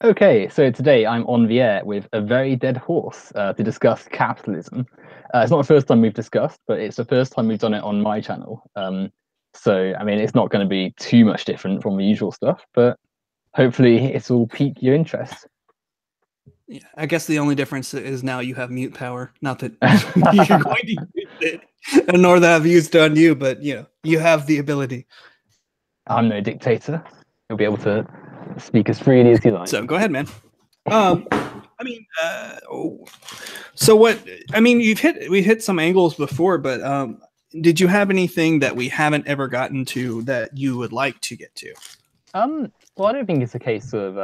Okay, so today I'm on the air with a very dead horse to discuss capitalism. It's not the first time we've discussed, but it's the first time we've done it on my channel. So, I mean, it's not going to be too much different from the usual stuff, but hopefully it will pique your interest. Yeah, I guess the only difference is now you have mute power. Not that you're going to use it, nor that I've used it on you, but you have the ability. I'm no dictator. You'll be able to speak as freely as you like. So go ahead, man. So what? I mean, we've hit some angles before, but did you have anything that we haven't ever gotten to that you would like to get to? Well, I don't think it's a case of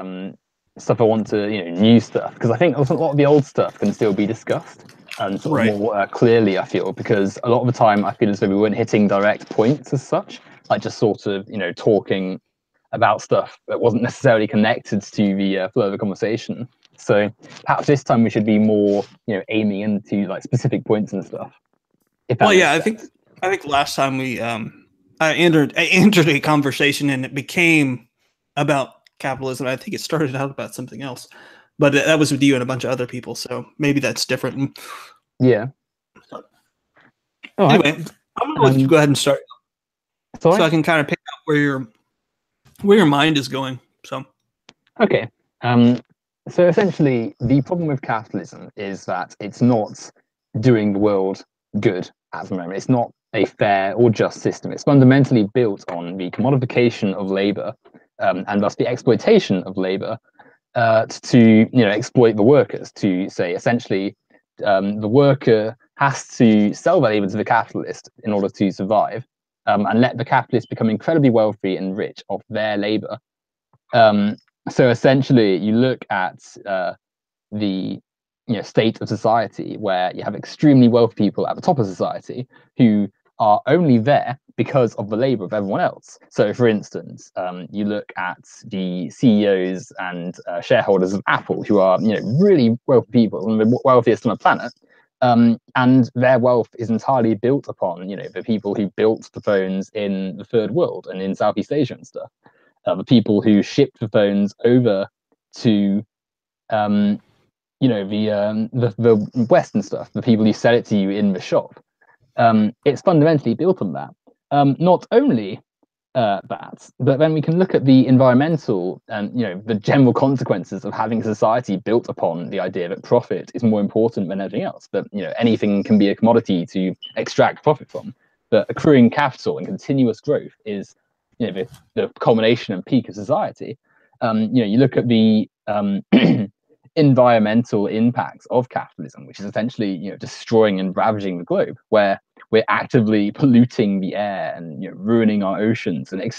stuff I want to, new stuff, because I think a lot of the old stuff can still be discussed and sort of more clearly, I feel, because a lot of the time I feel as though we weren't hitting direct points as such, like just sort of, talking about stuff that wasn't necessarily connected to the flow of the conversation. So perhaps this time we should be more, aiming into like specific points and stuff. Well, yeah, I think last time we I entered a conversation and it became about capitalism. I think it started out about something else, but that was with you and a bunch of other people. So maybe that's different. Yeah. Anyway, I'm gonna let you go ahead and start, so I can kind of pick up where your mind is going. So, okay. So essentially, the problem with capitalism is that it's not doing the world good at the moment. It's not a fair or just system. It's fundamentally built on the commodification of labor, and thus the exploitation of labor to exploit the workers. To say essentially, the worker has to sell their labor to the capitalist in order to survive, and let the capitalist become incredibly wealthy and rich off their labor. So essentially, you look at the state of society where you have extremely wealthy people at the top of society who are only there because of the labor of everyone else. So, for instance, you look at the CEOs and shareholders of Apple, who are really wealthy people and the wealthiest on the planet. And their wealth is entirely built upon the people who built the phones in the third world and in Southeast Asia and stuff. The people who shipped the phones over to the West and stuff, the people who sell it to you in the shop. It's fundamentally built on that. Not only that, but then we can look at the environmental and the general consequences of having a society built upon the idea that profit is more important than anything else. That anything can be a commodity to extract profit from. But accruing capital and continuous growth is the culmination and peak of society. You look at the environmental impacts of capitalism, which is essentially destroying and ravaging the globe, where we're actively polluting the air and ruining our oceans and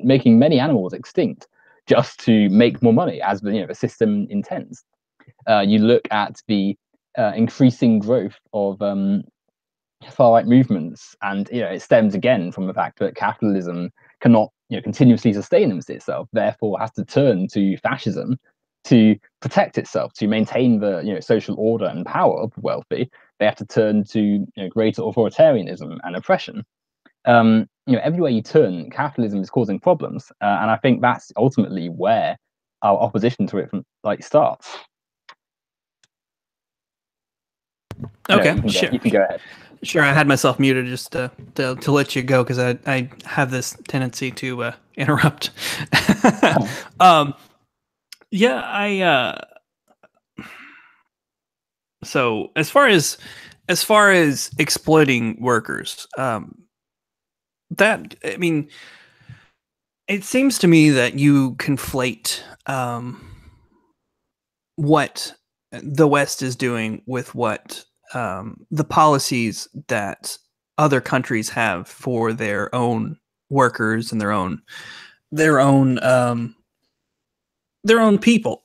making many animals extinct just to make more money, as the system intends. You look at the increasing growth of far-right movements, and it stems again from the fact that capitalism cannot continuously sustain itself, therefore has to turn to fascism to protect itself, to maintain the social order and power of the wealthy. They have to turn to greater authoritarianism and oppression. Everywhere you turn, capitalism is causing problems, and I think that's ultimately where our opposition to it starts. Okay, sure. You can go ahead. Sure, I had myself muted just to let you go because I have this tendency to interrupt. Yeah, so as far as exploiting workers, that, I mean, it seems to me that you conflate what the West is doing with what the policies that other countries have for their own workers and their own people.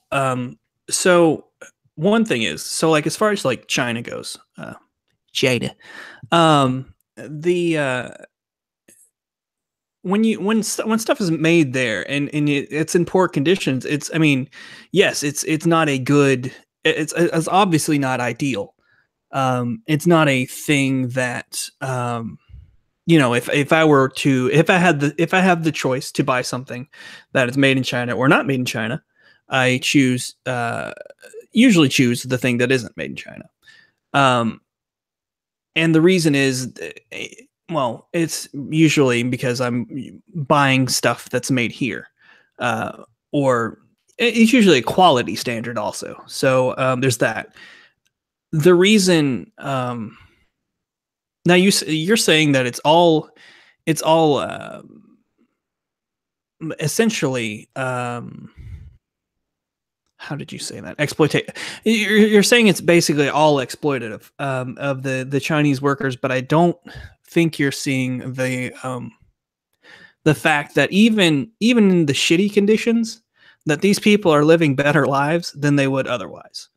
So one thing is, so like as far as like China goes, China, when stuff is made there and it's in poor conditions, it's, I mean, yes, it's not a good, it's obviously not ideal. It's not a thing that if I have the choice to buy something that is made in China or not made in China, I usually choose the thing that isn't made in China. And the reason is, well, it's usually because I'm buying stuff that's made here, or it's usually a quality standard also. So there's that. The reason now you're saying that it's all essentially how did you say that? Exploitation. You're saying it's basically all exploitative of the Chinese workers, but I don't think you're seeing the fact that even in the shitty conditions, that these people are living better lives than they would otherwise.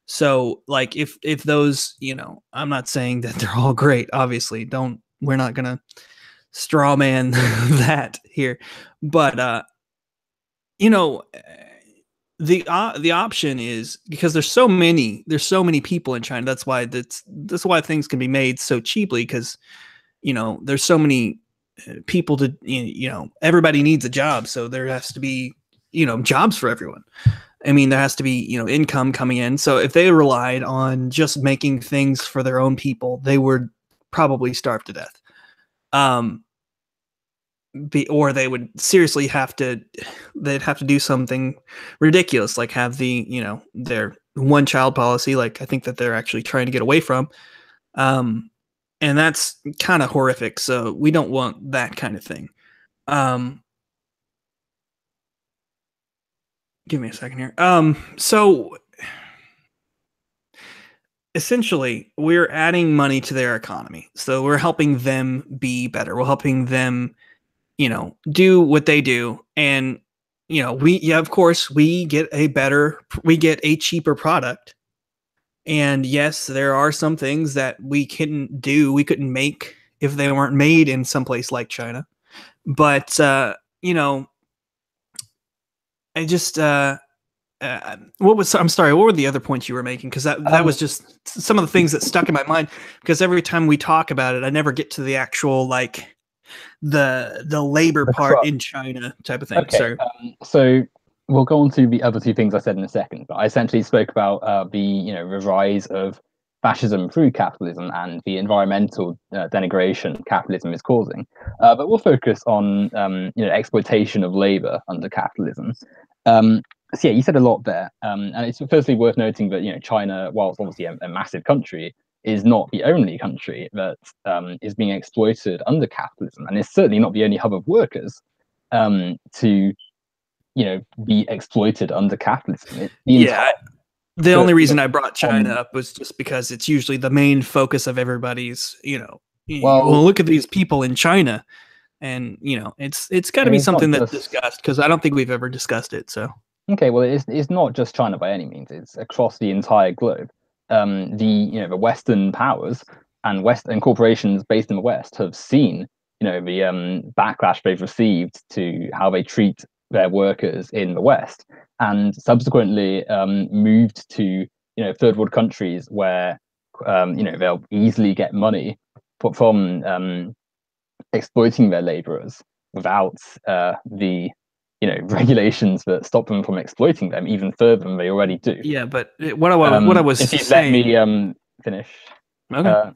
So, like, if those, I'm not saying that they're all great. Obviously, we're not gonna straw man that here, but you know the option is, because there's so many people in China. That's why things can be made so cheaply, because there's so many people to everybody needs a job, so there has to be jobs for everyone. I mean, there has to be income coming in. So if they relied on just making things for their own people, they would probably starve to death. Or they would seriously they'd have to do something ridiculous, like have their one child policy, like I think that they're actually trying to get away from. And that's kind of horrific. So we don't want that kind of thing. Give me a second here. So essentially we're adding money to their economy. So we're helping them be better. We're helping them do what they do. And, of course we get a cheaper product. And yes, there are some things that we couldn't make if they weren't made in some place like China. But, I just, I'm sorry, what were the other points you were making? Because that was just some of the things that stuck in my mind, because every time we talk about it, I never get to the actual, like, the labor part in China type of thing. Okay. So we'll go on to the other two things I said in a second, but I essentially spoke about the rise of fascism through capitalism and the environmental denigration capitalism is causing. But we'll focus on exploitation of labor under capitalism. So yeah, you said a lot there, and it's firstly worth noting that China, while it's obviously a massive country, is not the only country that is being exploited under capitalism, and it's certainly not the only hub of workers to be exploited under capitalism. The only reason I brought China up was just because it's usually the main focus of everybody's. Well, look at these people in China, and it's got to be something that's discussed, because I don't think we've ever discussed it. So okay, well, it's not just China by any means. It's across the entire globe. The Western powers and corporations based in the West have seen the backlash they've received to how they treat their workers in the West, and subsequently moved to third world countries where they'll easily get money from exploiting their laborers without the regulations that stop them from exploiting them even further than they already do. Yeah, but what I was if you saying. let me finish. Okay.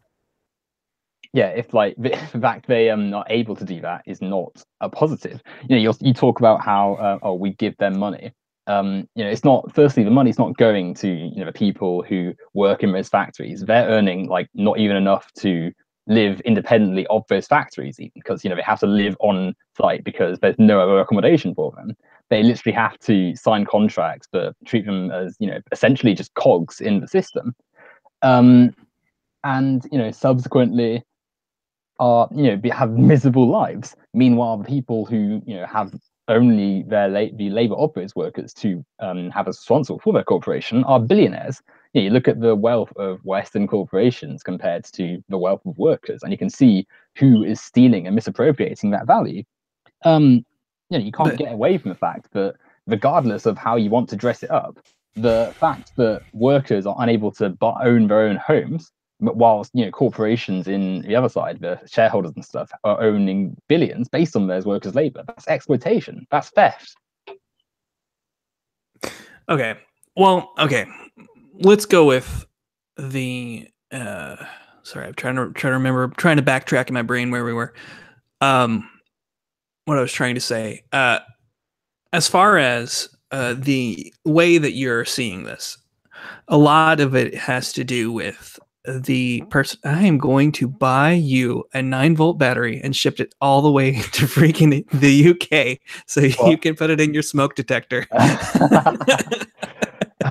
Yeah, if the fact they are not able to do that is not a positive. You talk about how we give them money. It's not. Firstly, the money's not going to the people who work in those factories. They're earning not even enough to live independently of those factories, even, because they have to live on site because there's no other accommodation for them. They literally have to sign contracts that treat them as essentially just cogs in the system. And subsequently are have miserable lives. Meanwhile, the people who have only the labor operators workers to have as responsible for their corporation are billionaires. You look at the wealth of Western corporations compared to the wealth of workers, and you can see who is stealing and misappropriating that value. You can't get away from the fact that regardless of how you want to dress it up, the fact that workers are unable to own their own homes, whilst corporations in the other side, the shareholders and stuff, are owning billions based on those workers' labor. That's exploitation. That's theft. Okay. Well, okay. Let's go with the. Sorry, I'm trying to remember. I'm trying to backtrack in my brain where we were. Um, what I was trying to say. As far as the way that you're seeing this, a lot of it has to do with the person. I am going to buy you a 9-volt battery and ship it all the way to freaking the UK so you What? can put it in your smoke detector.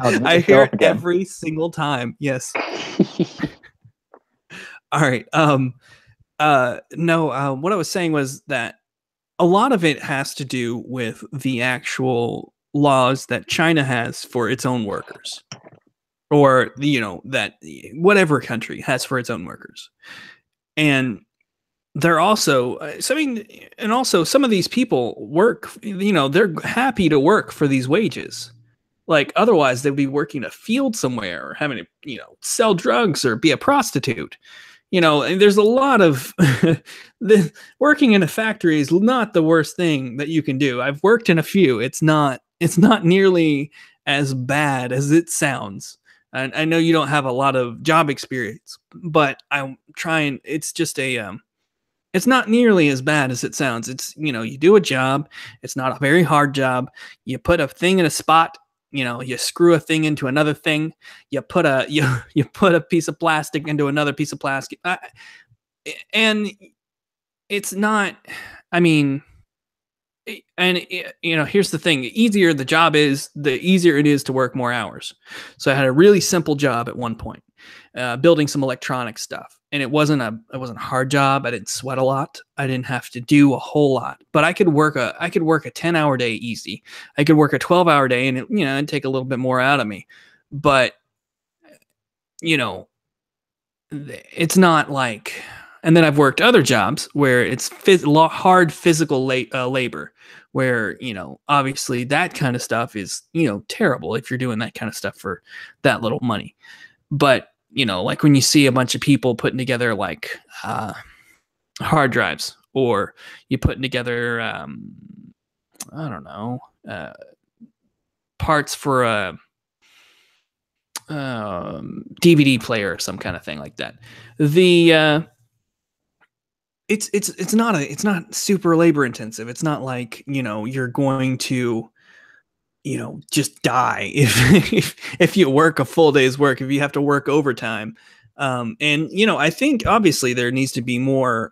Oh, did I it go hear off it again? every single time. Yes. All right. No, what I was saying was that a lot of it has to do with the actual laws that China has for its own workers, or that whatever country has for its own workers. And they're also so I mean, and also some of these people work, they're happy to work for these wages. Like otherwise they'd be working a field somewhere or having to, sell drugs or be a prostitute. And there's a lot of working in a factory is not the worst thing that you can do. I've worked in a few. It's not nearly as bad as it sounds. And I know you don't have a lot of job experience, but I'm trying. It's just it's not nearly as bad as it sounds. It's, you do a job. It's not a very hard job. You put a thing in a spot, you screw a thing into another thing. You put a, you put a piece of plastic into another piece of plastic. And it's not, I mean, and here's the thing: the easier the job is, the easier it is to work more hours. So I had a really simple job at one point, building some electronic stuff, and it wasn't a hard job. I didn't sweat a lot. I didn't have to do a whole lot, but I could work a 10-hour day easy. I could work a 12-hour day, and it'd take a little bit more out of me. But you know, it's not like. And then I've worked other jobs where it's hard physical labor, where obviously that kind of stuff is terrible if you're doing that kind of stuff for that little money. But like when you see a bunch of people putting together like hard drives, or you putting together I don't know, parts for a DVD player or some kind of thing like that. The it's not super labor intensive. It's not like you're going to just die if you work a full day's work, if you have to work overtime. And I think obviously there needs to be more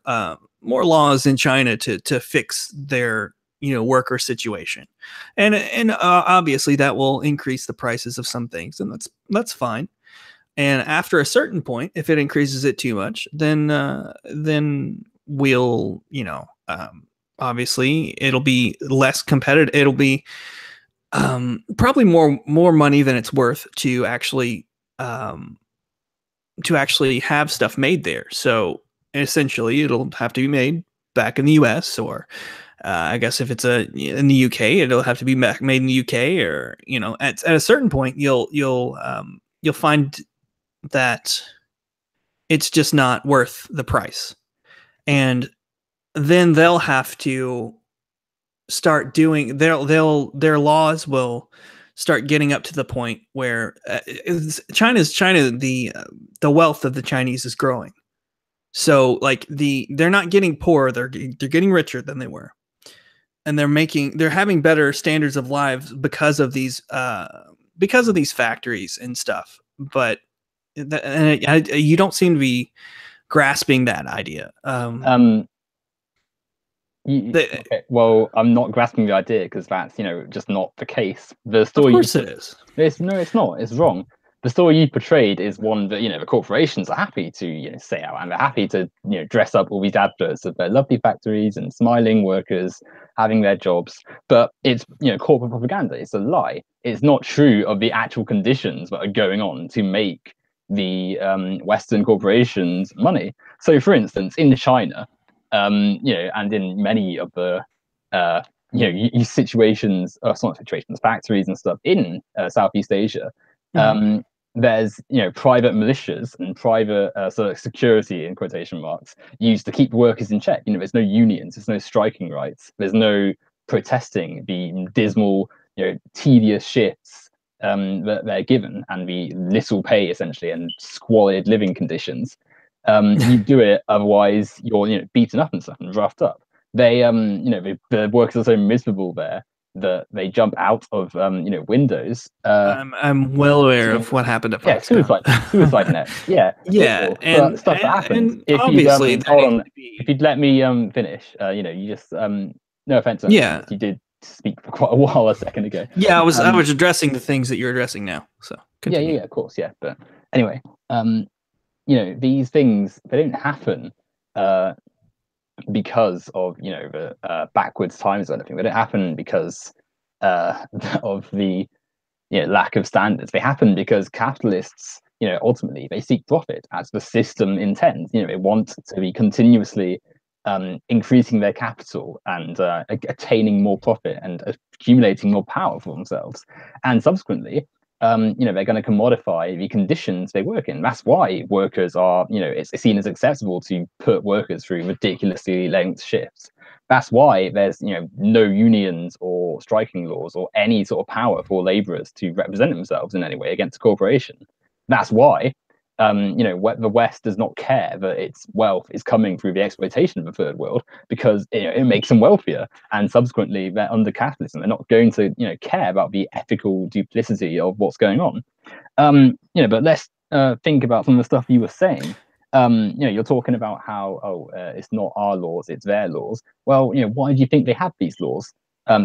laws in China to fix their worker situation, and obviously that will increase the prices of some things, and that's fine. And after a certain point, if it increases it too much, then we'll obviously it'll be less competitive. It'll be probably more money than it's worth um, to actually have stuff made there. So essentially, it'll have to be made back in the U.S. or I guess if it's in the UK, it'll have to be made in the UK. Or at a certain point, you'll find that it's just not worth the price, and then they'll have to start doing their laws will start getting up to the point where China the wealth of the Chinese is growing. So like they're not getting poorer, they're getting richer than they were, and they're having better standards of lives because of these factories and stuff. But you don't seem to be grasping that idea. Um, okay, well, I'm not grasping the idea because that's just not the case. The Of story course it is. it's not. It's wrong. The story you portrayed is one that the corporations are happy to say out, and they're happy to dress up all these adverts of their lovely factories and smiling workers having their jobs. But it's corporate propaganda. It's a lie. It's not true of the actual conditions that are going on to make the Western corporations money. So, for instance, in China, and in many of the situations, it's not situations, factories and stuff in Southeast Asia, Mhm. there's private militias and private sort of security in quotation marks used to keep workers in check. There's no unions, there's no striking rights, there's no protesting the dismal, tedious shifts that they're given and the little pay essentially and squalid living conditions, you do it. Otherwise, you're beaten up and stuff and roughed up. They the workers are so miserable there that they jump out of windows. I'm well aware of what happened at Yeah, Foxconn. suicide net. Yeah, Yeah, awful. But stuff that happens. and If you'd obviously that hold needs on, to if be. you'd let me finish, you just no offense, Yeah, you did speak for quite a while a second ago. yeah. I was addressing the things that you're addressing now. So continue. Yeah, of course, yeah. But anyway, these things, they don't happen because of the backwards times or anything. They don't happen because of the lack of standards. They happen because capitalists, ultimately they seek profit as the system intends. They want to be continuously increasing their capital and attaining more profit and accumulating more power for themselves. And subsequently, they're going to commodify the conditions they work in. That's why workers are, it's seen as acceptable to put workers through ridiculously length shifts. That's why there's, no unions or striking laws or any sort of power for laborers to represent themselves in any way against a corporation. That's why the West does not care that its wealth is coming through the exploitation of the third world, because it makes them wealthier, and subsequently they're under capitalism. They're not going to care about the ethical duplicity of what's going on. But let's think about some of the stuff you were saying. You're talking about how it's not our laws, it's their laws. Well, why do you think they have these laws?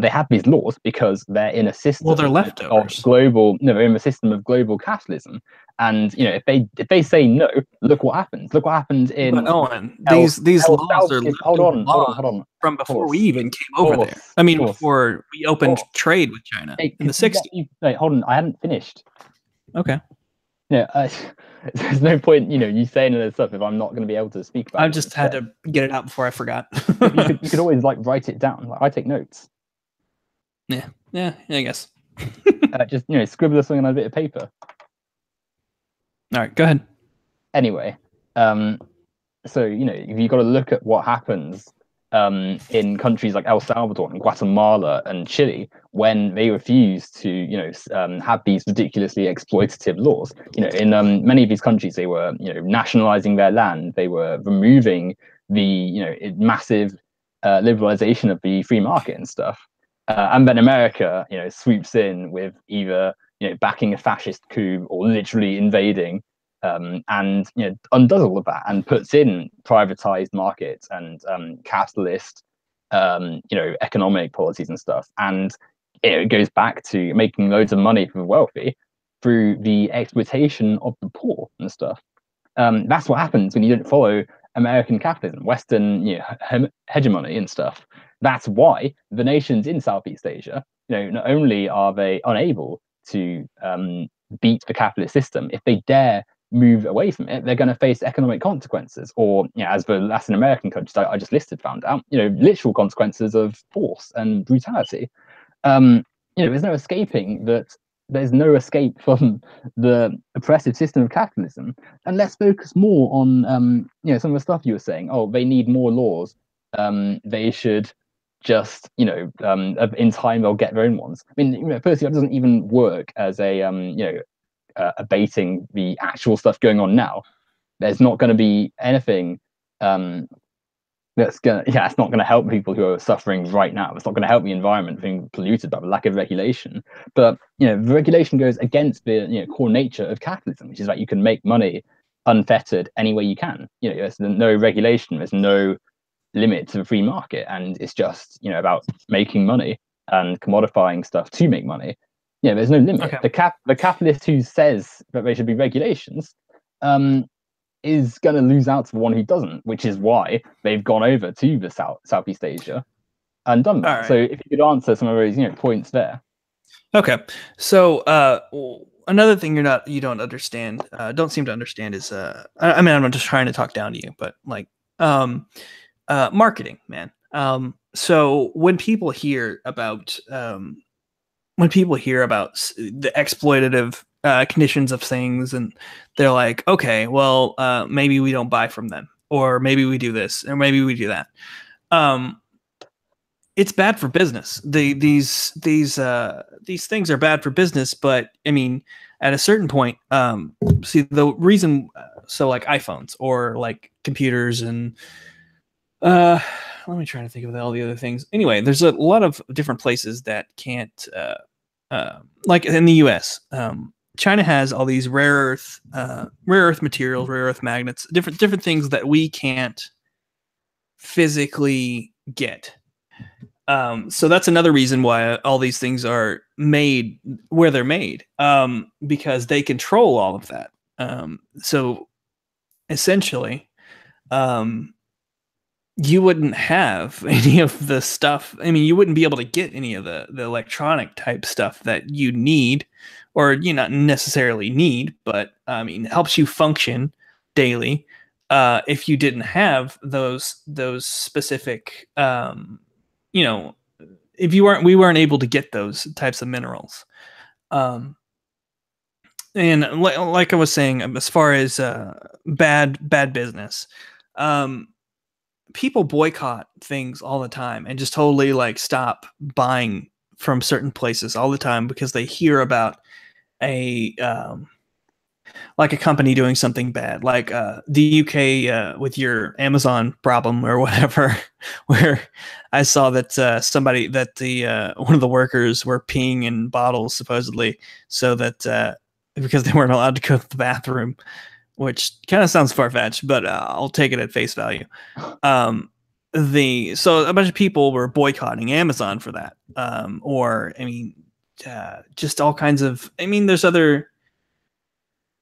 They have these laws because they're in a system They're leftovers. of global. No, they're in a system of global capitalism. And if they say no, look what happens. Look what happened in. But Owen, these laws are hold on. From before we even came over there. I mean, before we opened trade with China in the 60s. Wait, hold on. I hadn't finished. Okay. Yeah, there's no point, you saying this stuff if I'm not going to be able to speak about it. I just had to get it out before I forgot. you could always write it down. I take notes. Yeah, I guess. Just scribble something on a bit of paper. All right, go ahead. Anyway, so you've got to look at what happens in countries like El Salvador and Guatemala and Chile when they refuse to have these ridiculously exploitative laws. In many of these countries, they were nationalizing their land. They were removing the massive liberalization of the free market and stuff. And then America, swoops in with either backing a fascist coup or literally invading, and undoes all of that and puts in privatized markets and capitalist, economic policies and stuff. And it goes back to making loads of money for the wealthy through the exploitation of the poor and stuff. That's what happens when you don't follow American capitalism, Western hegemony and stuff. That's why the nations in Southeast Asia, not only are they unable to beat the capitalist system, if they dare move away from it, they're going to face economic consequences, or as the Latin American countries I just listed found out, literal consequences of force and brutality. There's no escaping that. There's no escape from the oppressive system of capitalism. And let's focus more on some of the stuff you were saying. Oh, they need more laws. They should just in time they'll get their own ones. I mean, firstly, that doesn't even work as a abating the actual stuff going on now. There's not going to be anything it's not going to help people who are suffering right now. It's not going to help the environment being polluted by the lack of regulation. But the regulation goes against the core nature of capitalism, which is that you can make money unfettered any way you can. There's no regulation. There's no limit to the free market, and it's just about making money and commodifying stuff to make money. There's no limit. Okay. The capitalist who says that there should be regulations is going to lose out to the one who doesn't, which is why they've gone over to the Southeast Asia and done that. Right. So if you could answer some of those points there. Okay, so another thing you don't understand, don't seem to understand is I'm not just trying to talk down to you, but marketing, man. So when people hear about the exploitative conditions of things, and they're like, okay, well, maybe we don't buy from them, or maybe we do this, or maybe we do that. it's bad for business. These things are bad for business, but I mean, at a certain point, see the reason. So like iPhones or like computers and let me try to think of all the other things. Anyway, there's a lot of different places that can't, like in the U.S. China has all these rare earth materials, rare earth magnets, different things that we can't physically get. So that's another reason why all these things are made where they're made, because they control all of that. So essentially, you wouldn't have any of the stuff. I mean, you wouldn't be able to get any of the electronic type stuff that you need, or you not necessarily need, but I mean, helps you function daily. If you didn't have those specific, you know, if we weren't able to get those types of minerals. And like I was saying, as far as bad business, people boycott things all the time and just totally like stop buying from certain places all the time because they hear about a like a company doing something bad, like the UK with your Amazon problem or whatever, where I saw that somebody that the one of the workers were peeing in bottles supposedly, so that because they weren't allowed to go to the bathroom, which kind of sounds far-fetched, but I'll take it at face value. So a bunch of people were boycotting Amazon for that, or I mean, just all kinds of. I mean, there's other.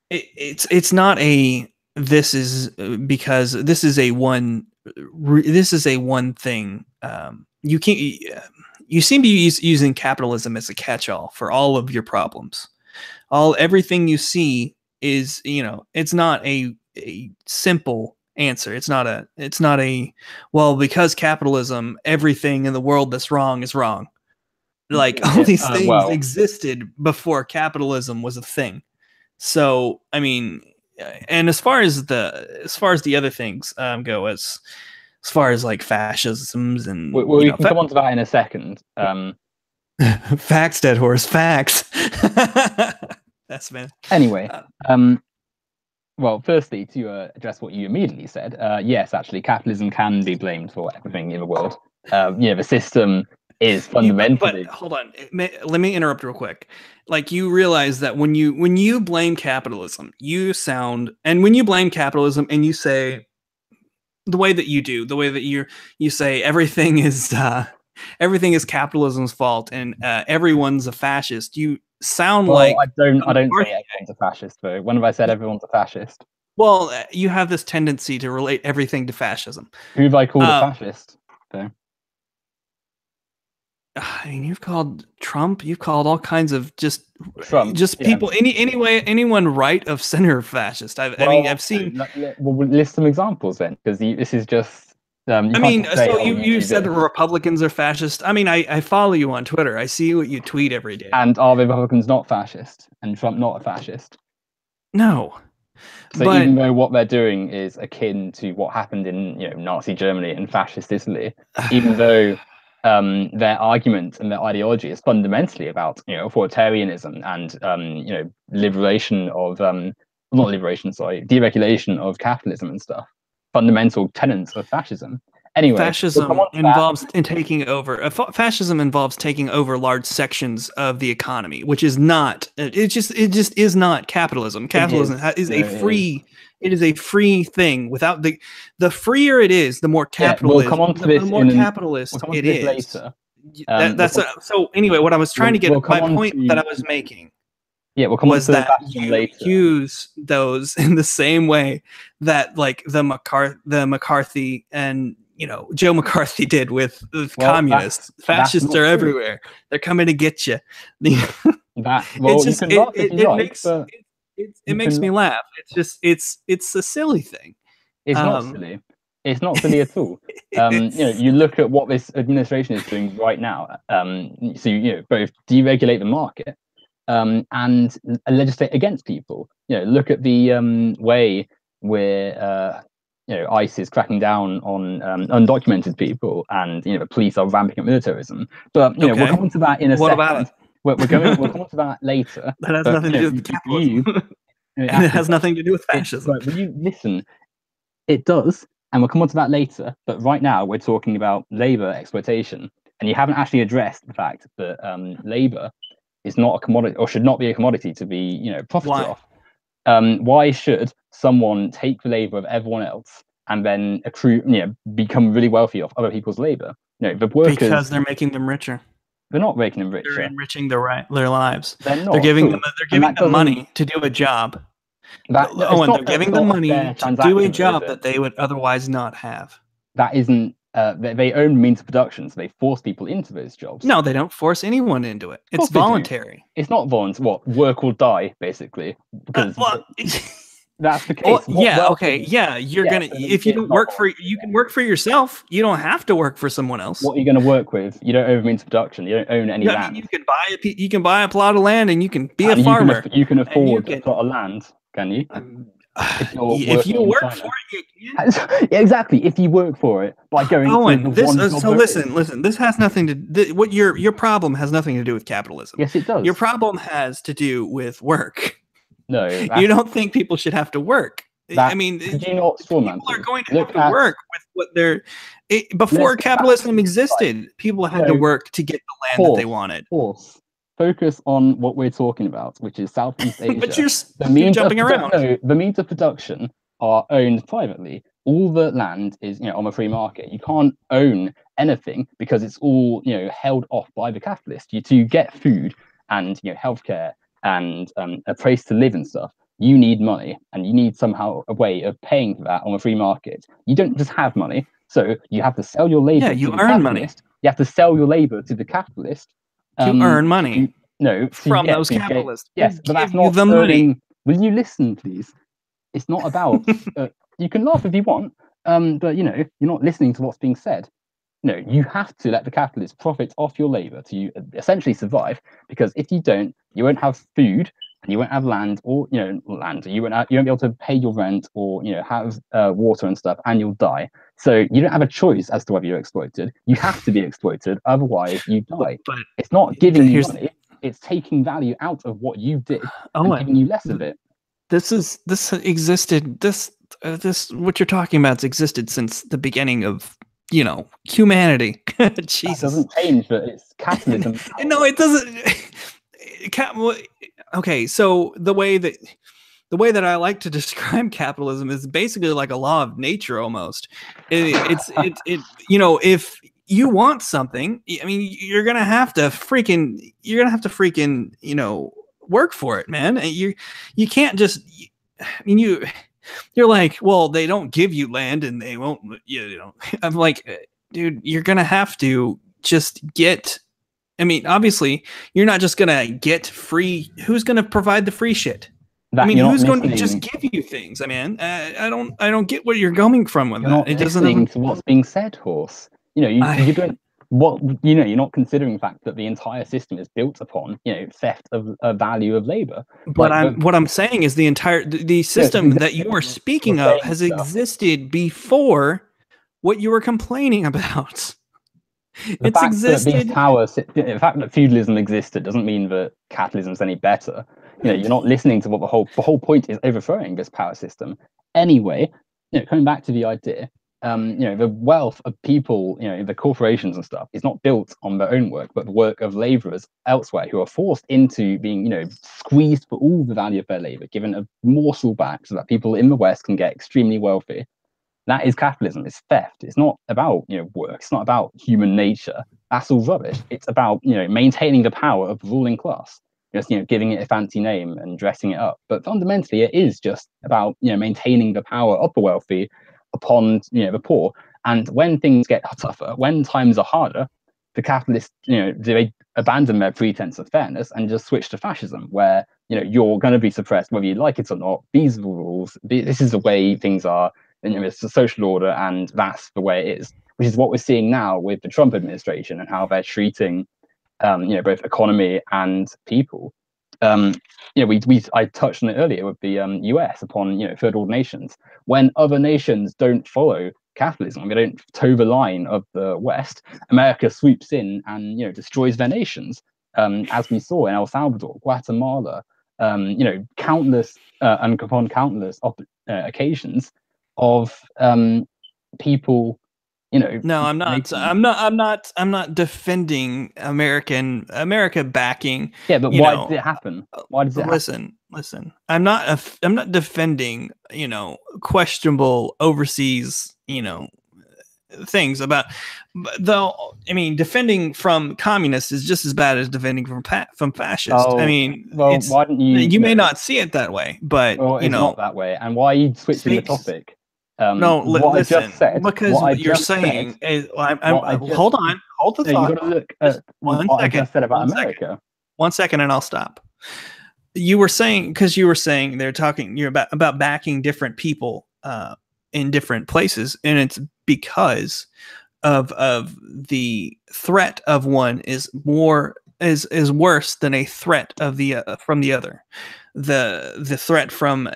It's not a. This is because this is a one. This is a one thing. You can't. You seem to be using capitalism as a catch-all for all of your problems. Everything you see is, it's not a simple answer. It's not a well, because capitalism, everything in the world that's wrong is wrong. Like all these things existed before capitalism was a thing. So I mean, and as far as the other things go, as far as like fascisms and we can come on to that in a second. Facts, dead horse. Facts. That's man. Anyway, well, firstly, to address what you immediately said, yes, actually, capitalism can be blamed for everything in the world. The system is fundamentally. But hold on, let me interrupt real quick. Like, you realize that when you blame capitalism, when you blame capitalism and you say the way that you do, the way that you say everything is capitalism's fault and everyone's a fascist, you sound like I don't say everyone's a fascist though. When have I said everyone's a fascist? Well, you have this tendency to relate everything to fascism. Who have I called a fascist? So. I mean, you've called Trump. You've called all kinds of Trump, people. Anyone right of center fascist. I've seen. We'll list some examples then, because this is just. I mean, so you said that Republicans are fascist. I mean, I follow you on Twitter. I see what you tweet every day. And are the Republicans not fascist? And Trump not a fascist? No. So even though what they're doing is akin to what happened in Nazi Germany and fascist Italy, even though their argument and their ideology is fundamentally about authoritarianism and deregulation of capitalism and stuff. Fundamental tenets of fascism. Anyway, fascism involves taking over. Fascism involves taking over large sections of the economy, which is not. It just is not capitalism. Capitalism is a free. It is a free thing. Without the freer it is, the more capitalist. We'll come on to this. The more capitalist it is. Later. So anyway, what I was trying to get my point that I was making. Yeah, we'll come was on to that you later. Use those in the same way that like the McCarthy and Joe McCarthy did with communists. Fascists are everywhere. They're coming to get you. It makes me laugh. It's just it's a silly thing. It's not silly. It's not silly at all. You look at what this administration is doing right now. So both deregulate the market. And legislate against people. Look at the way we're ICE is cracking down on undocumented people, and the police are ramping up militarism. But we'll come on to that in a What second. about it? We'll come on to that later. That has nothing to do with capitalism. And it has nothing to do with fascism. But will you listen? It does, and we'll come on to that later. But right now, we're talking about labor exploitation, and you haven't actually addressed the fact that labor is not a commodity, or should not be a commodity to be, profited off. Why should someone take the labor of everyone else and then accrue, become really wealthy off other people's labor? The workers, because they're making them richer. They're not making them richer. They're enriching their lives. They're not. They're giving them money to do a job. They're giving them money to do a job that they would otherwise not have. That isn't. They own means of production, so they force people into those jobs. No, they don't force anyone into it. It's voluntary. It's not voluntary. What, work or die, basically? Because that's the case. You're gonna. If you don't work for, you can work for yourself. You don't have to work for someone else. What are you going to work with? You don't own means of production. You don't own any land. You can buy a plot of land, and you can be a farmer. You can afford a plot of land, can you? If you work for it, you can. Exactly. If you work for it by going. Listen. This has nothing to. What your problem has nothing to do with capitalism. Yes, it does. Your problem has to do with work. No, you don't think people should have to work. People are going to have to work with what they're. Before capitalism existed, people had to work to get the land that they wanted. Focus on what we're talking about, which is Southeast Asia. But you're jumping around. No, the means of production are owned privately. All the land is, on a free market. You can't own anything because it's all, held off by the capitalist. To get food and, healthcare and a place to live and stuff, you need money, and you need somehow a way of paying for that on a free market. You don't just have money, so you have to sell your labor. Yeah, you earn money. You have to sell your labor to the capitalist. To earn money. From those capitalists. Yes, but that's not the money. Will you listen, please? It's not about. You can laugh if you want, but you're not listening to what's being said. You have to let the capitalists profit off your labor to essentially survive. Because if you don't, you won't have food, and you won't have land, or land. You won't be able to pay your rent, or have water and stuff, and you'll die. So you don't have a choice as to whether you're exploited. You have to be exploited, otherwise you die. But it's not giving you money. It's taking value out of what you did and giving you less of it. This existed. This what you're talking about has existed since the beginning of humanity. Jesus. That doesn't change, but it's capitalism. No, it doesn't. Okay, so the way that I like to describe capitalism is basically like a law of nature almost. If you want something, you're gonna have to freaking work for it, man. You can't just. You're like, well, they don't give you land and they won't. I'm like, dude, you're gonna have to just get. Obviously, you're not just gonna get free. Who's gonna provide the free shit? Who's going to just give you things? I don't get where you're going from with that. It doesn't listening to what's being said, horse. You don't. You're not considering the fact that the entire system is built upon theft of value of labor. But what I'm saying is the system that you are speaking of has existed before what you were complaining about. It's existed. The fact that feudalism existed doesn't mean that capitalism is any better. You're not listening to what the whole point is, overthrowing this power system. Anyway, coming back to the idea, the wealth of people, the corporations and stuff, is not built on their own work, but the work of laborers elsewhere who are forced into being, squeezed for all the value of their labor, given a morsel back so that people in the West can get extremely wealthy. That is capitalism. It's theft. It's not about work. It's not about human nature. That's all rubbish. It's about maintaining the power of the ruling class. Just giving it a fancy name and dressing it up. But fundamentally, it is just about maintaining the power of the wealthy upon the poor. And when things get tougher, when times are harder, the capitalists they abandon their pretense of fairness and just switch to fascism, where you're going to be suppressed whether you like it or not. These are the rules. This is the way things are. It's a social order, and that's the way it is, which is what we're seeing now with the Trump administration and how they're treating both economy and people. I touched on it earlier with the US upon third world nations. When other nations don't follow capitalism, they don't toe the line of the West, America swoops in and destroys their nations, as we saw in El Salvador, Guatemala, countless and upon countless occasions of people. No, I'm not. I'm not defending America backing. Yeah, but why did it happen? Why does it happen? Listen. I'm not defending, questionable overseas, things about. Though, I mean, defending from communists is just as bad as defending from fascists. Oh, I mean, well, why didn't you? You may not see it that way, but it's not that way. And why are you switching the topic? No, listen. I just said, because what you're saying is, hold on, hold the thought. You got to look at what I just said about America. 1 second, and I'll stop. You were saying they're talking. You're about backing different people in different places, and it's because of the threat of one is worse than a threat of the from the other. The threat from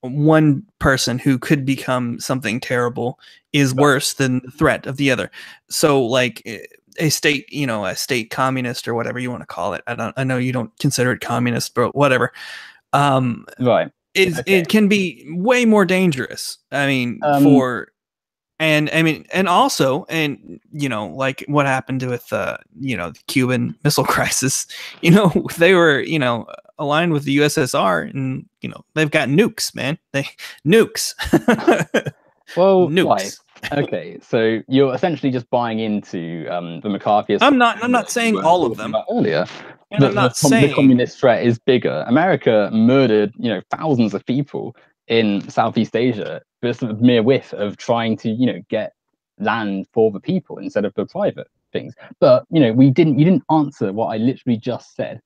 one person who could become something terrible is worse than the threat of the other. So like a state communist or whatever you want to call it. I know you don't consider it communist, but whatever. Right. It can be way more dangerous. I mean, and also, like what happened with the Cuban Missile Crisis, they were, aligned with the USSR, and they've got nukes, man. Nukes. Well, nukes. Okay, so you're essentially just buying into the McCarthyist. I'm not saying all of them earlier. And I'm not saying the communist threat is bigger. America murdered thousands of people in Southeast Asia for the mere whiff of trying to get land for the people instead of the private things. But you didn't answer what I literally just said.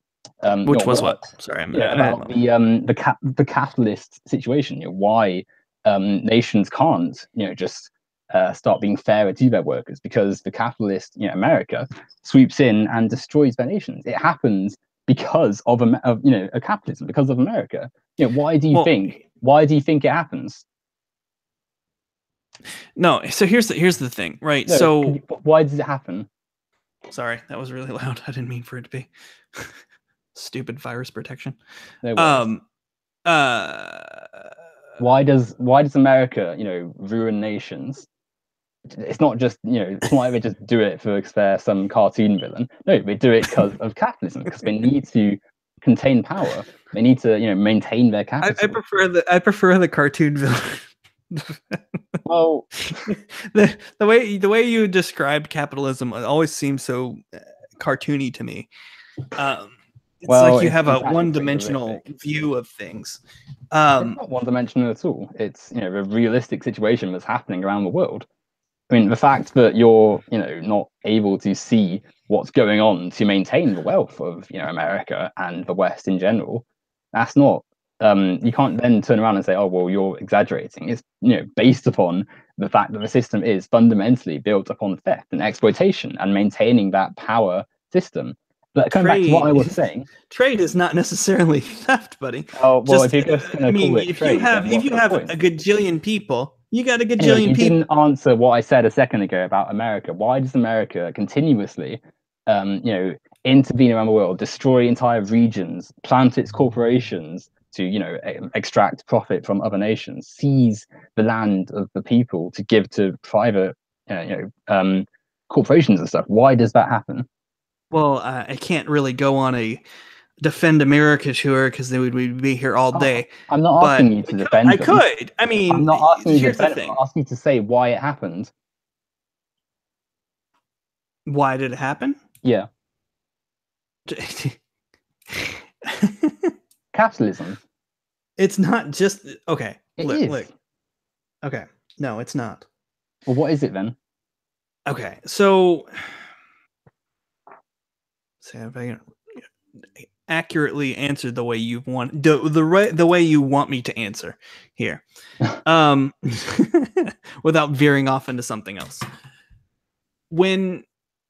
Which was what? Sorry, about the capitalist situation. Why nations can't just start being fairer to their workers, because the capitalist America swoops in and destroys their nations. It happens because of a capitalism, because of America. Why do you think it happens? No, so here's the thing, right? No, so why does it happen? Sorry, that was really loud. I didn't mean for it to be. Stupid virus protection. No why does America ruin nations? It's not just it's not like they just do it because they're some cartoon villain. No, they do it because of capitalism, because they need to contain power. They need to maintain their capital. I prefer the cartoon villain. Well, the way you described capitalism always seems so cartoony to me. It's like you have a one-dimensional view of things. It's not one-dimensional at all. It's a realistic situation that's happening around the world. I mean, the fact that you're not able to see what's going on to maintain the wealth of America and the West in general, that's not. You can't then turn around and say, "Oh, well, you're exaggerating." It's based upon the fact that the system is fundamentally built upon theft and exploitation and maintaining that power system. But coming back to what I was saying, trade is not necessarily theft, buddy. Oh well, if you have a gajillion people, you got a gajillion people. You didn't answer what I said a second ago about America. Why does America continuously, intervene around the world, destroy entire regions, plant its corporations to extract profit from other nations, seize the land of the people to give to private corporations and stuff? Why does that happen? Well, I can't really go on a defend America tour because then we'd be here all day. I'm not asking you to defend. I could. I mean, I'm not asking you to defend. I'm asking you to say why it happened. Why did it happen? Yeah. Capitalism. It's not just okay. It is. Look. Okay. No, it's not. Well, what is it then? Okay, so if I can accurately answer the way you want the way you want me to answer here, without veering off into something else. When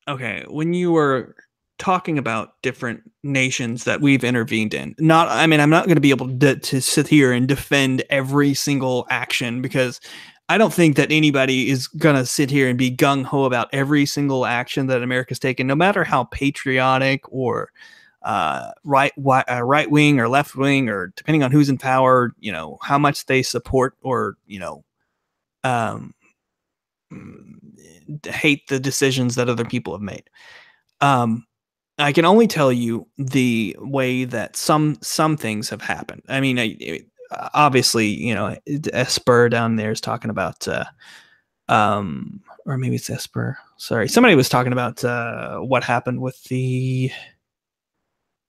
you were talking about different nations that we've intervened in. Not, I mean, I'm not going to be able to sit here and defend every single action, because I don't think that anybody is going to sit here and be gung ho about every single action that America's taken, no matter how patriotic or right wing or left wing, or depending on who's in power, you know, how much they support or, you know, hate the decisions that other people have made. I can only tell you the way that some things have happened. I mean, obviously, you know, Esper down there is talking about, or maybe it's Esper. Sorry, somebody was talking about what happened with the.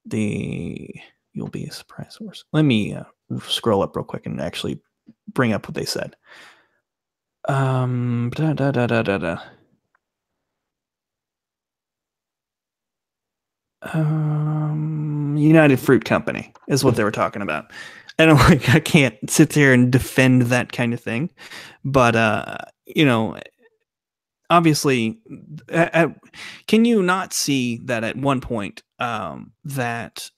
You'll be a surprise horse. Let me scroll up real quick and actually bring up what they said. United Fruit Company is what they were talking about. And I'm like, I can't sit there and defend that kind of thing, but you know, obviously, can you not see that at one point that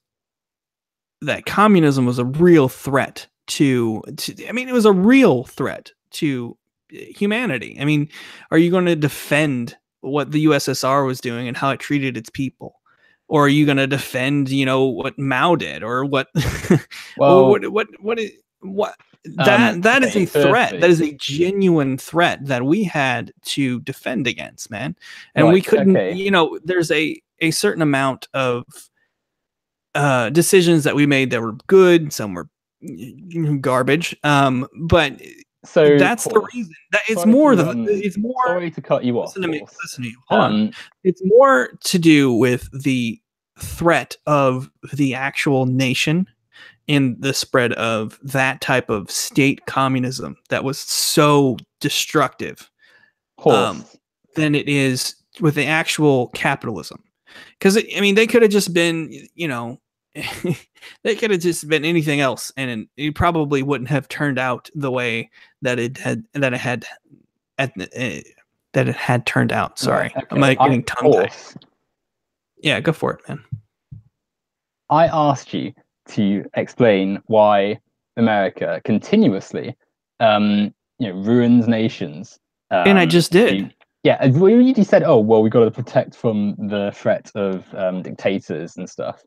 communism was a real threat to I mean, it was a real threat to humanity. I mean, are you going to defend what the USSR was doing and how it treated its people? Or are you going to defend, you know, what Mao did, or what? Well, what that is a threat. That is a genuine threat that we had to defend against, man. And we couldn't. You know, there's a certain amount of decisions that we made that were good. Some were garbage. But so that's the reason. That it's more it's more. Sorry to cut you off. Listen to me. Hold on. It's more to do with the threat of the actual nation in the spread of that type of state communism that was so destructive than it is with the actual capitalism. Because, I mean, they could have just been, you know, they could have just been anything else, and it probably wouldn't have turned out the way that it had turned out. Sorry, I'm like getting tongue-tied. Yeah, go for it, man. I asked you to explain why America continuously, you know, ruins nations. And I just did. Yeah, you said, "Oh, well, we got to protect from the threat of dictators and stuff."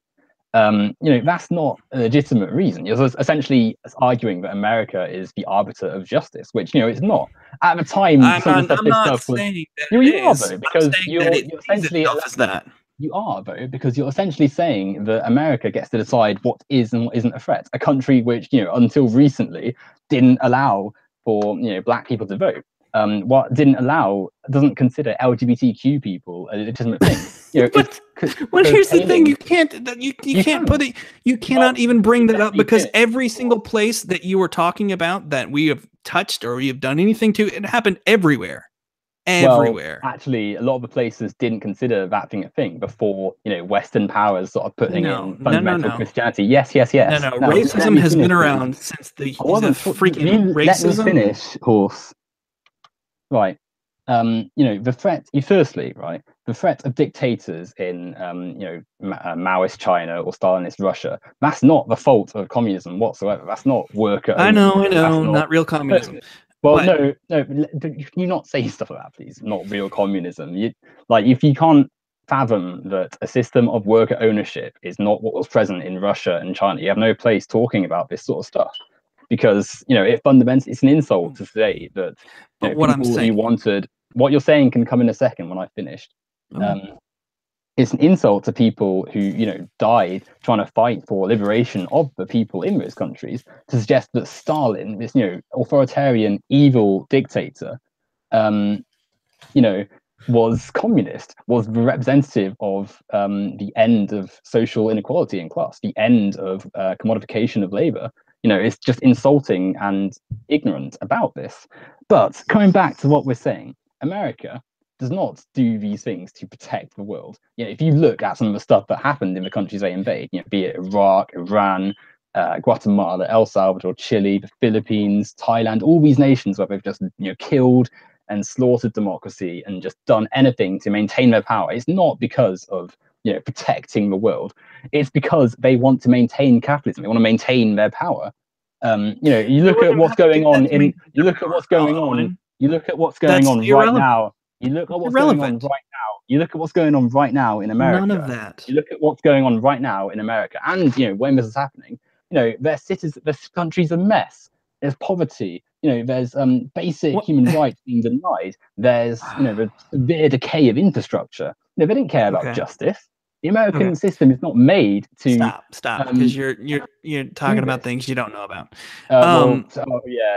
You know, that's not a legitimate reason. You're essentially arguing that America is the arbiter of justice, which, you know, it's not. At the time, I'm not saying that you are, though, because you're essentially that. You are, though, because you're essentially saying that America gets to decide what is and what isn't a threat. A country which, you know, until recently didn't allow for, you know, black people to vote. What doesn't consider LGBTQ people a legitimate thing. You know, well, here's the thing: you can't put it. You cannot even bring that up, because every single place that you were talking about that we have touched or we have done anything to, it happened everywhere. Everywhere. Well, actually, a lot of the places didn't consider that being a thing before, you know, Western powers sort of putting in fundamental Christianity. Yes. No. Racism has been around since the freaking racism. Let me finish, horse. Right. You know, the threat. Firstly, right, the threat of dictators in, you know, Maoist China or Stalinist Russia. That's not the fault of communism whatsoever. That's not worker. I know, not real communism. Well, no, you not say stuff like that, please. Not real communism. If you can't fathom that a system of worker ownership is not what was present in Russia and China, you have no place talking about this sort of stuff, because, you know, it's an insult to say that. But what I'm saying, what you're saying can come in a second when I finished. It's an insult to people who, you know, died trying to fight for liberation of the people in those countries, to suggest that Stalin, this, you know, authoritarian, evil dictator, you know, was communist, was representative of the end of social inequality in class, the end of commodification of labor. You know, it's just insulting and ignorant about this. But coming back to what we're saying, America does not do these things to protect the world. You know, if you look at some of the stuff that happened in the countries they invade, you know, be it Iraq, Iran, Guatemala, El Salvador, Chile, the Philippines, Thailand, all these nations where they've just, you know, killed and slaughtered democracy and just done anything to maintain their power, it's not because of protecting the world. It's because they want to maintain capitalism. They want to maintain their power. You look at what's going on in. You look at what's going on. You look at what's going on right now. You look at what's going on right now. You look at what's going on right now in America. None of that. You look at what's going on right now in America, and when this is happening, their cities, their country's a mess. There's poverty. There's basic human rights being denied. There's the severe decay of infrastructure. They didn't care about justice. The American system is not made to stop because you're talking about things you don't know about.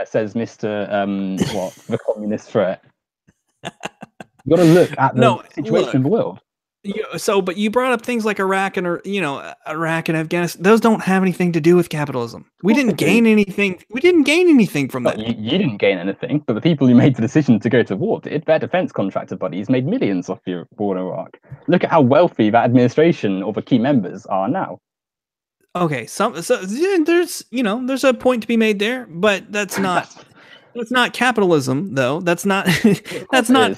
Says Mr. The communist threat. You got to look at the situation of the world. But you brought up things like Iraq and Iraq and Afghanistan. Those don't have anything to do with capitalism. We didn't gain anything. We didn't gain anything from that. You didn't gain anything, but the people who made the decision to go to war did. Their defense contractor buddies made millions off the war in Iraq. Look at how wealthy that administration or the key members are now. Okay, there's a point to be made there, but that's not that's not capitalism though. That's not no.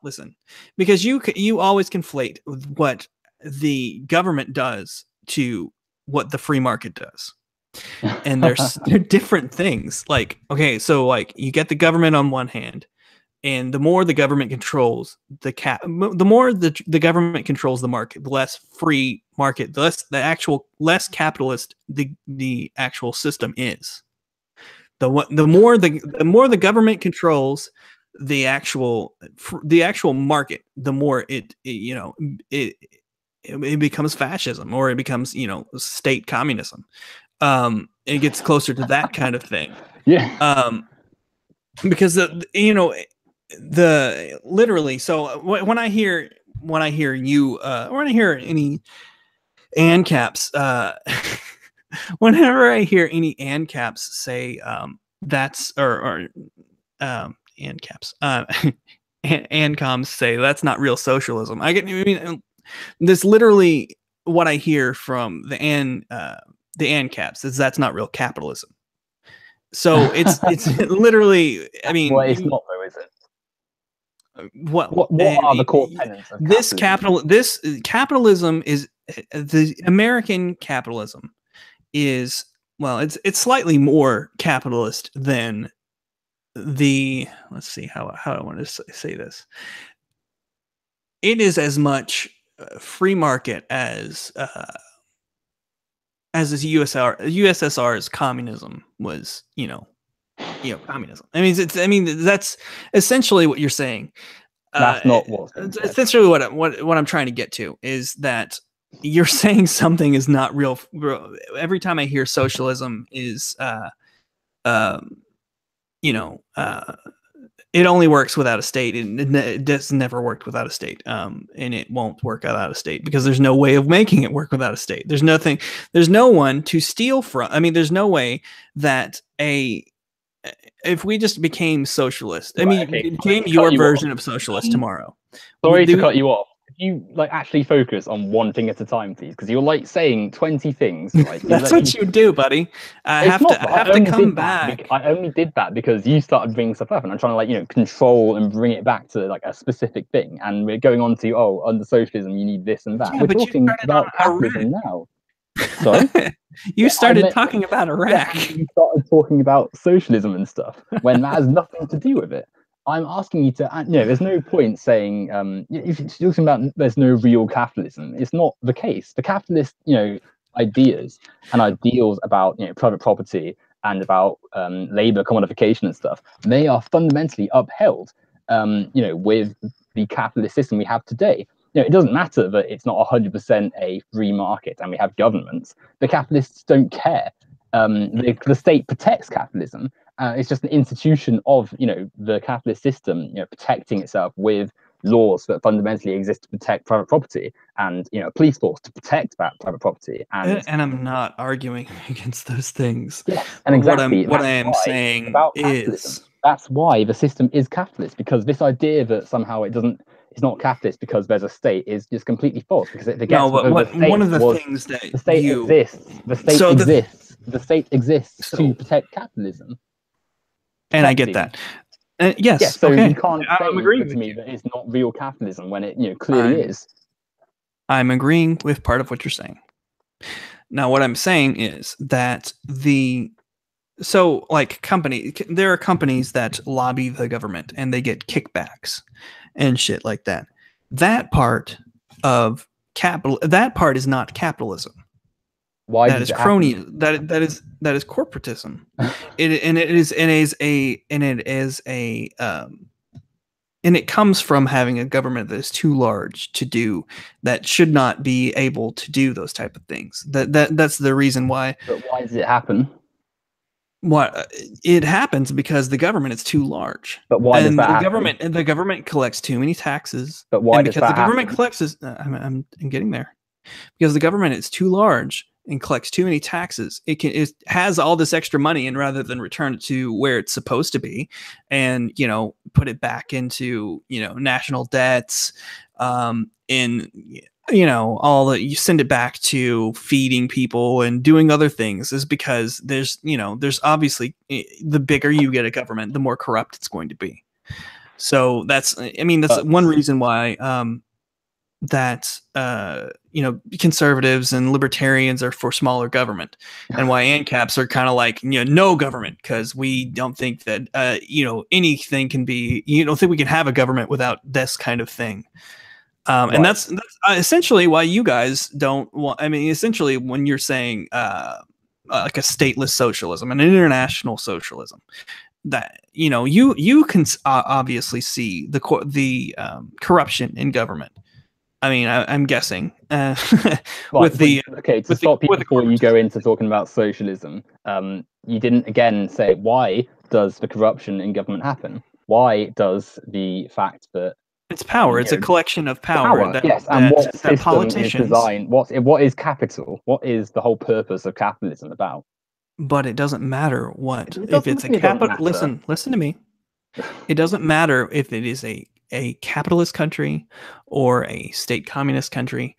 Listen, because you always conflate what the government does to what the free market does, and they're different things. Like, okay, so like you get the government on one hand, and the more the government controls the more the government controls the market, the less free market, the less capitalist the actual system is. The more the government controls the actual market, the more it becomes fascism, or it becomes state communism. It gets closer to that kind of thing. Yeah. Because the literally. So when I hear you or when I hear any ANCAPs, whenever I hear any ANCAPs say that's or ANCAPs ANCOMs say that's not real socialism, this literally what I hear from the ANCAPs is that's not real capitalism. So it's literally, well, it's not though, is it? What are the core tenets of capitalism? This capitalism is the American capitalism is, well, it's slightly more capitalist than the, let's see how I want to say this. It is as much free market as this USSR's communism was, communism. I mean that's essentially what you're saying. That's not what. Essentially, what I'm trying to get to is that you're saying something is not real. Every time I hear socialism is, it only works without a state. It does never worked without a state, and it won't work without a state because there's no way of making it work without a state. There's no one to steal from. I mean, there's no way that if we just became socialist, became your version of socialist tomorrow. Sorry to cut you off. If you actually focus on one thing at a time, please, because you're saying 20 things. Right? That's what you do, buddy. I have to come back. I only did that because you started bringing stuff up, and I'm trying to control and bring it back to a specific thing. And we're going on to under socialism you need this and that. Yeah, we're talking about capitalism now. Sorry. You started talking about Iraq. You started talking about socialism and stuff when that has nothing to do with it. I'm asking you to, there's no point saying, if you're talking about there's no real capitalism, it's not the case. The capitalist, ideas and ideals about, private property and about labor commodification and stuff, they are fundamentally upheld, with the capitalist system we have today. It doesn't matter that it's not 100% a free market and we have governments. The capitalists don't care. The state protects capitalism. It's just an institution of, the capitalist system, protecting itself with laws that fundamentally exist to protect private property and, a police force to protect that private property. And I'm not arguing against those things. Yes, and exactly what I am saying is that's why the system is capitalist, because this idea that somehow it's not capitalist because there's a state is just completely false, because it forgets one of the things that the state exists. The state exists to protect capitalism. And I get that. Yes. Yeah, so okay. you can't say to me that it's not real capitalism when it clearly is. I'm agreeing with part of what you're saying. Now, what I'm saying is that there are companies that lobby the government and they get kickbacks and shit like that. That part of that part is not capitalism. Why That does is it happen? that is corporatism. And it comes from having a government that is too large to do, that should not be able to do those type of things. That's the reason why. But why does it happen? What it happens because the government is too large, But why does and that happen? the government collects too many taxes. But why And does because that the government happen? collects, I'm getting there. Because the government is too large and collects too many taxes, it has all this extra money, and rather than return it to where it's supposed to be, and put it back into national debts, in all that, you send it back to feeding people and doing other things, is because there's obviously, the bigger you get a government, the more corrupt it's going to be. So that's one reason why that conservatives and libertarians are for smaller government, and why ANCAPs are kind of like no government, because we don't think that anything can be, you don't think we can have a government without this kind of thing. And that's essentially why you guys don't want. I mean, essentially, when you're saying like a stateless socialism and an international socialism, that you can obviously see the corruption in government. I mean, I'm guessing with the okay, to stop you before you go into talking about socialism, you didn't again say, why does the corruption in government happen? Why does the fact that it's power, it's a collection of power, yes, and what system politicians is designed? What is capital? What is the whole purpose of capitalism about? But it doesn't matter what, if it's a capital. Listen to me. It doesn't matter if it is a capitalist country or a state communist country.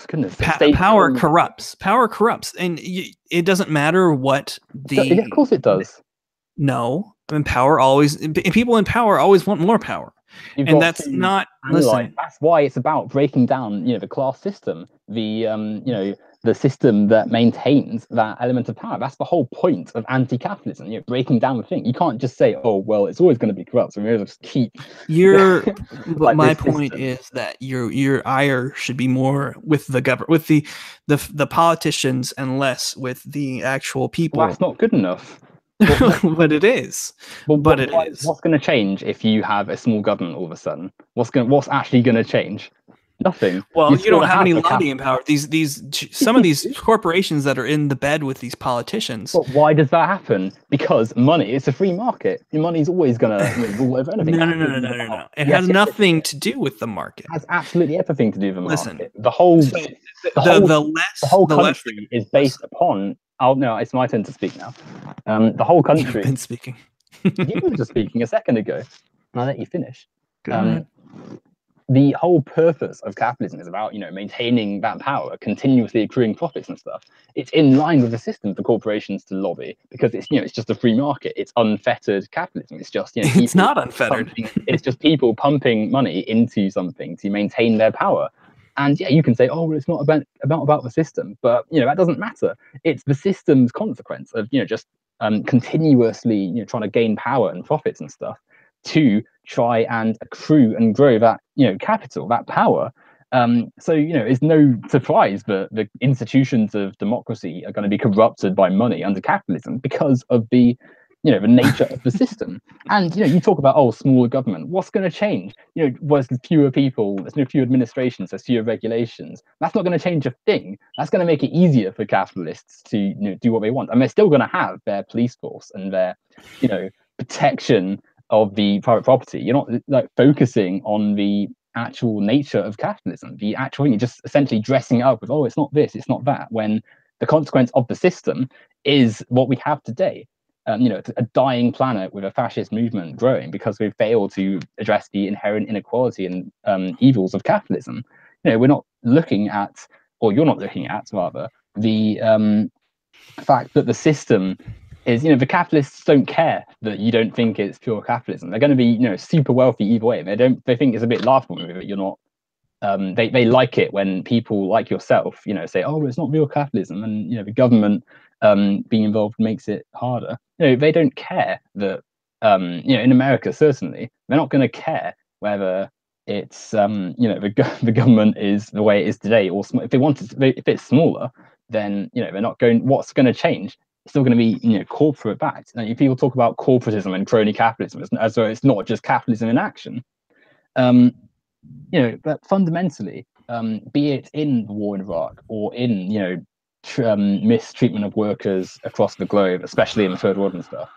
Goodness, power corrupts. Power corrupts, and it doesn't matter what the. Of course, it does. No, I mean, people in power always want more power. And that's not, listen, that's why it's about breaking down the class system, the system that maintains that element of power. That's the whole point of anti-capitalism, breaking down the thing. You can't just say, oh well, it's always going to be corrupt, so we'll just keep but my point is that your ire should be more with the government, with the politicians, and less with the actual people. Well, that's not good enough. But it is. What's going to change if you have a small government all of a sudden? What's actually going to change? Nothing. Well, you don't have any lobbying power. Some of these corporations that are in the bed with these politicians. But why does that happen? Because money. It's a free market. Your money's always going to rule over anything. No. It has nothing to do with the market. It has absolutely everything to do with the market. Listen, the whole country is based upon. Oh no, it's my turn to speak now. The whole country. You've been speaking. You were just speaking a second ago. I'll let you finish. The whole purpose of capitalism is about maintaining that power, continuously accruing profits and stuff. It's in line with the system for corporations to lobby, because it's it's just a free market. It's unfettered capitalism. It's just it's not unfettered. It's just people pumping money into something to maintain their power. And yeah, you can say, oh, well, it's not about the system, but that doesn't matter. It's the system's consequence of just continuously trying to gain power and profits and stuff to try and accrue and grow that capital, that power. So it's no surprise that the institutions of democracy are going to be corrupted by money under capitalism because of the the nature of the system. And you talk about smaller government. What's going to change? There's fewer people, there's fewer administrations, there's fewer regulations. That's not going to change a thing. That's going to make it easier for capitalists to do what they want. And they're still going to have their police force and their protection of the private property. You're not focusing on the actual nature of capitalism, the actual thing. You're just essentially dressing it up with, it's not this, it's not that, when the consequence of the system is what we have today. It's a dying planet with a fascist movement growing because we've failed to address the inherent inequality and evils of capitalism. We're not looking at, or you're not looking at, rather, the fact that the system is, the capitalists don't care that you don't think it's pure capitalism. They're going to be, super wealthy either way. They think it's a bit laughable maybe that you're not they like it when people like yourself, say, oh, it's not real capitalism, and the government being involved makes it harder. They don't care that in America certainly they're not going to care whether it's the government is the way it is today, or if they want it if it's smaller, then they're not going. What's going to change? It's still going to be corporate backed. And people talk about corporatism and crony capitalism as though it's not just capitalism in action. But fundamentally, be it in the war in Iraq or in mistreatment of workers across the globe, especially in the third world and stuff,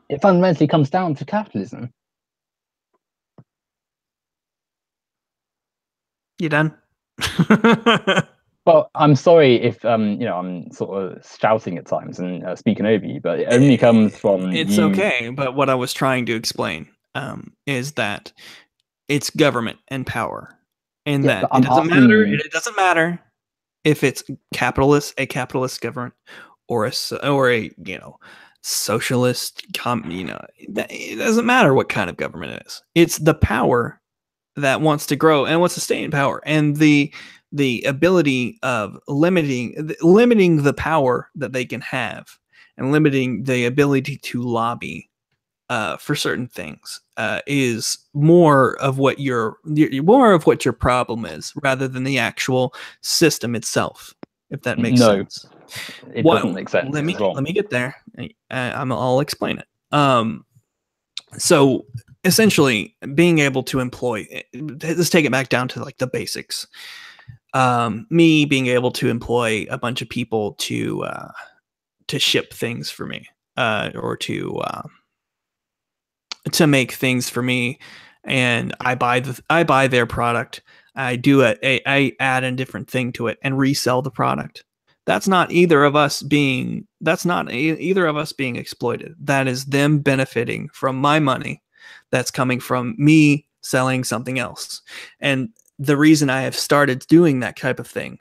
it fundamentally comes down to capitalism. You done? Well, I'm sorry if I'm sort of shouting at times and speaking over you, but it only comes from it's you. okay. But what I was trying to explain is that it's government and power, and that it doesn't matter. It doesn't matter if it's a capitalist government, or a socialist. It doesn't matter what kind of government it is. It's the power that wants to grow and wants to stay in power, and the ability of limiting the power that they can have, and limiting the ability to lobby for certain things is more of what your problem is, rather than the actual system itself. If that makes sense. It doesn't make sense. Let me get there. I'll explain it. So essentially, being able to employ, let's take it back down to like the basics. Me being able to employ a bunch of people to ship things for me, or to make things for me, and I buy their product. I add a different thing to it and resell the product. That's not either of us being exploited. That is them benefiting from my money that's coming from me selling something else. And the reason I have started doing that type of thing,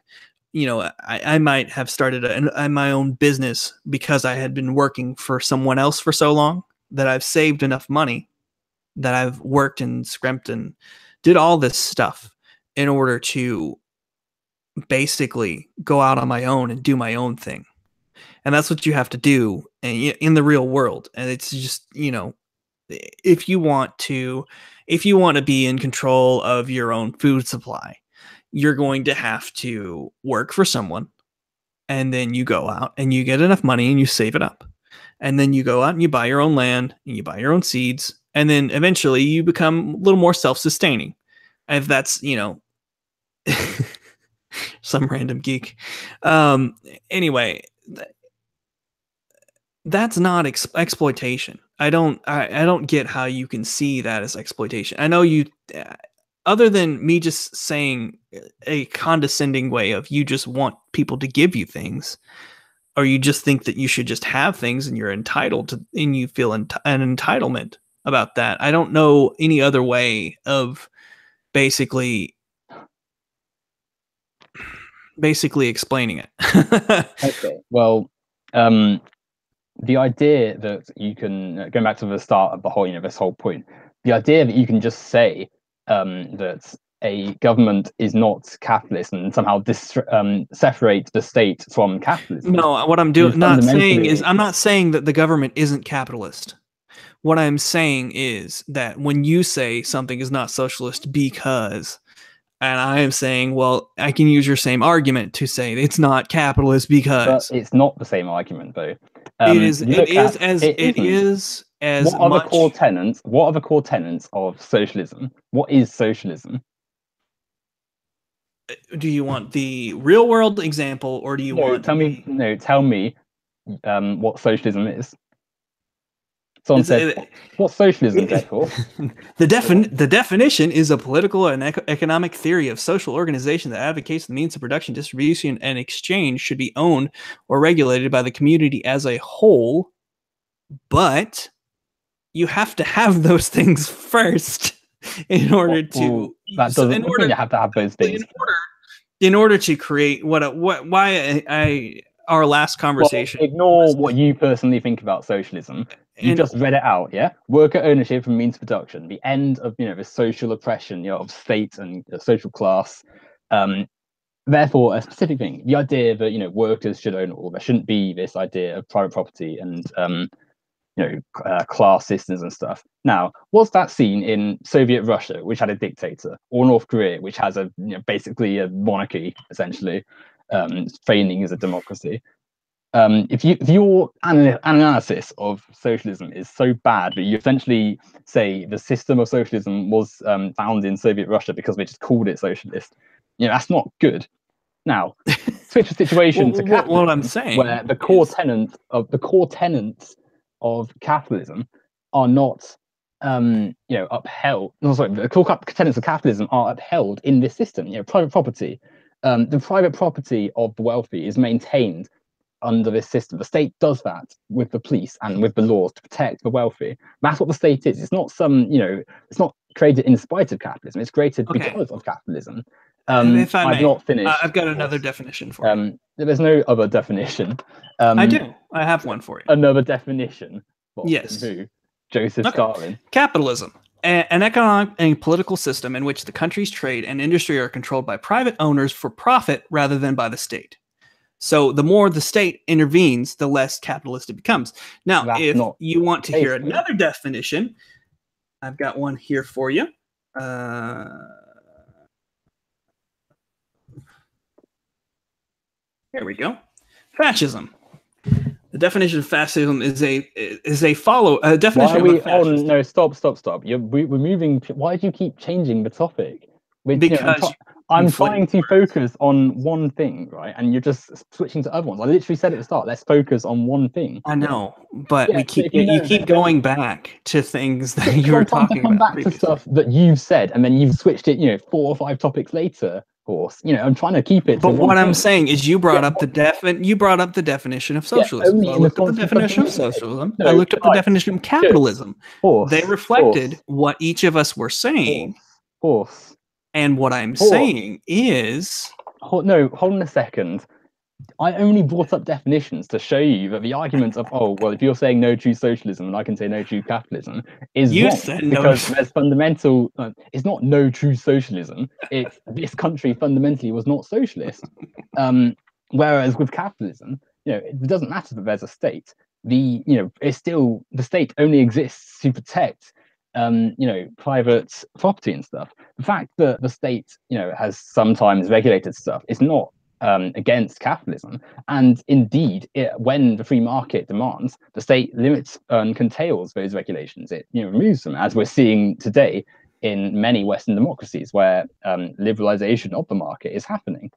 I might have started my own business because I had been working for someone else for so long that I've saved enough money, that I've worked and scrimped and did all this stuff in order to basically go out on my own and do my own thing. And that's what you have to do in the real world. And it's just, if you want to be in control of your own food supply, you're going to have to work for someone. And then you go out and you get enough money and you save it up. And then you go out and you buy your own land and you buy your own seeds. And then eventually you become a little more self-sustaining. If that's, some random geek. Anyway, that's not exploitation. I don't get how you can see that as exploitation. I know you, other than me just saying a condescending way of you just want people to give you things, or you just think that you should just have things and you're entitled to, and you feel an entitlement about that. I don't know any other way of basically explaining it. Okay. Well, the idea that you can, going back to the start of the whole, this whole point, the idea that you can just say that a government is not capitalist and somehow separate the state from capitalism. No, what I'm not saying is, I'm not saying that the government isn't capitalist. What I'm saying is that when you say something is not socialist because, and I am saying, well, I can use your same argument to say it's not capitalist because. But it's not the same argument, though. It is as what are the core tenets? What are the core tenets of socialism? What is socialism? Do you want the real world example, or do you want? Tell me what socialism is. Someone said, "What's socialism, therefore?" The definition is a political and economic theory of social organization that advocates the means of production, distribution, and exchange should be owned or regulated by the community as a whole. But you have to have those things first in order to. That doesn't mean you have to have those things. In order to create our last conversation. Well, ignore what you personally think about socialism. You just read it out, yeah? Worker ownership and means of production, the end of the social oppression, of state and social class. Therefore, a specific thing, the idea that workers should own it all. There shouldn't be this idea of private property and class systems and stuff. Now, was that seen in Soviet Russia, which had a dictator, or North Korea, which has basically a monarchy, essentially, feigning as a democracy? If your analysis of socialism is so bad that you essentially say the system of socialism was found in Soviet Russia because they just called it socialist, that's not good. Now, switch the situation to capitalism, what I'm saying, where the core tenets of capitalism are not upheld. No, sorry, the core tenets of capitalism are upheld in this system. Private property, the private property of the wealthy is maintained under this system. The state does that with the police and with the laws to protect the wealthy. That's what the state is. It's not it's not created in spite of capitalism. It's created because of capitalism. If I may, I've not finished. I've got another definition for you. There's no other definition. I do. I have one for you. Another definition. Yes. Joseph Stalin. Capitalism. An economic and political system in which the country's trade and industry are controlled by private owners for profit rather than by the state. So the more the state intervenes, the less capitalist it becomes. Now, if you want to hear another definition, I've got one here for you. Here we go. Fascism. The definition of fascism is a definition of fascism. No, stop. We're moving. Why do you keep changing the topic? Because I'm trying to focus on one thing, right? And you're just switching to other ones. I literally said at the start, let's focus on one thing. I know, but you keep going back to things that you were talking about. Come back to stuff that you've said, and then you've switched it, 4 or 5 topics later. Course, I'm trying to keep it. But what I'm saying is, you brought up the definition of socialism. I looked up the definition of socialism. I looked up the definition of capitalism. They reflected what each of us were saying. Of course. And what I'm saying is, hold on a second. I only brought up definitions to show you that the argument of, if you're saying no true socialism and I can say no true capitalism is wrong, because there's fundamental. It's not no true socialism. It's this country fundamentally was not socialist. Whereas with capitalism, it doesn't matter that there's a state. It's still, the state only exists to protect private property and stuff. The fact that the state has sometimes regulated stuff is not against capitalism, and indeed when the free market demands, the state limits and curtails those regulations. It removes them, as we're seeing today in many Western democracies where liberalization of the market is happening.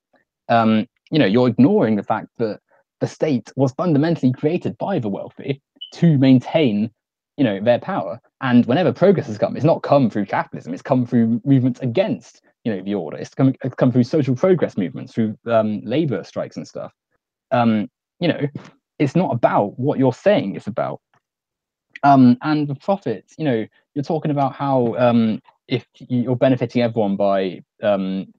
You're ignoring the fact that the state was fundamentally created by the wealthy to maintain their power, and whenever progress has come, it's not come through capitalism, it's come through movements against the order. It's come through social progress movements, through labor strikes and stuff. It's not about what you're saying it's about. And the profits, you're talking about how if you're benefiting everyone by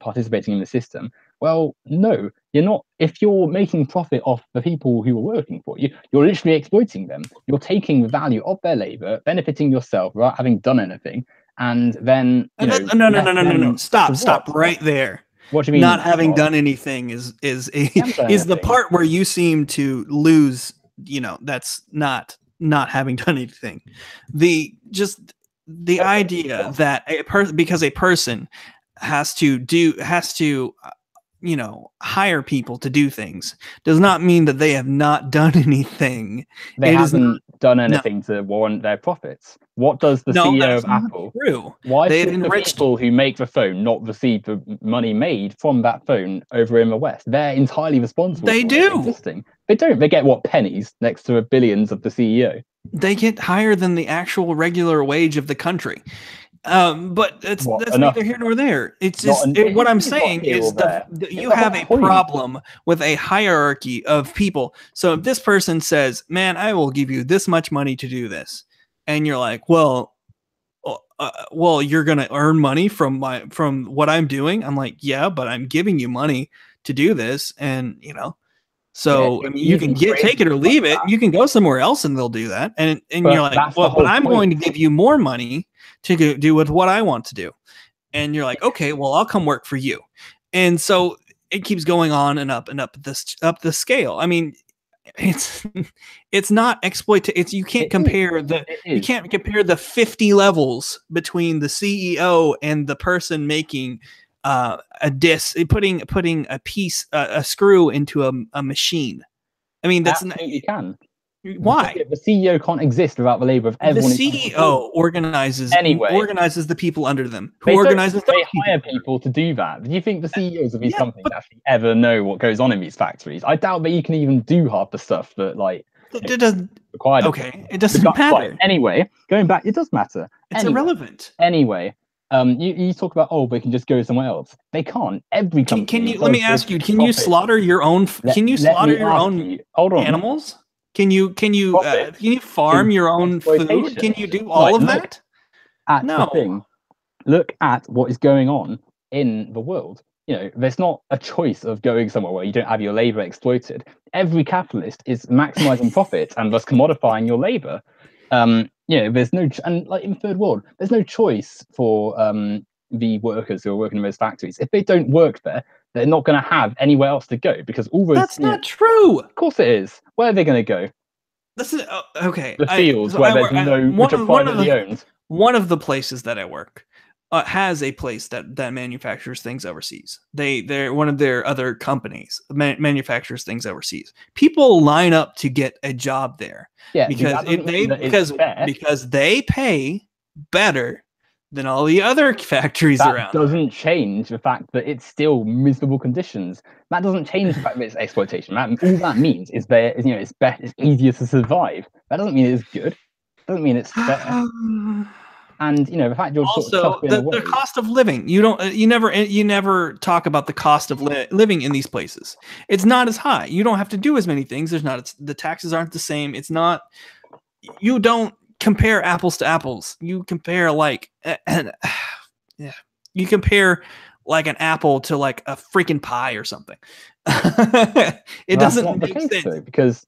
participating in the system. Well, no, you're not. If you're making profit off the people who are working for you, you're literally exploiting them. You're taking the value of their labor, benefiting yourself without having done anything. And then no. Stop right there. What do you mean? Not having done anything is the part where you seem to lose. That's not having done anything. The idea that because a person has to hire people to do things does not mean that they have not done anything. They haven't done anything to warrant their profits. What does the CEO of Apple? True. Why should the people who make the phone not receive the money made from that phone over in the West? They're entirely responsible. They do. Existing. They don't. They get pennies next to the billions of the CEO. They get higher than the actual regular wage of the country. But that's neither here nor there. It's just what I'm saying is you have a problem with a hierarchy of people. So if this person says, "Man, I will give you this much money to do this," and you're like, "Well, you're gonna earn money from what I'm doing." I'm like, "Yeah, but I'm giving you money to do this," and So Yeah, I mean, you can take it or leave it. You can go somewhere else, and they'll do that. And you're like, well, but I'm going to give you more money to do with what I want to do. And you're like, okay, well, I'll come work for you. And so it keeps going on and up the scale. I mean, it's not exploit. You can't compare the 50 levels between the CEO and the person making a disc, putting a screw into a machine. I mean, that's absolutely can. Why? The CEO can't exist without the labor of everyone. The CEO organizes the people under them. They hire people to do that. Do you think the CEOs of these companies actually ever know what goes on in these factories? I doubt that you can even do half the stuff that it doesn't required. Okay, it doesn't matter. Anyway, going back, it does matter. It's irrelevant. Anyway, you talk about they can just go somewhere else. They can't. Every company. Can you? Let me ask you. Can you slaughter your own? Can you slaughter your own animals? Can you farm your own food? Can you do all of that? No. The thing. Look at what is going on in the world. There's not a choice of going somewhere where you don't have your labor exploited. Every capitalist is maximizing profit and thus commodifying your labor. There's no, and like in third world, there's no choice for the workers who are working in those factories. If they don't work there, they're not going to have anywhere else to go because all those. That's not true. Of course it is. Where are they going to go? Listen, okay. The fields where there's no, which are privately owned. One of the places that I work has a place that manufactures things overseas. They're one of their other companies manufactures things overseas. People line up to get a job there because they pay better than all the other factories around. That doesn't change the fact that it's still miserable conditions. That doesn't change the fact that it's exploitation. All that means is it's better, it's easier to survive. That doesn't mean it's good. It doesn't mean it's better. And the fact you're also the cost of living. You never talk about the cost of living in these places. It's not as high. You don't have to do as many things. The taxes aren't the same. It's not. You don't compare apples to apples. You compare you compare like an apple to like a freaking pie or something. It doesn't make sense though, because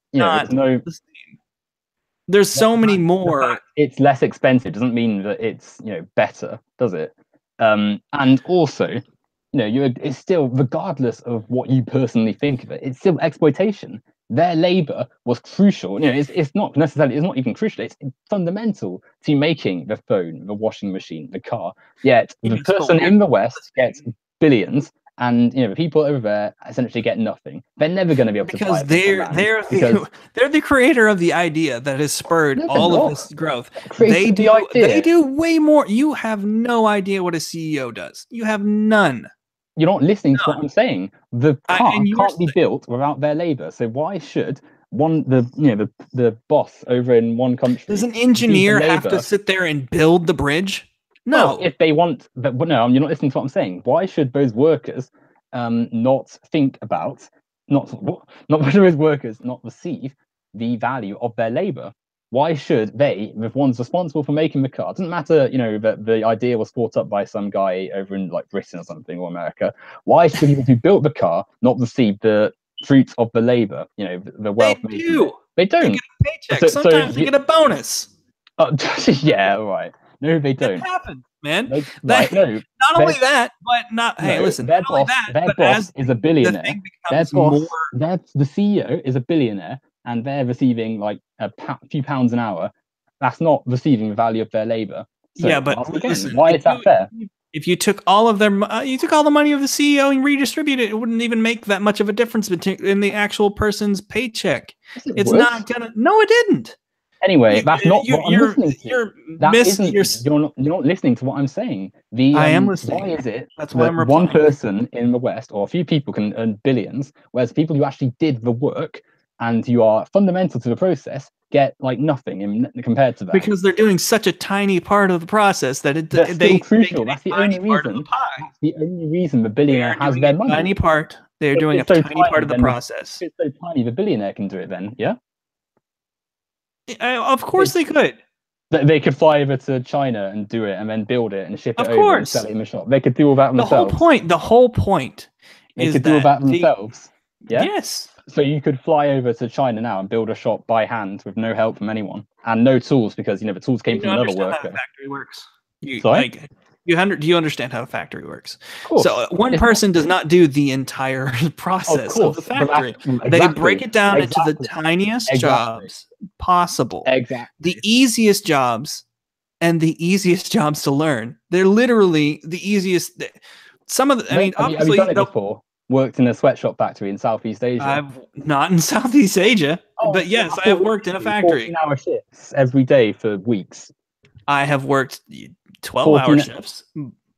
there's so many more. It's less expensive doesn't mean that it's better, does it? And also, it's still, regardless of what you personally think of it, it's still exploitation. Their labor was crucial. It's not even crucial. It's fundamental to making the phone, the washing machine, the car. Yet the person in the West gets billions, and the people over there essentially get nothing. They're never going to be able to buy they're the creator of the idea that has spurred all of this growth. They do way more. You have no idea what a CEO does. You have none. You're not listening to what I'm saying. The car can't be built without their labor. So why should the boss over in one country? Does an engineer have to sit there and build the bridge? No. Well, if they want, but no, you're not listening to what I'm saying. Why should those workers not think about not those workers not receive the value of their labor? Why should they, if one's responsible for making the car, it doesn't matter, that the idea was thought up by some guy over in like Britain or something, or America. Why should people who built the car not receive the fruits of the labor? The wealth. They do. They don't. They get a paycheck. Sometimes they get a bonus. Yeah, right. No, they don't. It happens, man. Not only that, but not. Hey, listen. Their boss is a billionaire. The CEO is a billionaire. And they're receiving like a few pounds an hour. That's not receiving the value of their labor. So yeah, but listen, why is that fair? If you took all of you took all the money of the CEO and redistributed it, it wouldn't even make that much of a difference in the actual person's paycheck. It's not gonna. No, it didn't. Anyway, that's not what I'm listening to. You're not listening to what I'm saying. I am listening. Why is it that's why I'm one person in the West or a few people can earn billions, whereas people who actually did the work and you are fundamental to the process get like nothing compared to that? Because they're doing such a tiny part of the process that they crucial. That's the only reason. That's the only reason the billionaire has their money. Tiny part. They're doing a tiny part of the process. It's so tiny. The billionaire can do it. Then, yeah. Of course they could. They could fly over to China and do it, and then build it and ship it over and sell it in the shop. They could do all that themselves. The whole point. They could do all that themselves. Yeah. Yes. So you could fly over to China now and build a shop by hand with no help from anyone and no tools because the tools came from another worker. How a factory works. Sorry? Do you understand how a factory works? Of course. So one person does not do the entire process of the factory. Exactly. They break it down into the tiniest jobs possible. Exactly. The easiest jobs and the easiest jobs to learn. They're literally the easiest. Some of the, I mean, obviously, have you done it before? Worked in a sweatshop factory in Southeast Asia? I've not in Southeast Asia, but yes, I have worked in a factory. 14-hour shifts every day for weeks. I have worked 12-hour shifts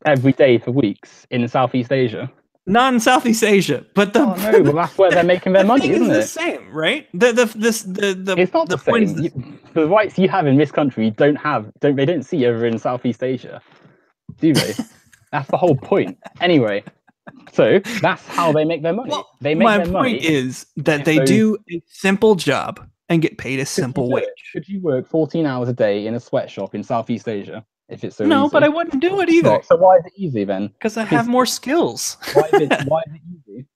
every day for weeks in Southeast Asia. Not in Southeast Asia, but no, well, that's where they're making their money, isn't it? It's the same, right? It's not the same. The rights you have in this country they don't see over in Southeast Asia, do they? That's the whole point. Anyway, so that's how they make their money. Well, they make my their money point is that they do a simple job and get paid a simple wage. Could you work 14 hours a day in a sweatshop in Southeast Asia if it's so easy? No, but I wouldn't do it either. So why is it easy then? Because I have more skills. Why is it easy?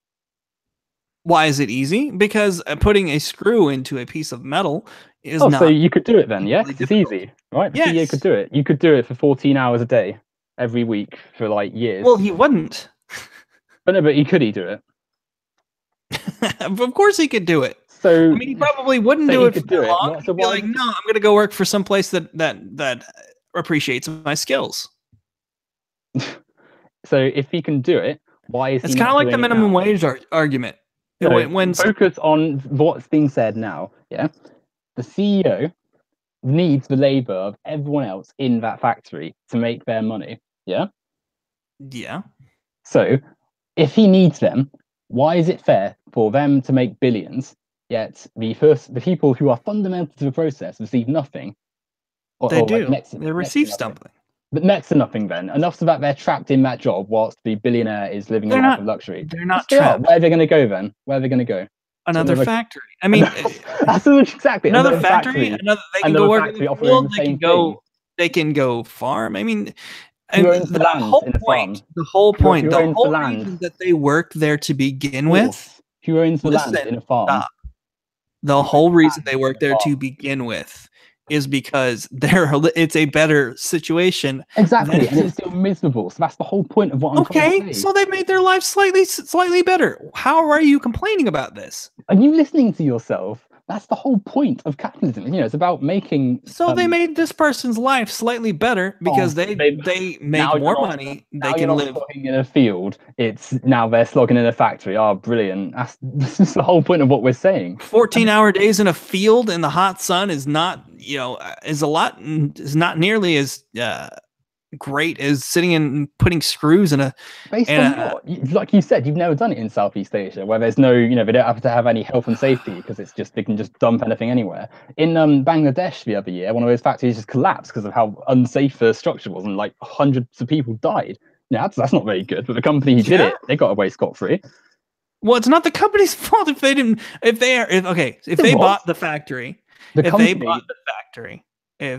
Why is it easy? Because putting a screw into a piece of metal is not. So you could do it then, yes? It's easy, right? Yes. You could do it. You could do it for 14 hours a day every week for like years. Well, he wouldn't. But no, but he could do it. Of course he could do it. So I mean, he probably wouldn't do it for that long. He'd be like, no, I'm going to go work for some place that appreciates my skills. So if he can do it, why is it's kind of like the minimum wage argument? No, when focus on what's being said now. Yeah, the CEO needs the labor of everyone else in that factory to make their money. Yeah. Yeah. So if he needs them, why is it fair for them to make billions, yet the people who are fundamental to the process receive nothing? They receive something. But next to nothing then. Enough so that they're trapped in that job whilst the billionaire is living a life of luxury. They're not trapped. Where are they going to go then? Where are they going to go? Another factory. I mean, that's exactly another factory. They can go work in the field. They can go farm. I mean, the whole point, the whole reason that they work there to begin with. Who owns the land in a farm? The whole reason they work there to begin with is because it's a better situation. Exactly, and it's still miserable. So that's the whole point of what I'm trying to say. So they've made their life slightly better. How are you complaining about this? Are you listening to yourself? That's the whole point of capitalism. It's about making. So they made this person's life slightly better because they make more money. They can live in a field. It's now they're slogging in a factory. Oh, brilliant! This is the whole point of what we're saying. 14-hour days in a field in the hot sun is not nearly as great as sitting and putting screws in a. Based on what? Like you said, you've never done it in Southeast Asia, where there's no, they don't have to have any health and safety because they can just dump anything anywhere. In Bangladesh the other year, one of those factories just collapsed because of how unsafe the structure was, and like hundreds of people died. Yeah, that's not very good. But the company who did it, they got away scot-free. Well, it's not the company's fault if they bought the factory. If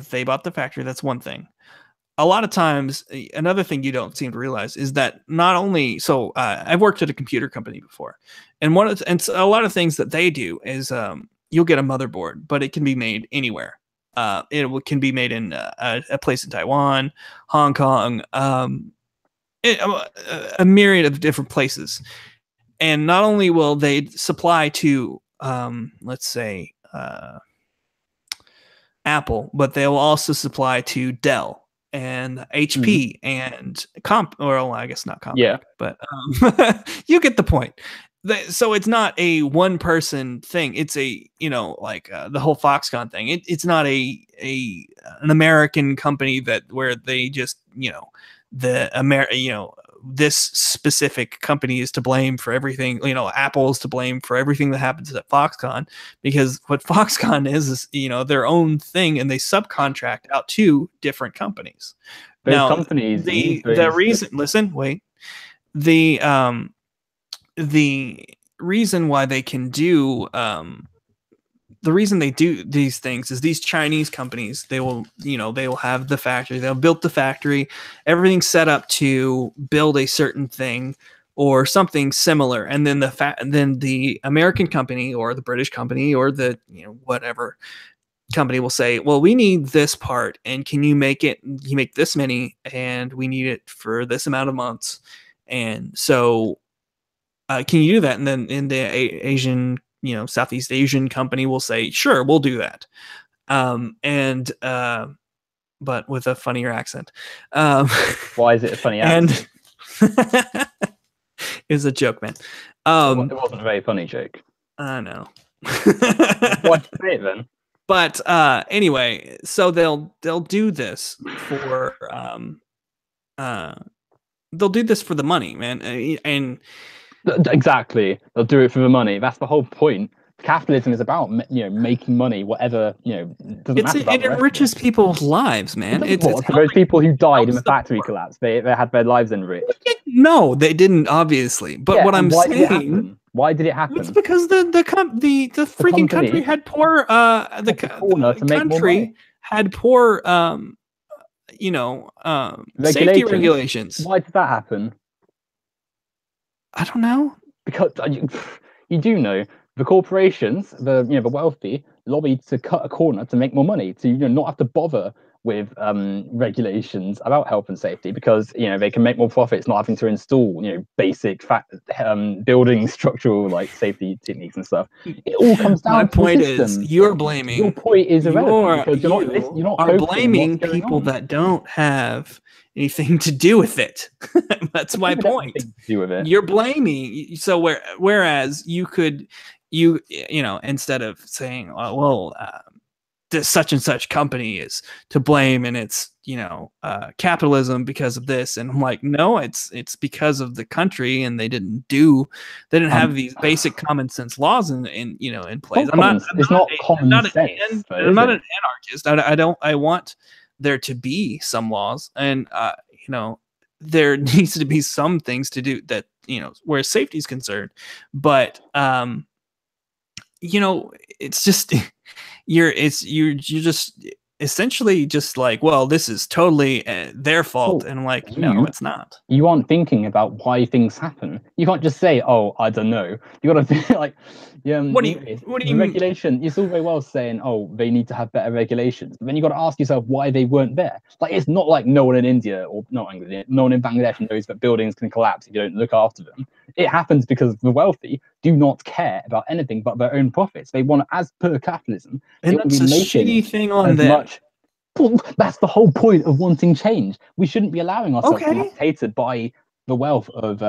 they bought the factory, that's one thing. A lot of times, another thing you don't seem to realize is that not only I've worked at a computer company before, and a lot of things that they do is you'll get a motherboard, but it can be made anywhere. It can be made in a place in Taiwan, Hong Kong, a myriad of different places. And not only will they supply to, let's say, Apple, but they will also supply to Dell and HP and I guess not Compaq, but you get the point. So it's not a one person thing. It's the whole Foxconn thing. It's not an American company where they just, this specific company is to blame for everything. Apple is to blame for everything that happens at Foxconn, because what Foxconn is their own thing, and they subcontract out to different companies. Companies, the reason why they can do the reason they do these things is these Chinese companies, they will have the factory, they'll build the factory, everything's set up to build a certain thing. or something similar, and then then the American company or the British company or the whatever company will say, well, we need this part, and can you make it? You make this many, and we need it for this amount of months, and so can you do that? And then in the Asian, Southeast Asian company will say, sure, we'll do that. But with a funnier accent. Why is it a funny accent? And it's a joke, man. It wasn't a very funny joke. I know. Why say it then? But anyway, so they'll do this for they'll do this for the money, man, and exactly, they'll do it for the money. That's the whole point. Capitalism is about making money, whatever doesn't matter. It enriches people's lives, man. It's those people who died in the factory collapse. They had their lives enriched. No, they didn't, obviously. But what I'm saying, why did it happen? It's because the freaking country had poor the country had poor safety regulations. Why did that happen? I don't know. Because you do know. The corporations, the wealthy, lobbied to cut a corner to make more money, to not have to bother with regulations about health and safety, because they can make more profits not having to install basic building structural safety techniques and stuff. It all comes down. My to point the system. Is you're blaming. Your point is irrelevant because you're not blaming people that don't have anything to do with it. That's my point. To do with it. You're blaming. So whereas you could. Instead of saying, this such and such company is to blame and it's, capitalism because of this. And I'm like, no, it's because of the country, and they didn't have these basic common sense laws in place. I'm not an anarchist. I want there to be some laws, and, there needs to be some things to do that, where safety is concerned, but, it's just you're just essentially just like, well, this is totally their fault, and I'm like, no, it's not. You aren't thinking about why things happen. You can't just say, oh, I don't know. You got to think what do you regulation? It's all very well saying, oh, they need to have better regulations, but then you got to ask yourself why they weren't there. It's not like no one in India or no one in Bangladesh knows that buildings can collapse if you don't look after them. It happens because the wealthy do not care about anything but their own profits. They want, as per capitalism, and that's a shitty thing on them. That's the whole point of wanting change. We shouldn't be allowing ourselves to be dictated by the wealth of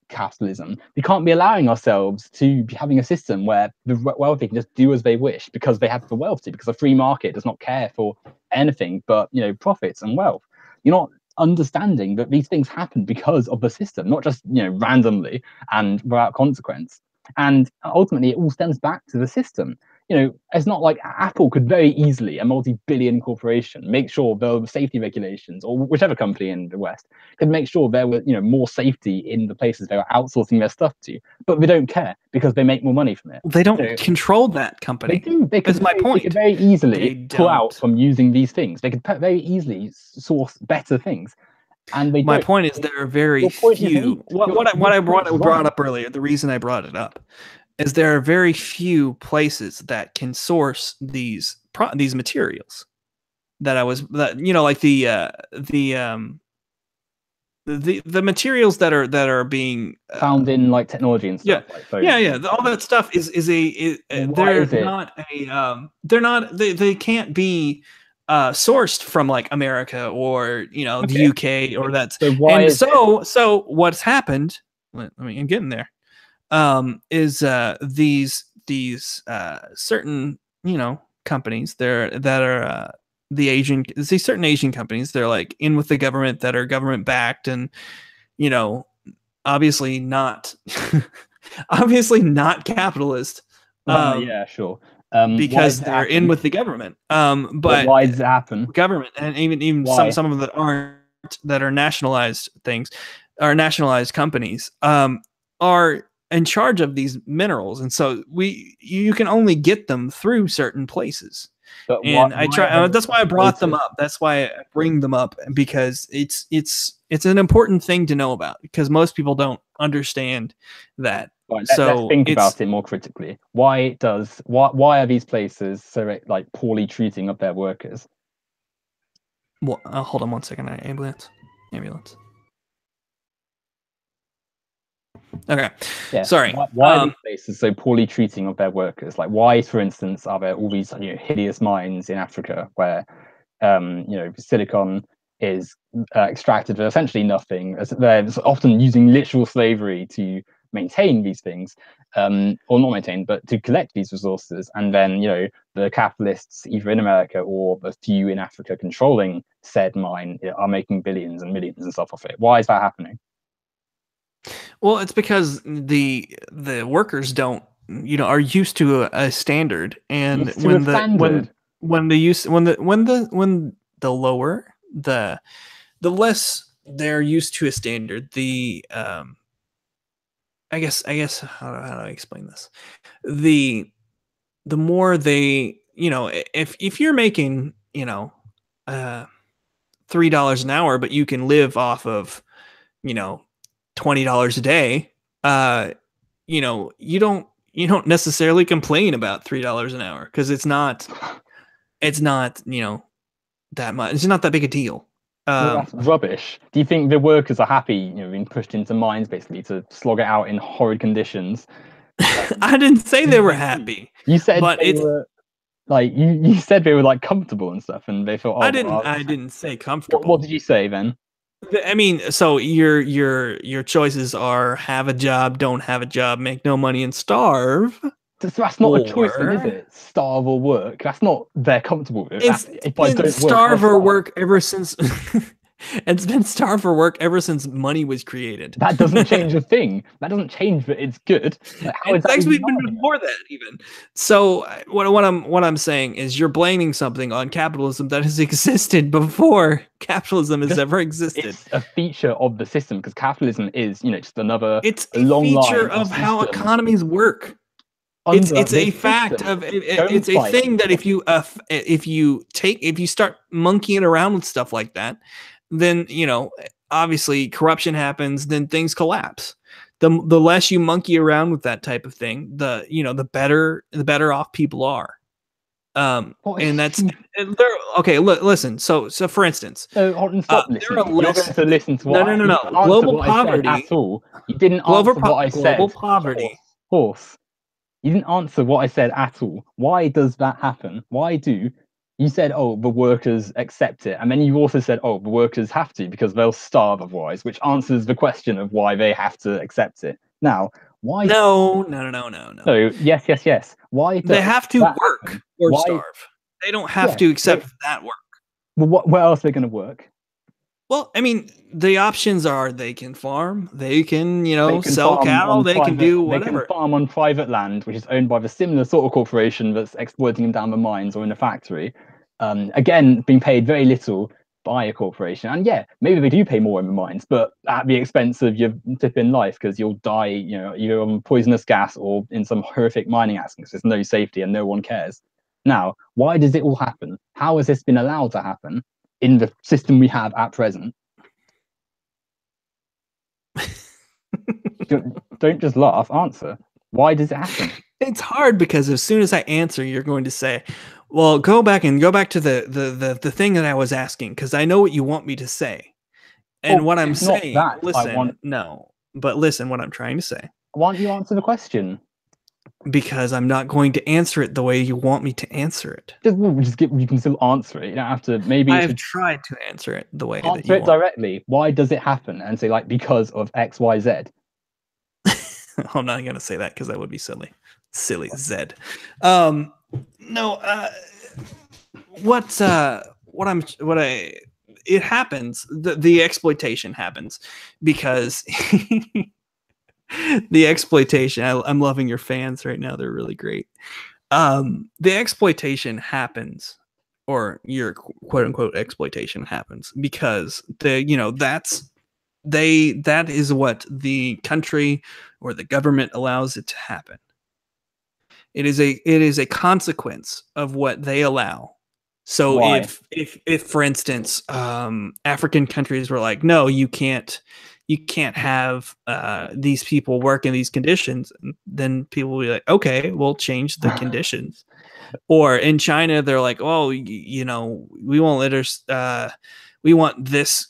capitalism. We can't be allowing ourselves to be having a system where the wealthy can just do as they wish because they have the wealth to, because the free market does not care for anything but profits and wealth. You're not understanding that these things happen because of the system, not just randomly and without consequence. And ultimately it all stems back to the system. It's not like Apple could very easily, a multi-billion corporation, make sure there were safety regulations, or whichever company in the West could make sure there were more safety in the places they were outsourcing their stuff to, but they don't care because they make more money from it. They don't control that company. They do. That's my point. They could very easily pull out from using these things. They could very easily source better things. And my point is, there are very few. What I brought up earlier, the reason I brought it up, is there are very few places that can source these materials. Like the materials that are being found in technology and stuff. All that stuff they can't be sourced from America or the UK or that's so what's happened. I'm getting there. Is these certain companies that are these certain Asian companies, they're in with the government, that are government backed, and obviously not capitalist. Sure. Because they're in with the government. But why does it happen? Government, and even some of them that are nationalized things, are nationalized companies, are in charge of these minerals, and so you can only get them through certain places. But And I try. That's why I brought them places? up. That's why I bring them up, because it's an important thing to know about, because most people don't understand that. Right, let's So think it's about it more critically. Why are these places so like poorly treating of their workers? well, hold on one second. Ambulance. Okay, Yeah. sorry. Why are these places so poorly treating of their workers? Like, why, for instance, are there all these hideous mines in Africa where silicon is extracted for essentially nothing? They're often using literal slavery to maintain these things, or not maintain, but to collect these resources, and then the capitalists, either in America or the few in Africa controlling said mine, are making billions and millions and stuff off it. Why is that happening? Well, it's because the workers don't, are used to a standard, and Used to a standard. when the lower the less they're used to a standard, the I guess how do I explain this? The more they, if you're making, uh $3 an hour, but you can live off of, you know, $20 a day, you don't necessarily complain about $3 an hour, because it's not that much. It's not that big a deal. Well, that's rubbish. Do you think the workers are happy, being pushed into mines basically to slog it out in horrid conditions? I didn't say they were happy, You said but they were like you said they were like comfortable and stuff, and they thought, I oh, didn't well, I didn't say what comfortable. did you say then? I mean, so your choices are: have a job, don't have a job, make no money, and starve. That's not a choice, then, is Or it? Starve or work. That's not they're comfortable with. it's If I been don't work, I'll starve or starve. work ever since it's been starve or work ever since money was created. That doesn't change a thing. That doesn't change that it's good. Like, how is It's that actually even been an before that even. So what I'm saying is, you're blaming something on capitalism that has existed before capitalism has ever existed. It's a feature of the system, because capitalism is, just another It's a long feature line of of how systems economies work. under It's a this fact system. of Go and it's a fight. thing that if you start monkeying around with stuff like that, then obviously corruption happens, then things collapse. The less you monkey around with that type of thing, the better off people are. And that's they're okay. Listen. So for instance, No, hold on, stop there are listening. You're less. going to listen to No, what no, no, you no. didn't answer Global what I said poverty. at all. You didn't answer what I Global said. poverty. Horse. You didn't answer what I said at all. Why does that happen? Why do you said, oh, the workers accept it, and then you also said, oh, the workers have to because they'll starve otherwise, which answers the question of why they have to accept it. Now, why? No. No, yes, yes, yes. Why They does have to that work happen? or Why? starve. They don't have Yeah. to accept that work. Well, where else are they going to work? Well, I mean, the options are: they can farm, they can, They can sell farm cattle, on they can private. do They can whatever. farm on private land, which is owned by the similar sort of corporation that's exploiting them down the mines or in a factory. Again, being paid very little by a corporation, and yeah, maybe they do pay more in the mines, but at the expense of your flipping life, because you'll die, either on poisonous gas or in some horrific mining accidents. There's no safety, and no one cares. Now, why does it all happen? How has this been allowed to happen in the system we have at present? Don't just laugh. Answer. Why does it happen? It's hard, because as soon as I answer, you're going to say, "Well, go back to the thing that I was asking, because I know what you want me to say." And Well, what I'm it's not saying, that I want. listen, no, but listen, what I'm trying to say, Why don't you answer the question? because I'm not going to answer it the way you want me to answer it. You can still answer it. You don't have to. Maybe I've tried to answer it the way that answer you it want. directly. Why does it happen? And say like because of X, Y, Z. I'm not gonna say that, because that would be silly. Silly Z. No. It happens. The exploitation happens because the exploitation. I'm loving your fans right now. They're really great. The exploitation happens, or your quote unquote exploitation happens, because that's that is what the country or the government allows it to happen. It is a consequence of what they allow. So Why? if for instance, African countries were like, no, you can't have these people work in these conditions, then people will be like, okay, we'll change the conditions. Or in China, they're like, oh, we won't let us. We want this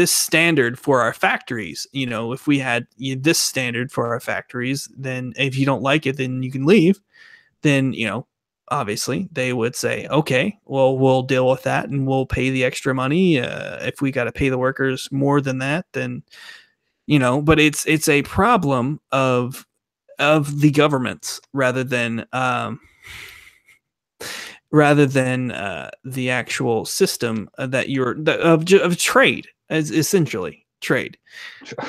standard for our factories. If we had this standard for our factories, then if you don't like it, then you can leave. Then obviously they would say, okay, well, we'll deal with that and we'll pay the extra money. If we got to pay the workers more than that, then but it's a problem of the governments rather than the actual system that of trade, as essentially trade.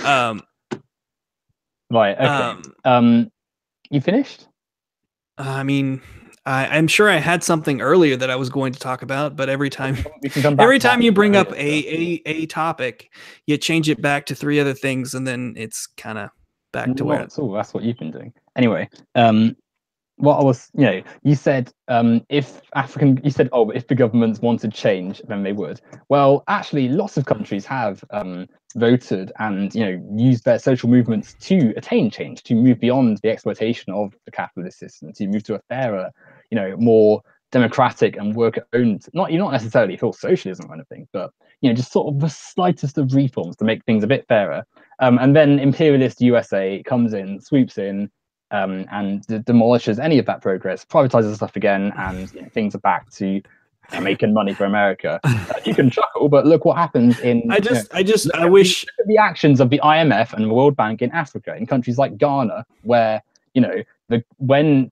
Right. Okay. You finished? I mean, I'm sure I had something earlier that I was going to talk about, but every time We can come back to that you bring up later. a topic, you change it back to 3 other things, and then it's kind of back to where. Not at all. That's what you've been doing. Anyway, what I was, you said you said, oh, if the governments wanted change, then they would. Well, actually, lots of countries have voted and used their social movements to attain change, to move beyond the exploitation of the capitalist system, to move to a fairer, more democratic and worker-owned. Not necessarily for socialism or anything, but just sort of the slightest of reforms to make things a bit fairer. And then imperialist USA comes in, swoops in, and demolishes any of that progress, privatizes stuff again, and things are back to making money for America. You can chuckle, but look what happens in. I wish look at the actions of the IMF and the World Bank in Africa, in countries like Ghana, where when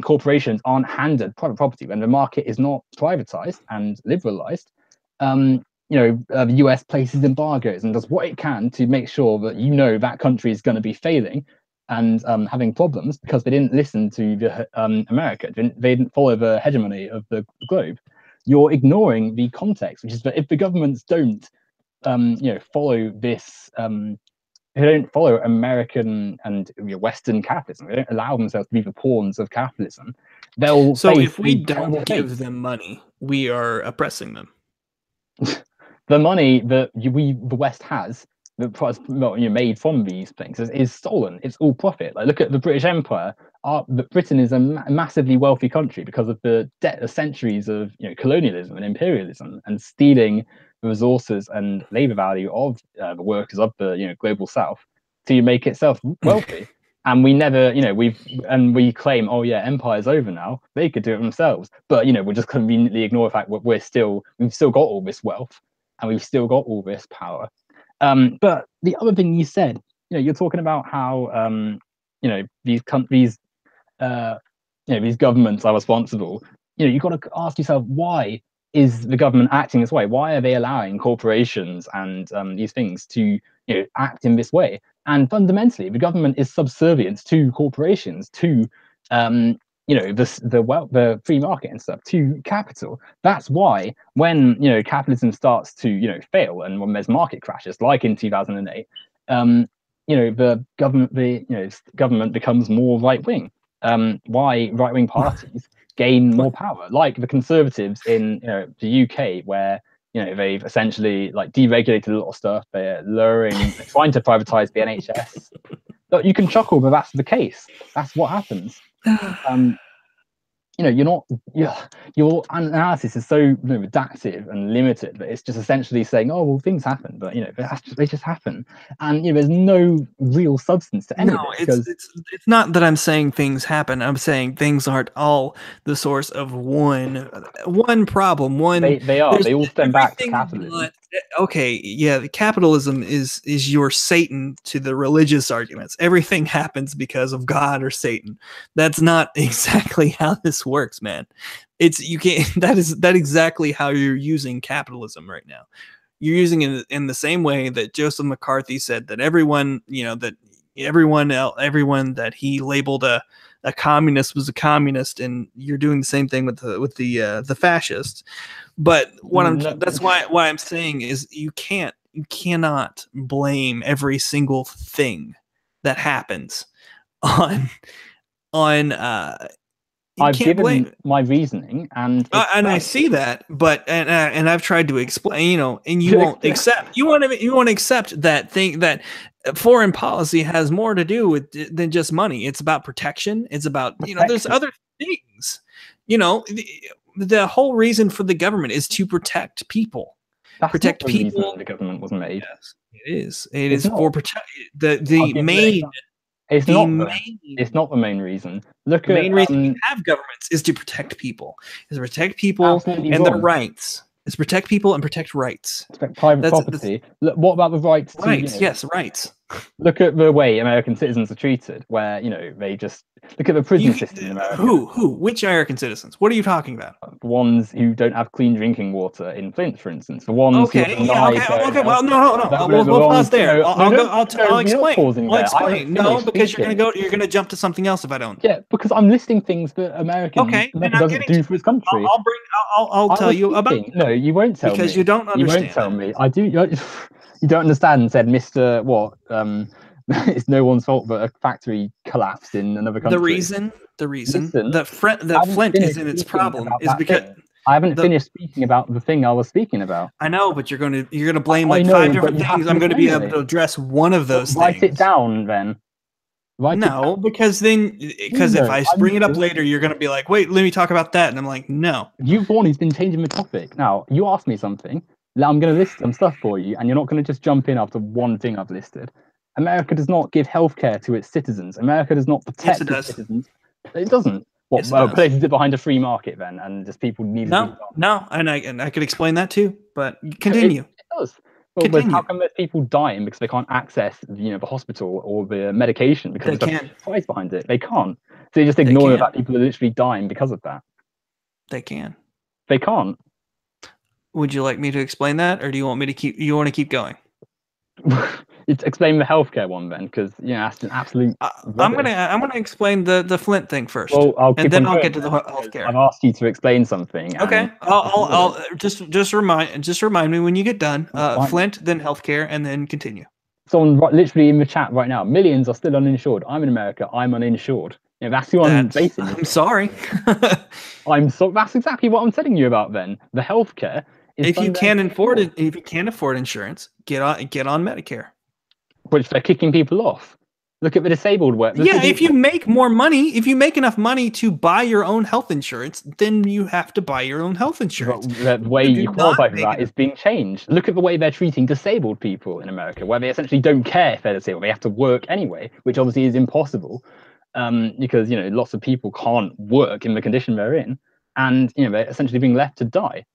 corporations aren't handed private property, when the market is not privatized and liberalized, the US places embargoes and does what it can to make sure that that country is going to be failing and having problems because they didn't listen to the America. They didn't follow the hegemony of the globe. You're ignoring the context, which is that if the governments don't, follow this, they don't follow American and Western capitalism, they don't allow themselves to be the pawns of capitalism, they'll. So if we don't give them money, we are oppressing them. The money that the West has, made from these things, is stolen. It's all profit. Like, look at the British Empire. Britain is a massively wealthy country because of the debt of centuries of colonialism and imperialism and stealing the resources and labor value of the workers of the global South to make itself wealthy. And we never, we claim, oh yeah, empire's over now. They could do it themselves. But we just conveniently ignore the fact that we've still got all this wealth and we've still got all this power. But the other thing you said, you're talking about how these countries, these governments are responsible. You've got to ask yourself, why is the government acting this way? Why are they allowing corporations and these things to act in this way? And fundamentally, the government is subservient to corporations, to the free market and stuff, to capital. That's why when capitalism starts to fail and when there's market crashes, like in 2008, the government becomes more right wing. Why right wing parties gain more power, like the Conservatives in the UK, where they've essentially deregulated a lot of stuff. They're trying to privatize the NHS. But you can chuckle, but that's the case. That's what happens. Your analysis is so redactive and limited that it's just essentially saying, oh well, things happen, but they just happen, and there's no real substance to any of it. Because it's not that I'm saying things happen. I'm saying things aren't all the source of one problem. They are. They all stem back to capitalism. Okay, yeah, the capitalism is your Satan to the religious arguments. Everything happens because of God or Satan. That's not exactly how this works, man. You can't. That exactly how you're using capitalism right now. You're using it in the same way that Joseph McCarthy said that everyone that he labeled a communist was a communist, and you're doing the same thing with the fascists. But that's why I'm saying is you can't cannot blame every single thing that happens on I've given my reasoning, and I see that, but and I've tried to explain, and you won't accept. You want to accept that thing that foreign policy has more to do with than just money. It's about protection. It's about there's other things. The whole reason for the government is to protect people. That's protect not the people. Reason the government was made. Yes, it is. It is for protect the main. It's not the main reason. The main reason we have governments is to protect people. Is to protect people and their rights. It's protect people and protect rights. Protect private property. Look, what about the rights? Rights, yes, rights. Look at the way American citizens are treated, where they just look at the prison system in America. Who? Which American citizens? What are you talking about? The ones who don't have clean drinking water in Flint, for instance. The ones. Okay. Well, no. We'll pause there. I'll explain. I'll explain. No, because you're gonna jump to something else if I don't. Yeah, because I'm listing things that America doesn't do for its country. I'll tell you about. No, you won't tell me. Because you don't understand. You won't tell me. I do. You don't understand, said Mr. What? It's no one's fault that a factory collapsed in another country. The reason that Flint is in its problem is because I haven't finished speaking about the thing I was speaking about. I know, but you're gonna blame like 5 different things. I'm going to be able to address one of those things. Write it down then. Because if I bring it up later, you're going to be like, wait, let me talk about that. And I'm like, no. You've always been changing the topic. Now, you asked me something. I'm going to list some stuff for you, and you're not going to just jump in after one thing I've listed. America does not give healthcare to its citizens. America does not protect its citizens. It doesn't. Places it behind a free market then, and just people need no, and I could explain that too. But continue. It does. Well, how come there's people dying because they can't access, the hospital or the medication because there's a price behind it? They can't. So you just ignore that people are literally dying because of that. They can. They can't. Would you like me to explain that, or do you want me to keep? You want to keep going? Explain the healthcare one then, because that's an absolute. I'm gonna explain the Flint thing first. Well, I'll get to the healthcare. I've asked you to explain something. Okay, I'll just remind me when you get done. Flint, then healthcare, and then continue. Someone literally in the chat right now. Millions are still uninsured. I'm in America. I'm uninsured. That's who I'm basing. I'm sorry. That's exactly what I'm telling you about. Then the healthcare. If you can't afford it, if you can't afford insurance, get on Medicare. Which they're kicking people off. Look at the disabled work. If you make more money, if you make enough money to buy your own health insurance, then you have to buy your own health insurance. But the way you qualify for that is being changed. Look at the way they're treating disabled people in America, where they essentially don't care if they're disabled. They have to work anyway, which obviously is impossible because lots of people can't work in the condition they're in, and they're essentially being left to die.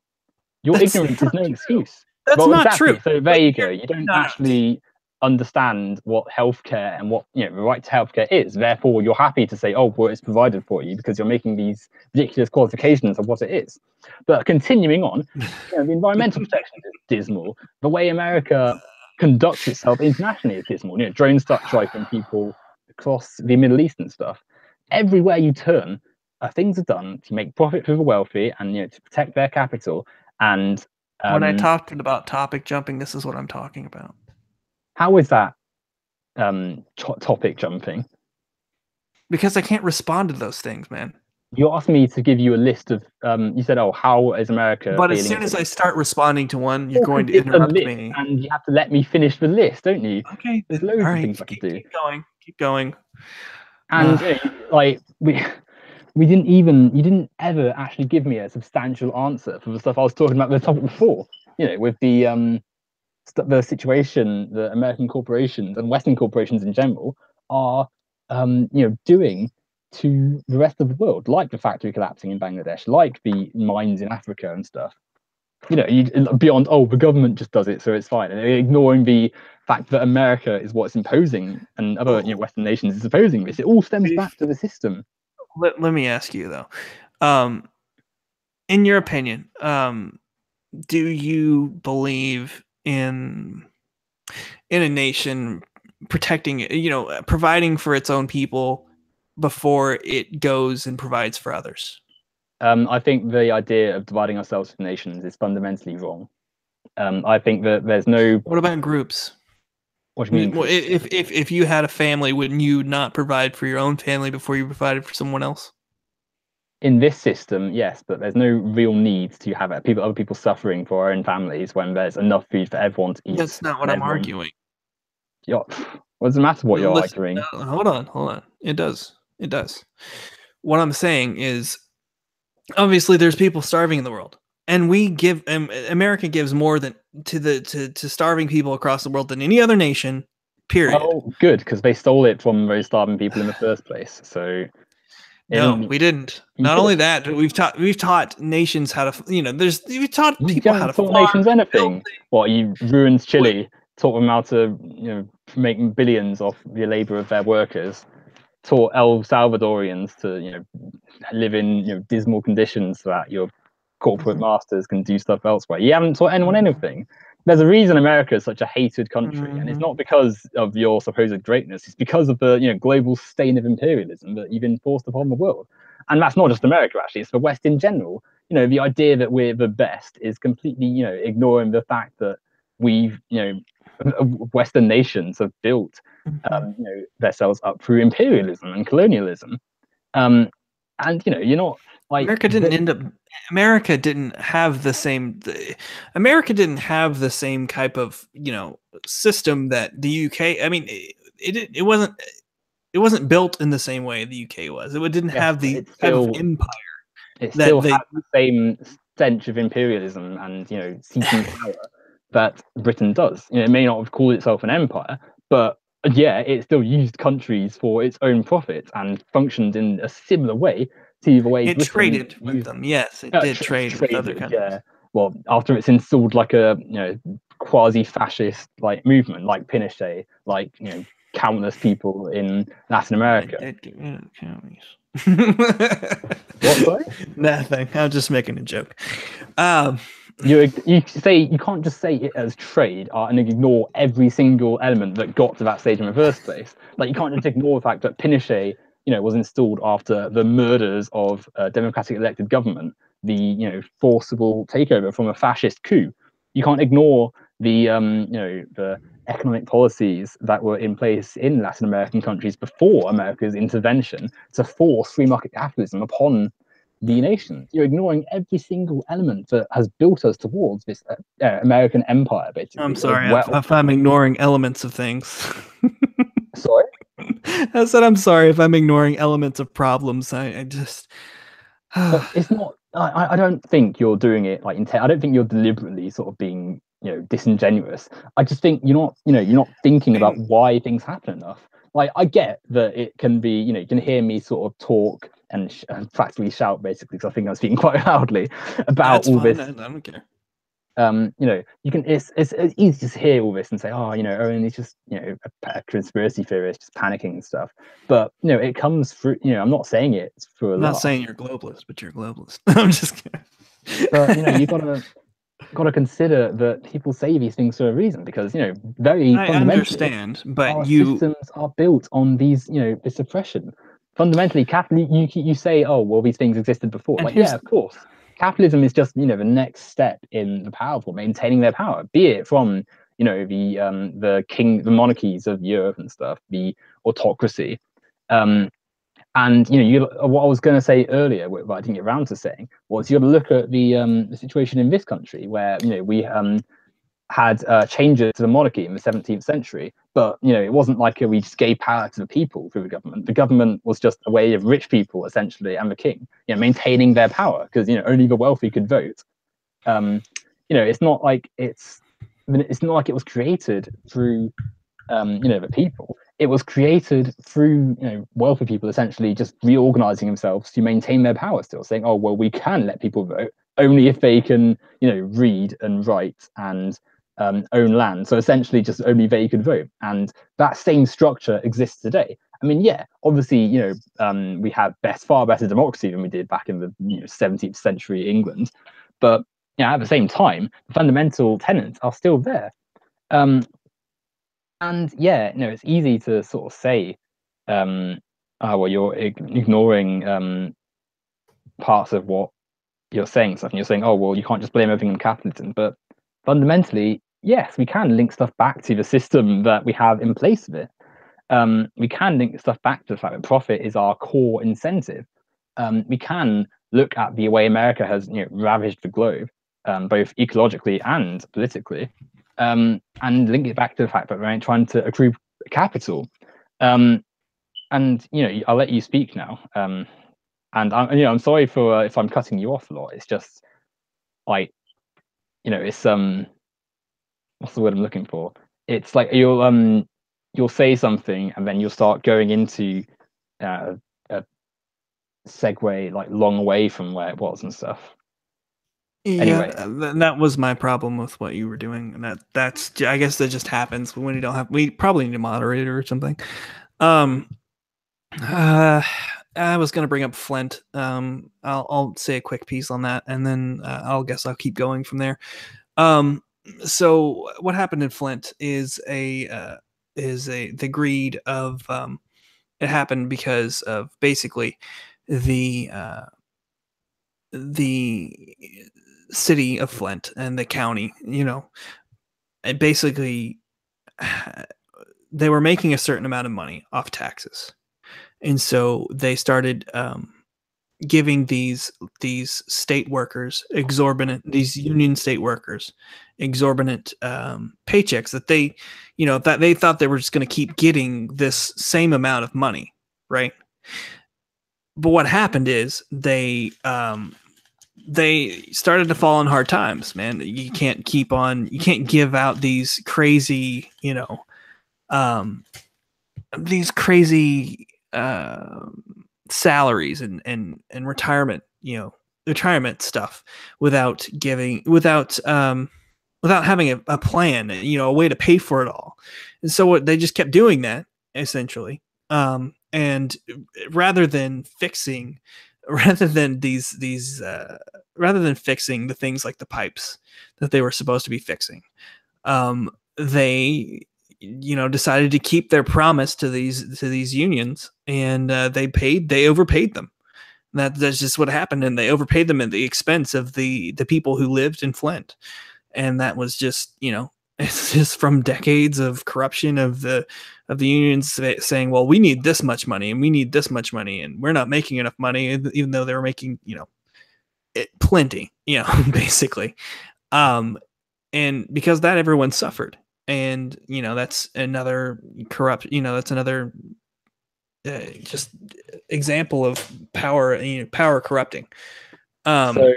Your ignorance is no excuse. That's not true. So there you go. You don't actually understand what healthcare and what the right to healthcare is. Therefore, you're happy to say, "Oh, well, it's provided for you," because you're making these ridiculous qualifications of what it is. But continuing on, the environmental protection is dismal. The way America conducts itself internationally is dismal. Drones start striking people across the Middle East and stuff. Everywhere you turn, things are done to make profit for the wealthy and to protect their capital. And when I talked about topic jumping, this is what I'm talking about. How is that topic jumping? Because I can't respond to those things, man. You asked me to give you a list of. You said, "Oh, how is America?" But as soon as I start responding to one, you're going to interrupt me, and you have to let me finish the list, don't you? Okay, there's loads of things I can do. Keep going. And you didn't ever actually give me a substantial answer for the stuff I was talking about at the topic before. With the situation that American corporations and Western corporations in general are, doing to the rest of the world, like the factory collapsing in Bangladesh, like the mines in Africa and stuff. Beyond, the government just does it, so it's fine, and ignoring the fact that America is what's imposing, and other Western nations is opposing this. It all stems back to the system. Let me ask you though, in your opinion, do you believe in a nation protecting, providing for its own people before it goes and provides for others? I think the idea of dividing ourselves into nations is fundamentally wrong. I think that there's no. What about groups? What do you mean? If you had a family, wouldn't you not provide for your own family before you provided for someone else? In this system, yes, but there's no real need to have other people suffering for our own families when there's enough food for everyone to eat. That's not what And I'm everyone, arguing. what does it matter what you're Listen, arguing? no, hold on. It does. It does. What I'm saying is, obviously, there's people starving in the world, and we give America gives more than to starving people across the world than any other nation. Period. Oh, good, because they stole it from those starving people in the first place. So No, we didn't. you Not only did. that, we've taught nations how to, we've taught You people how to haven't taught farm nations and build anything. What, you ruined things. Chile, taught them how to, make billions off the labor of their workers, taught El Salvadorians to, live in, dismal conditions so that your corporate masters can do stuff elsewhere. You haven't taught anyone anything. There's a reason America is such a hated country, and it's not because of your supposed greatness. It's because of the global stain of imperialism that you've enforced upon the world. And that's not just America, actually; it's the West in general. The idea that we're the best is completely, ignoring the fact that we've, Western nations have built, themselves up through imperialism and colonialism. And you're not like America didn't end up. America didn't have the same. America didn't have the same type of system that the UK. I mean, it wasn't. It wasn't built in the same way the UK was. It didn't yes, have the it's type of still empire it that still they. has the same stench of imperialism and seeking power that Britain does. It may not have called itself an empire, but yeah, it still used countries for its own profit and functioned in a similar way to the way It Britain traded with used them. Yes, it did trade with other traded. countries. Yeah, well, after it's installed like a quasi-fascist like movement, like Pinochet, like countless people in Latin America. They did get rid of the counties. What, sorry? Nothing. I'm just making a joke. You say you can't just say it as trade and ignore every single element that got to that stage in the first place. Like you can't just ignore the fact that Pinochet, was installed after the murders of a democratic elected government, the forcible takeover from a fascist coup. You can't ignore the the economic policies that were in place in Latin American countries before America's intervention to force free market capitalism upon the nations. You're ignoring every single element that has built us towards this American empire, basically. I'm sorry if I'm ignoring elements of things. Sorry? I said I'm sorry if I'm ignoring elements of problems. I just. But it's not. I don't think you're doing it like I don't think you're deliberately sort of being disingenuous. I just think you're not thinking about why things happen enough. Like I get that it can be you can hear me sort of talk and practically shout basically because I think I'm speaking quite loudly about all this. I don't care. You can it's easy to hear all this and say, oh, Owen is just a conspiracy theorist, just panicking and stuff. But it comes through. I'm not saying it for a I'm not laugh. saying you're globalist, but you're globalist. I'm just kidding. But you gotta consider that people say these things for a reason because very I fundamentally, understand, but our systems are built on these this oppression. Fundamentally, you say, oh well, these things existed before. Like yeah, of course. Capitalism is just the next step in the powerful maintaining their power, be it from the monarchies of Europe and stuff, the autocracy. And what I was going to say earlier, but I didn't get around to saying, was you got to look at the situation in this country where we had changes to the monarchy in the 17th century, but it wasn't like we just gave power to the people through the government. The government was just a way of rich people essentially and the king, maintaining their power because only the wealthy could vote. It's not like it was created through the people. It was created through wealthy people essentially just reorganizing themselves to maintain their power, still saying, oh well, we can let people vote only if they can read and write and own land. So essentially just only they could vote, and that same structure exists today. I mean, yeah, obviously we have far better democracy than we did back in the 17th century England, but at the same time the fundamental tenets are still there. And yeah, it's easy to sort of say, oh, well, you're ignoring parts of what you're saying stuff, and you're saying, oh, well, you can't just blame everything on capitalism. But fundamentally, yes, we can link stuff back to the system that we have in place of it. We can link stuff back to the fact that profit is our core incentive. We can look at the way America has ravaged the globe, both ecologically and politically, and link it back to the fact that we're trying to accrue capital. And I'll let you speak now. And I'm sorry for if I'm cutting you off a lot. It's just like it's what's the word I'm looking for? It's like you'll say something and then you'll start going into a segue like long away from where it was and stuff. Yeah, Anyway, that was my problem with what you were doing, and that's I guess that just happens when you don't have. We probably need a moderator or something. I was gonna bring up Flint. I'll say a quick piece on that, and then I'll keep going from there. So what happened in Flint is the greed of it happened because of basically the city of Flint and the county, and basically they were making a certain amount of money off taxes. And so they started giving these state workers these union state workers exorbitant paychecks that they thought they were just going to keep getting this same amount of money, right? But what happened is they started to fall on hard times, man. You can't give out these crazy, these crazy salaries and retirement stuff without having a plan, a way to pay for it all. And so they just kept doing that essentially. And rather than fixing the things like the pipes that they were supposed to be fixing, they decided to keep their promise to these unions, and they overpaid them. That's just what happened, and they overpaid them at the expense of the people who lived in Flint. And that was just it's just from decades of corruption of the unions saying, well, we need this much money and we need this much money, and we're not making enough money, even though they were making plenty, basically. And because that, everyone suffered. And that's another just example of power, power corrupting. So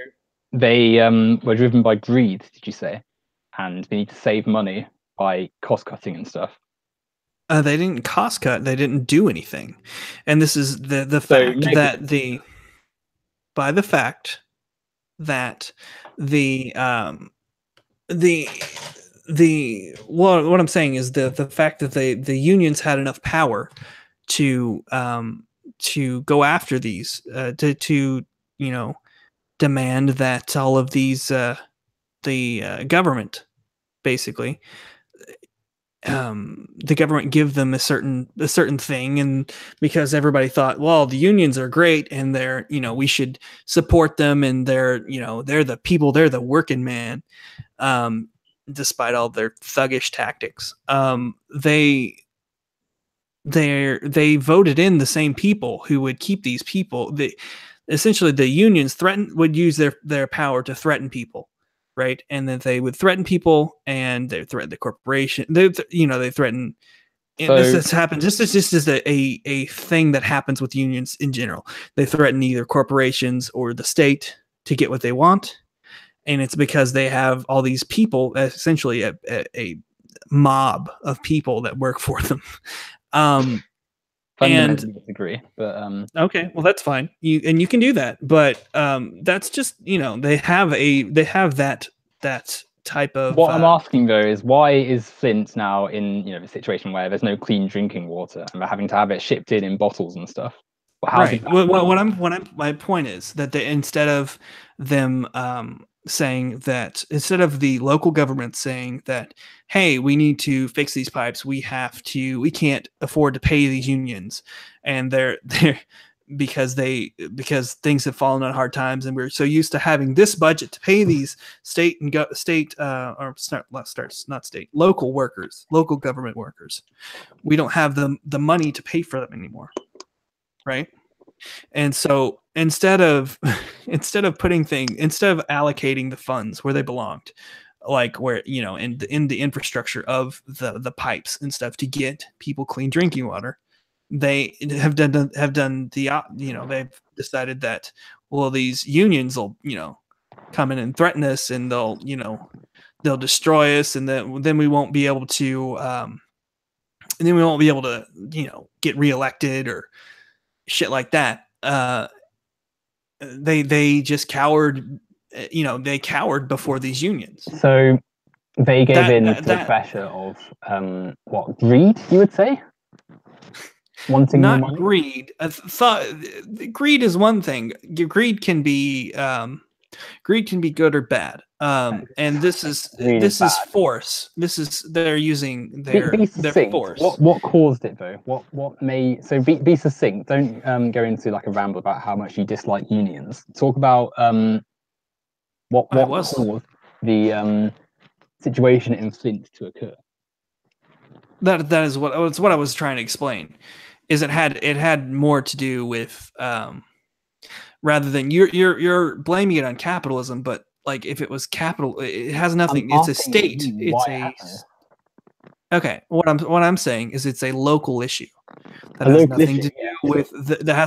they were driven by greed, did you say? And they need to save money by cost cutting and stuff. They didn't cost cut. They didn't do anything. And this is the fact that by the fact that what I'm saying is the fact that the unions had enough power to go after these, to demand that all of these the government, basically, the government give them a certain thing. And because everybody thought, well, the unions are great and they're we should support them, and they're they're the people, they're the working man, despite all their thuggish tactics. They voted in the same people who would keep these people. Essentially the unions would use their power to threaten people, right? And then they would threaten people, and they threaten the corporation. They threaten. And this happens. This is just a thing that happens with unions in general. They threaten either corporations or the state to get what they want, and it's because they have all these people, essentially a mob of people that work for them. And disagree, but okay, well, that's fine. You can do that, but that's just they have that type of. What I'm asking though is, why is Flint now in a situation where there's no clean drinking water and they're having to have it shipped in bottles and stuff? Right. My point is that instead of them saying that, instead of the local government saying that, hey, we need to fix these pipes, we can't afford to pay these unions, and because things have fallen on hard times, and we're so used to having this budget to pay these local workers, local government workers. We don't have the money to pay for them anymore, right? And so instead of allocating the funds where they belonged, like where, you know, in the infrastructure of the pipes and stuff to get people clean drinking water, they have done they've decided that, well, these unions will, you know, come in and threaten us, and they'll destroy us, and then we won't be able to get reelected or shit like that. They just cowered. They cowered before these unions. So they gave in to the pressure of greed, you would say? Wanting not more money? Greed. Greed is one thing. Greed can be good or bad. And this is force. They're using their force. What caused it though? Be succinct. Don't go into like a ramble about how much you dislike unions. Talk about what caused the situation in Flint to occur. That is what I was trying to explain. Is it had more to do with rather than you're blaming it on capitalism, but like if it was capital, it has nothing. It's a state. Okay. What I'm saying is it's a local issue that has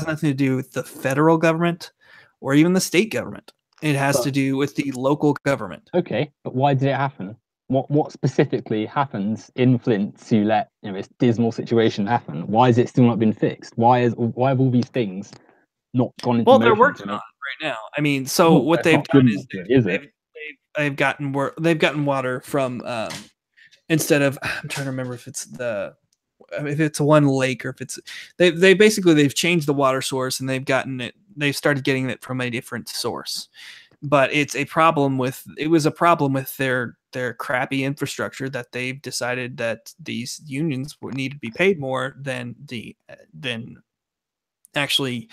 nothing to do with the federal government or even the state government. It has to do with the local government. Okay, but why did it happen? What specifically happens in Flint to let this dismal situation happen? Why has it still not been fixed? Why have all these things not gone into motion? Well, they're working on it right now. I mean, so what they've done is they've gotten water from instead of, I'm trying to remember if it's one lake or if it's they've changed the water source, and they've started getting it from a different source. But it was a problem with their crappy infrastructure that they've decided that these unions would need to be paid more than actually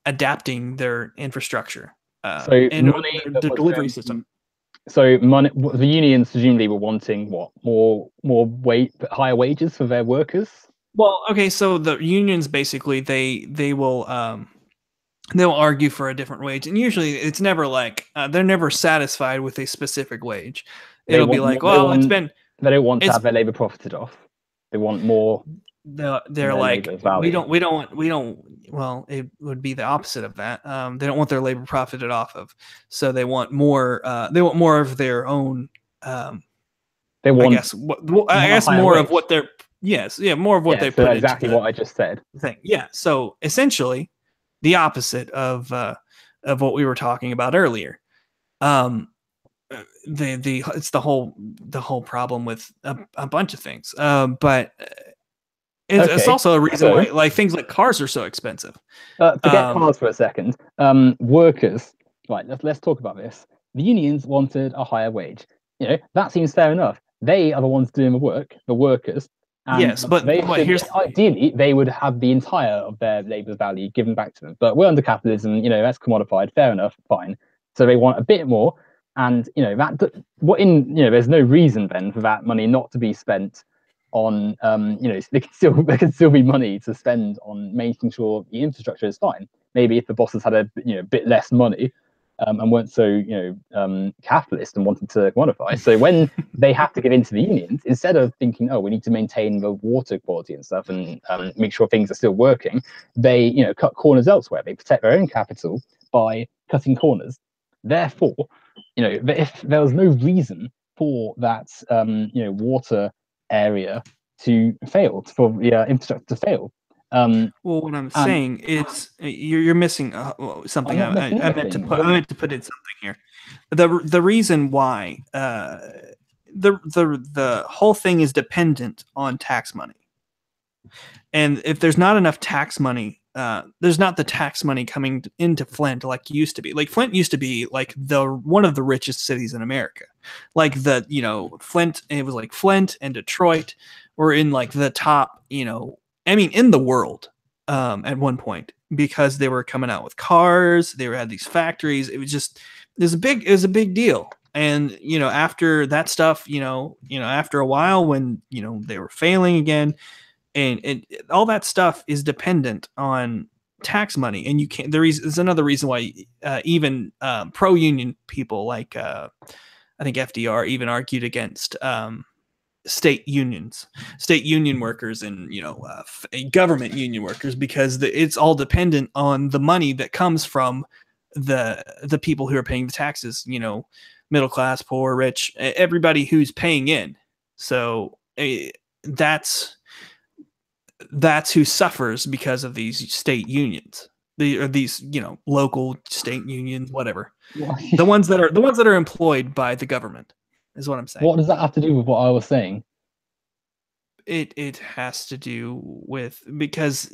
adapting their infrastructure the delivery system. So the unions presumably were wanting higher wages for their workers. Well, okay, so the unions basically they'll argue for a different wage, and usually it's never like they're never satisfied with a specific wage. It'll be like, well, it's been. They don't want to have their labor profited off. They want more. They're like, we don't. Well, it would be the opposite of that. They don't want their labor profited off of, so they want more. They want more of their own. They want. I guess more of what they're. Yes, yeah, more of what they put. Exactly what I just said. Thing. Yeah. So essentially, the opposite of what we were talking about earlier. It's the whole problem with a bunch of things. But it's also a reason why like things like cars are so expensive. Forget cars for a second. Workers, right? Let's talk about this. The unions wanted a higher wage. That seems fair enough. They are the ones doing the work, the workers. Yes, but ideally they would have the entire of their labour value given back to them. But we're under capitalism, that's commodified. Fair enough, fine. So they want a bit more, and there's no reason then for that money not to be spent on there can still be money to spend on making sure the infrastructure is fine. Maybe if the bosses had a bit less money. And weren't so capitalist and wanted to quantify. So when they have to give in to the unions, instead of thinking, we need to maintain the water quality and stuff and make sure things are still working, they cut corners elsewhere. They protect their own capital by cutting corners. Therefore, if there was no reason for that water area to fail, for the infrastructure to fail. Well, what I'm saying is you're missing something. I meant to put in something here. The reason why the whole thing is dependent on tax money, and if there's not enough tax money, there's not the tax money coming into Flint like it used to be. Like Flint used to be like one of the richest cities in America. Like Flint. It was like Flint and Detroit were in like the top. In the world at one point, because they were coming out with cars. They had these factories. It was a big deal. And, after that stuff, after a while when, they were failing again, and all that stuff is dependent on tax money. And you can't, there's another reason why even pro-union people like, I think FDR even argued against state union workers and government union workers, because it's all dependent on the money that comes from the people who are paying the taxes, middle class, poor, rich, everybody who's paying in. So that's who suffers because of these state unions. These local state unions, whatever. the ones that are employed by the government is what I'm saying. What does that have to do with what I was saying? It has to do with, because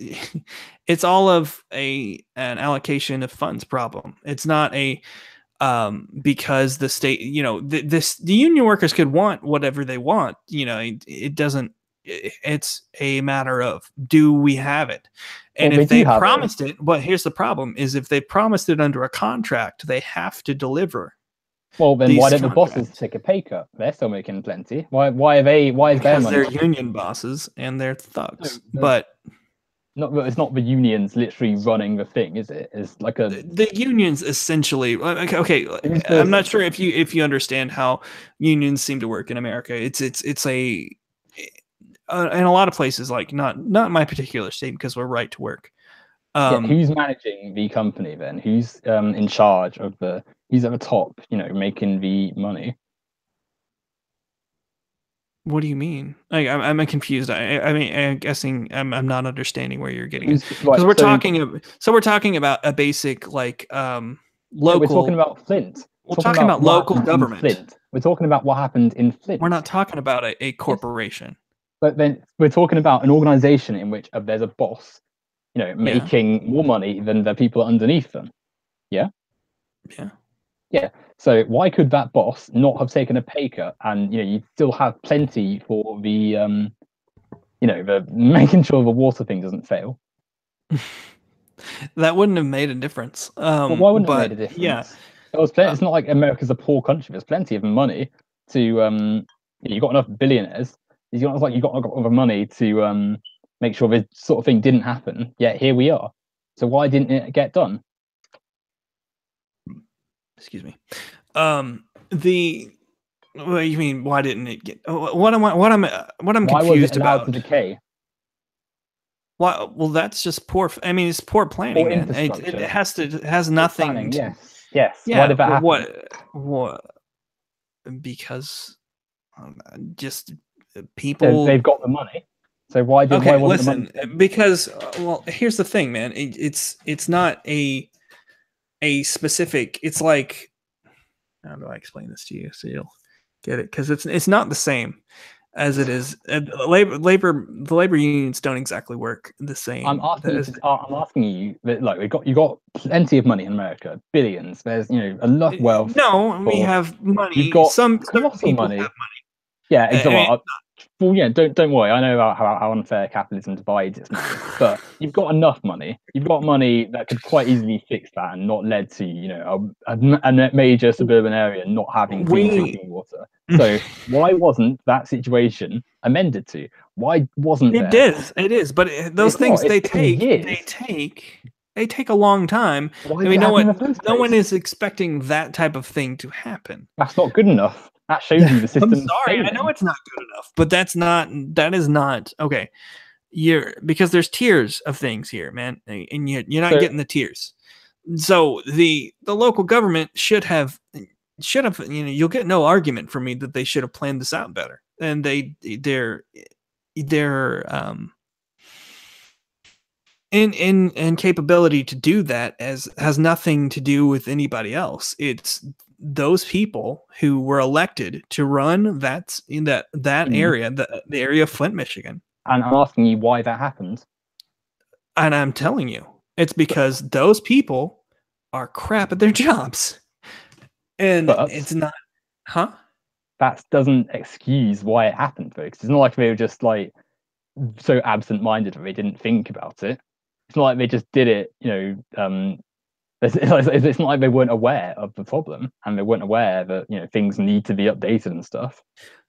it's all of an allocation of funds problem. It's not a because the state, the union workers could want whatever they want. It doesn't. It's a matter of, do we have it? And if they promised it, but here's the problem: is if they promised it under a contract, they have to deliver. Well, then why don't the bosses take a pay cut? They're still making plenty. Why is their money? Because they're union bosses and they're thugs. But it's not the unions literally running the thing, is it? It's like the unions essentially. Okay, I'm not sure if you understand how unions seem to work in America. It's a in a lot of places, like not my particular state, because we're right to work. Who's managing the company then? Who's in charge of who's at the top, making the money? What do you mean? I'm confused. I mean, I'm guessing I'm not understanding where you're getting it. Because we're talking about a basic local. We're talking about Flint. We're talking about local government. Flint. We're talking about what happened in Flint. We're not talking about a corporation. But then we're talking about an organization in which there's a boss, making more money than the people underneath them. Yeah. Yeah. Yeah. So why could that boss not have taken a pay cut, and you still have plenty for the the making sure the water thing doesn't fail? That wouldn't have made a difference. Well, why wouldn't it have made a difference? Yeah. It's not like America's a poor country. There's plenty of money to you've got enough billionaires. You've got enough money to make sure this sort of thing didn't happen. Yet here we are. So why didn't it get done? Excuse me. What do you mean? Why didn't it get? What I'm confused why was it allowed about? To decay? Why? Well, that's just poor. I mean, it's poor planning. Poor it has nothing. Planning, to, yes. Yeah. Why did that happen? What? Because just people. They've got the money. So why wasn't listen? The money? Because here's the thing, man. It's not a specific. It's like, how do I explain this to you so you'll get it? Because it's not the same as it is. The labor unions don't exactly work the same. I'm asking you that, you got plenty of money in America, billions. There's enough wealth. No, we have money. You've got some people money. have money. Yeah, exactly. Well, yeah, don't worry. I know about how unfair capitalism divides its money, but you've got enough money. You've got money that could quite easily fix that and not led to a major suburban area not having clean drinking water. So why wasn't that situation amended to? Why wasn't it? It is, but those things they take a long time. No one is expecting that type of thing to happen. That's not good enough. That shows you the system. I'm sorry, failing. I know it's not good enough, but that is not okay. Because there's tiers of things here, man, and you're not getting the tiers. So the local government should have you'll get no argument from me that they should have planned this out better, and they're in capability to do that has nothing to do with anybody else. It's those people who were elected to run that area, the area of Flint, Michigan. And I'm asking you why that happened. And I'm telling you, it's because those people are crap at their jobs. And it's not, huh? That doesn't excuse why it happened, folks. It's not like they were just so absent-minded that they didn't think about it. it's not like they just did it, it's not like they weren't aware of the problem and they weren't aware that things need to be updated and stuff.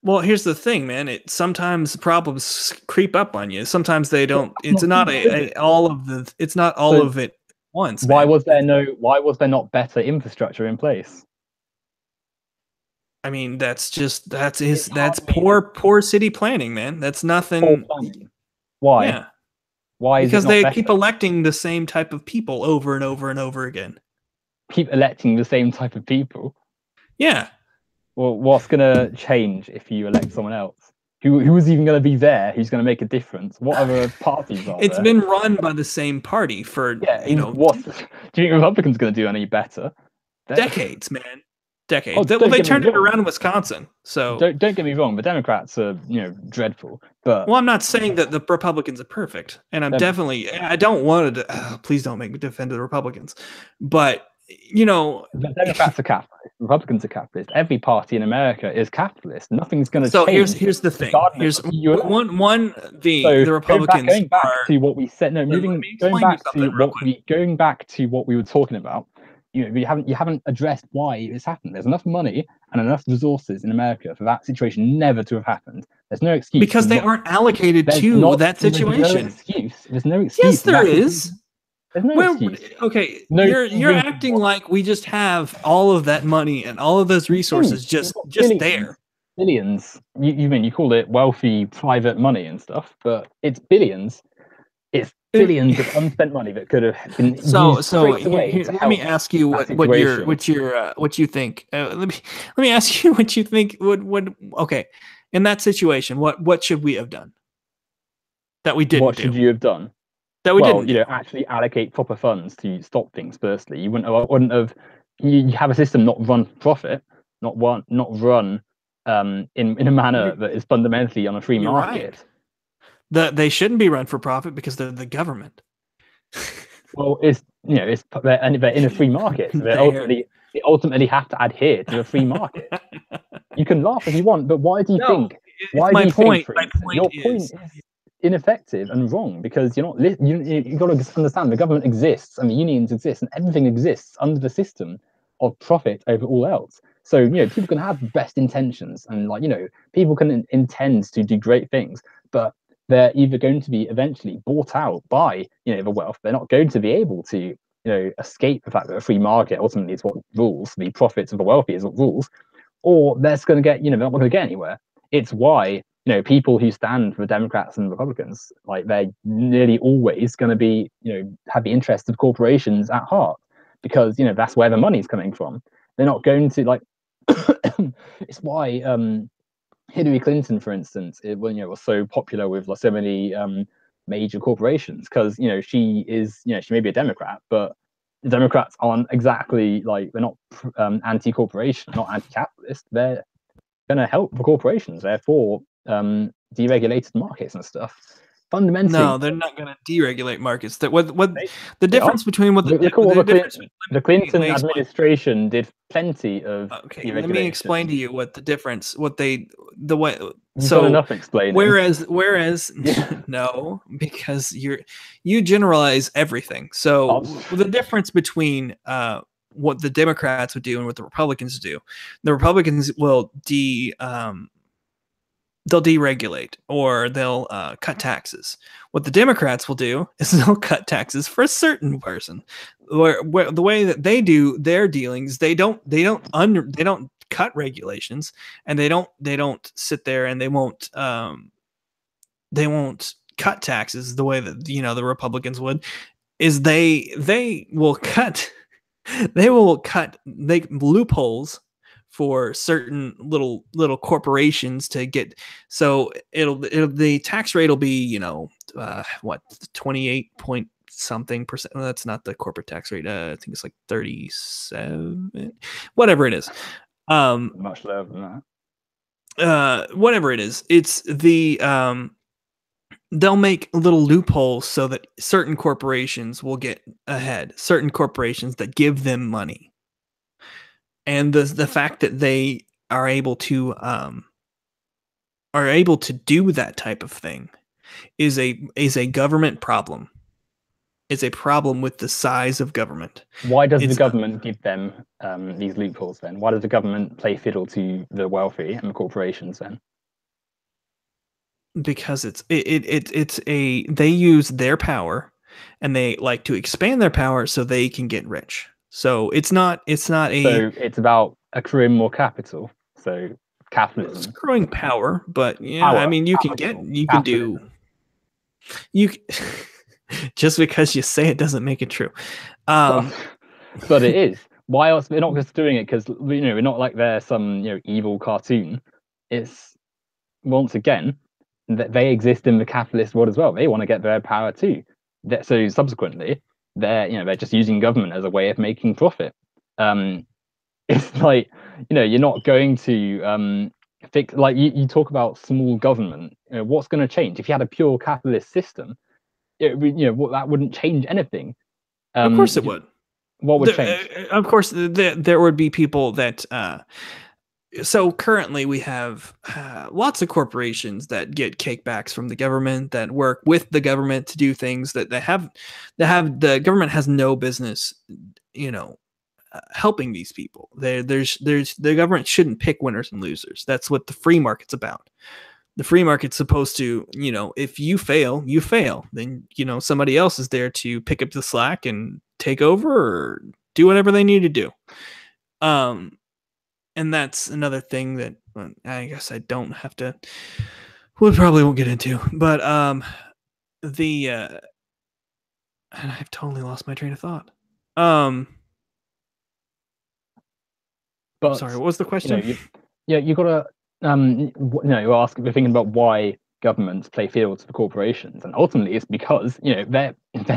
Well, here's the thing, man. Sometimes problems creep up on you. Sometimes they don't. It's Not not good. all of the. It's not all So of it once, why man. was there not better infrastructure in place? I mean, that's It's that's hardly poor city planning, man. That's poor nothing. planning. Why? Yeah, Why is it because not they better? keep electing the same type of people over and over and over again. Keep electing the same type of people. Yeah. Well, what's going to change if you elect someone else? Who is even going to be there? Who's going to make a difference? What other parties are It's there? been run by the same party for, Yeah, do you think Republicans going to do any better? decades, man. Oh, Decades. Well, don't they get me turned it wrong. around in Wisconsin. So, Don't get me wrong. The Democrats are dreadful, but well, I'm not saying that the Republicans are perfect, and I don't want to. Please don't make me defend the Republicans, but the Democrats are capitalist. Republicans are capitalist. Every party in America is capitalist. Nothing's going to so change. here's the thing. Regardless Here's of who you elect. one So the Republicans going back are. to what we said. No, Let moving me going explain you back something to real quick. going back to what we were talking about. You haven't addressed why it's happened. There's enough money and enough resources in America for that situation never to have happened. There's no excuse Because they aren't allocated to that situation. There's no excuse. Yes, there is. There's no Well, excuse. okay, No, you're acting like we just have all of that money and all of those resources just there. Billions. You call it wealthy private money and stuff, but it's billions. It's billions of unspent money that could have been used straight away. Let me ask you what you think. Let me ask you what you think would okay, in that situation, what should we have done that we didn't What should you have done? that we didn't do? Actually allocate proper funds to stop things. Firstly, you wouldn't have. You have a system not run for profit, not run in a manner that is fundamentally on a free market. Right. They shouldn't be run for profit because they're the government. Well, they're in a free market. So they ultimately have to adhere to a free market. You can laugh if you want, but why do you think? Why do you think? Your point is ineffective and wrong because you're not. You got to understand the government exists and the unions exist and everything exists under the system of profit over all else. So people can have best intentions and people can intend to do great things, but they're either going to be eventually bought out by the wealth. They're not going to be able to escape the fact that a free market ultimately is what rules. The profits of the wealthy is what rules, or they're just going to get they're not going to get anywhere. It's why people who stand for the Democrats and Republicans, like, they're nearly always going to be have the interests of corporations at heart because that's where the money's coming from. They're not going to it's why Hillary Clinton, for instance, was so popular with so many major corporations because she may be a Democrat, but the Democrats aren't exactly they're not anti-corporation, not anti-capitalist. They're going to help the corporations. They're for deregulated markets and stuff. Fundamentally, no, they're not going to deregulate markets. That what the difference between what the Clinton administration did plenty of. Okay, let me explain to you what the difference. You've done enough explaining. Whereas no, because you generalize everything. So the difference between what the Democrats would do and what the Republicans do, the Republicans will they'll deregulate or they'll cut taxes. What the Democrats will do is they'll cut taxes for a certain person. Where the way that they do their dealings, they don't cut regulations, and they don't sit there and they won't cut taxes the way that the Republicans would. Is they will cut loopholes for certain little corporations to get. So it'll the tax rate will be 28 point something percent. That's not the corporate tax rate. I think it's like 37, whatever it is. Much lower than that. Whatever it is, it's the they'll make little loopholes so that certain corporations will get ahead. Certain corporations that give them money. And the fact that they are able to do that type of thing is a government problem. is a problem with the size of government. Why does the It's government give them these loopholes then? Why does the government play fiddle to the wealthy and the corporations then? because it's a they use their power and they like to expand their power so they can get rich. So it's not a So it's about accruing more capital. So capitalism, screwing power, but yeah, I power, mean capital, you can do capitalism. you just because you say it doesn't make it true. But, Um, but it is. Why else? We're not just doing it because we're not like they're some evil cartoon. It's once again that they exist in the capitalist world as well. They want to get their power too. So subsequently, they're just using government as a way of making profit. Um, it's like you're not going to fix like you talk about small government. What's going to change if you had a pure capitalist system? That wouldn't change anything. of course it would. What would change? Of course, there would be people that. So currently, we have lots of corporations that get kickbacks from the government that work with the government to do things that the government has no business, helping these people. There's the government shouldn't pick winners and losers. That's what the free market's about. The free market's supposed to, if you fail, you fail. Then, somebody else is there to pick up the slack and take over or do whatever they need to do. And that's another thing that I guess I don't have to, we probably won't get into, but the I've totally lost my train of thought. But sorry, what was the question? you gotta we're thinking about why governments play fiddle to the corporations, and ultimately it's because they're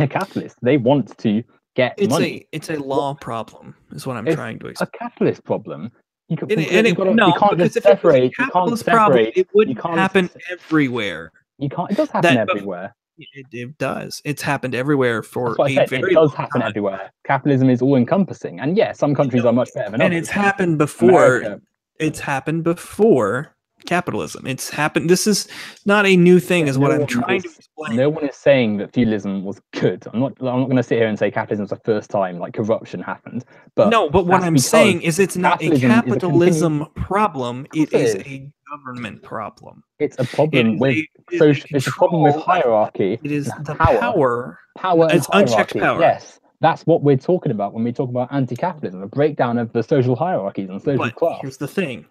capitalists. They want to get money. It's a law problem, is what I'm It's trying to a explain. capitalist problem. You can't Because just if it was a separate. You can't capitalist problem, separate. it You wouldn't can't. happen everywhere. You can't. It does happen everywhere. It does. It's happened everywhere for That's what I a said. It very does long happen time. everywhere. Capitalism is all encompassing, and yeah, some countries are much better than And others. it's happened before. America, It's happened before capitalism. It's happened. This is not a new thing, is what I'm trying to explain. No one is saying that feudalism was good. I'm not going to sit here and say capitalism was the first time like corruption happened. But no, but what I'm saying is it's not a capitalism problem. It is a government problem. It's a problem with social. It's a problem with hierarchy. It is the power. It's unchecked power. Yes, that's what we're talking about when we talk about anti-capitalism, a breakdown of the social hierarchies and social class. Here's the thing: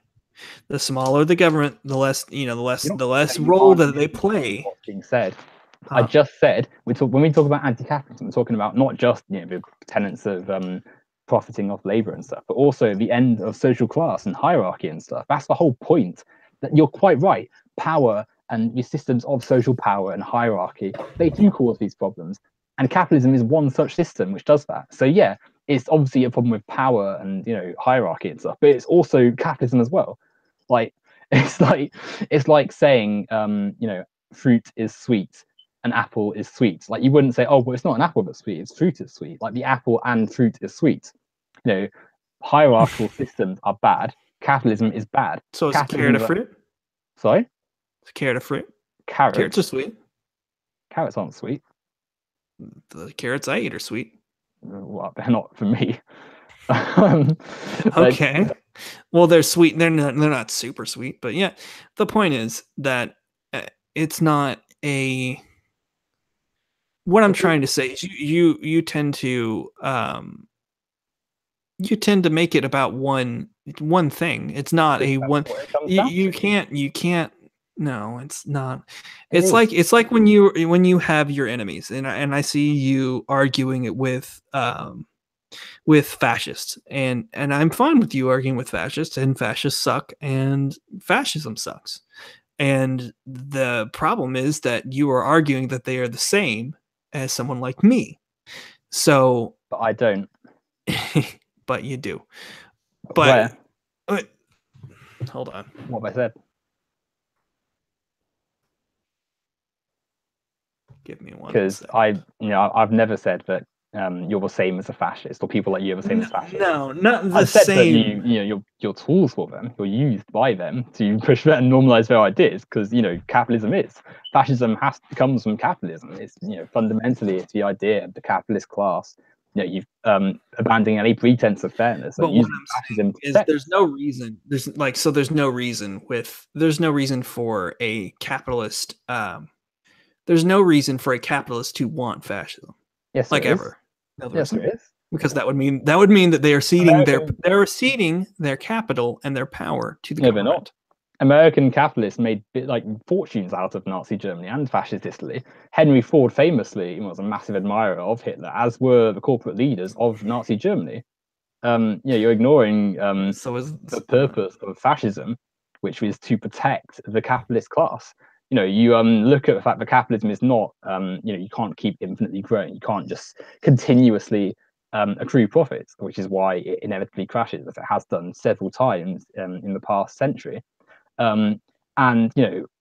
the smaller the government, the less the less role that they play. What's being said. I just said when we talk about anti-capitalism, we're talking about not just the tenets of profiting off labor and stuff, but also the end of social class and hierarchy and stuff. That's the whole point. That you're quite right. Power and the systems of social power and hierarchy, they do cause these problems. And capitalism is one such system which does that. So yeah, it's obviously a problem with power and hierarchy and stuff, but it's also capitalism as well. Like it's like saying fruit is sweet, an apple is sweet. Like you wouldn't say, oh, well, it's not an apple that's sweet, it's fruit is sweet. Like the apple and fruit is sweet. Hierarchical systems are bad. Capitalism is bad. So it's a carrot of fruit? Sorry? It's a carrot of fruit? Carrots are sweet. Carrots aren't sweet. The carrots I eat are sweet. Well, they're not for me. Okay. Well, they're sweet. They're not super sweet, but yeah. The point is that it's not a. What I'm trying to say is you tend to make it about one thing. It's not a one. You can't. No, it's not. It's like when you have your enemies, and I see you arguing it with fascists, and I'm fine with you arguing with fascists, and fascists suck, and fascism sucks. And the problem is that you are arguing that they are the same as someone like me. So, but I don't. But you do. But hold on. What have I said? Give me one. Because I've never said that you're the same as a fascist, or people like you are the same as fascists. No, not the I've said same. that you're tools for them. You're used by them to push and normalize their ideas, because capitalism is fascism comes from capitalism. It's fundamentally it's the idea of the capitalist class. You've abandoning any pretense of fairness and But what using I'm fascism saying to is protect. there's no reason. There's no reason for a capitalist. There's no reason for a capitalist to want fascism, Yes, like there is. ever. No, there Yes, isn't. there is. Because that would mean that they are ceding American, their capital and their power to the no, they're not. government. American capitalists made fortunes out of Nazi Germany and fascist Italy. Henry Ford famously was a massive admirer of Hitler, as were the corporate leaders of Nazi Germany. You're ignoring So is the purpose of fascism, which was to protect the capitalist class. You look at the fact that capitalism is not, you can't keep infinitely growing. You can't just continuously accrue profits, which is why it inevitably crashes, as it has done several times in the past century. And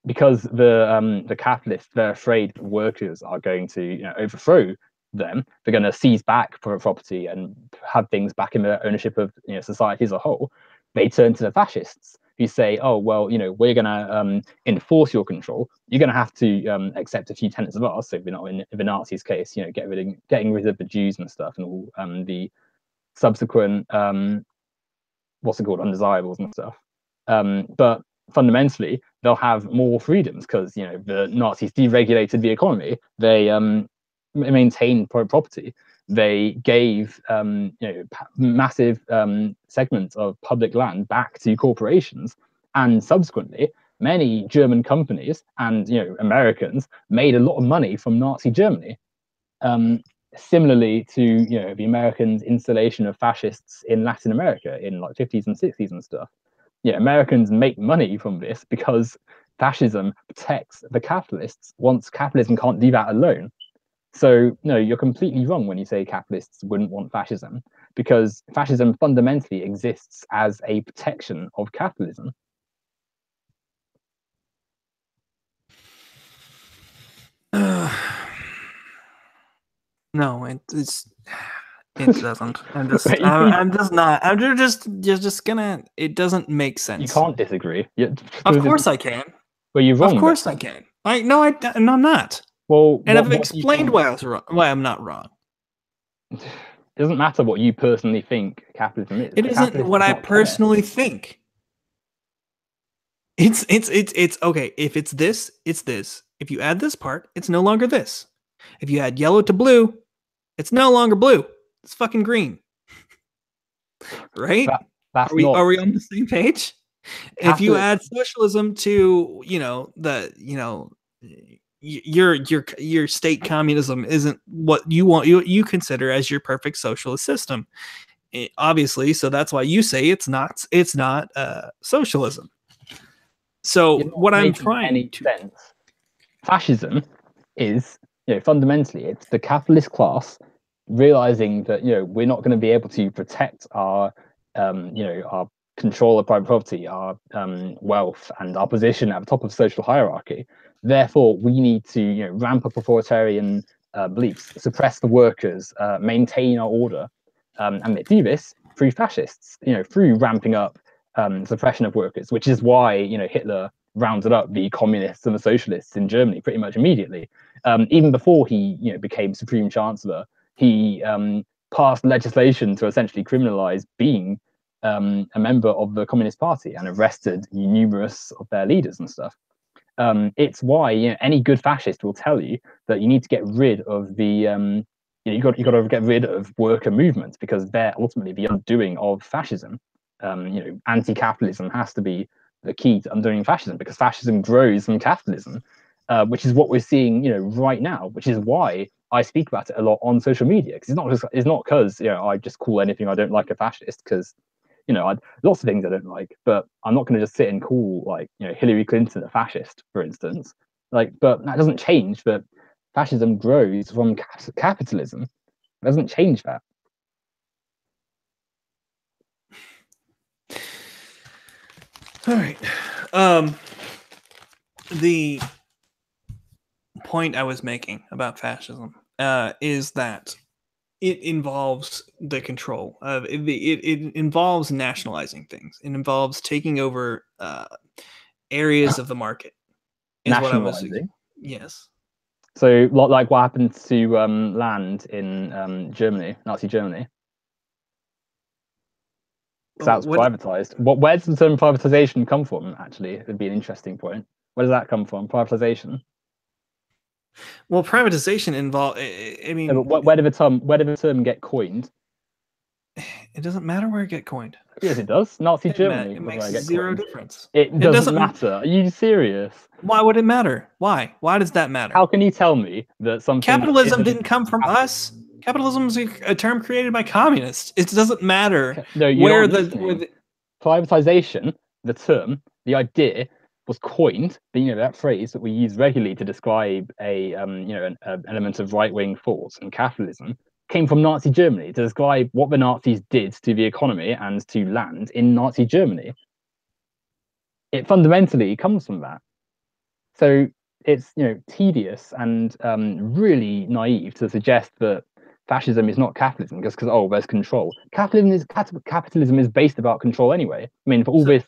because the capitalists, they're afraid that workers are going to overthrow them. They're going to seize back property and have things back in their ownership of society as a whole. They turn to the fascists, who say, "Oh well, we're going to enforce your control. You're going to have to accept a few tenets of ours." So, in the Nazis' case, getting rid of the Jews and stuff, and all the subsequent what's it called, undesirables and stuff. But fundamentally, they'll have more freedoms because the Nazis deregulated the economy. They maintained property. They gave massive segments of public land back to corporations, and subsequently, many German companies and Americans made a lot of money from Nazi Germany. Similarly to the Americans' installation of fascists in Latin America in 50s and 60s and stuff. Americans make money from this because fascism protects the capitalists once capitalism can't do that alone. So no, you're completely wrong when you say capitalists wouldn't want fascism, because fascism fundamentally exists as a protection of capitalism. No, it doesn't. I'm just not. I'm just gonna. It doesn't make sense. You can't disagree. Of course I can. Well, you're wrong. Of course I can. No, I'm not. Well, and I've explained why I was wrong. Why I'm not wrong. It doesn't matter what you personally think capitalism is. It isn't what I personally think. It's okay. If it's this, it's this. If you add this part, it's no longer this. If you add yellow to blue, it's no longer blue. It's fucking green. Right? That's are we on the same page? If you add socialism to, your state communism isn't what you want, you consider as your perfect socialist system. Obviously, so that's why you say it's not socialism. So what I'm trying to sense. Fascism is, fundamentally, it's the capitalist class realizing that we're not going to be able to protect our our control of private property, our wealth, and our position at the top of the social hierarchy. Therefore, we need to ramp up authoritarian beliefs, suppress the workers, maintain our order, and they do this through fascists, through ramping up suppression of workers, which is why Hitler rounded up the communists and the socialists in Germany pretty much immediately. Even before he became Supreme Chancellor, he passed legislation to essentially criminalize being a member of the Communist Party and arrested numerous of their leaders and stuff. It's why any good fascist will tell you that you need to get rid of the you got to get rid of worker movements, because they're ultimately the undoing of fascism. Anti-capitalism has to be the key to undoing fascism, because fascism grows from capitalism, which is what we're seeing right now, which is why I speak about it a lot on social media, because it's not because I just call anything I don't like a fascist, because lots of things I don't like, but I'm not going to just sit and call Hillary Clinton a fascist, for instance. But that doesn't change that fascism grows from capitalism. It doesn't change that. All right. The point I was making about fascism is that it involves the control of it involves nationalizing things. It involves taking over areas of the market. Is what I was. Nationalizing. Yes. So, like what happened to land in Germany, Nazi Germany? Because that was What? privatized. Where does the term privatization come from? Actually, it would be an interesting point. Where does that come from? Privatization. Well, privatization involve. I mean, No, but where did the term get coined? it doesn't matter where it get coined. Yes, it does. Nazi Germany It was where makes it get zero coined. difference. It doesn't matter. Are you serious? Why would it matter? Why? Why does that matter? How can you tell me that something Capitalism didn't come from us. Capitalism is a term created by communists. It doesn't matter no, you're where not listening. Privatization, the term, the idea was coined. That phrase that we use regularly to describe an element of right-wing thought and capitalism came from Nazi Germany to describe what the Nazis did to the economy and to land in Nazi Germany. It fundamentally comes from that. So it's tedious and really naive to suggest that fascism is not capitalism just because there's control. Capitalism is based about control anyway. I mean, for all this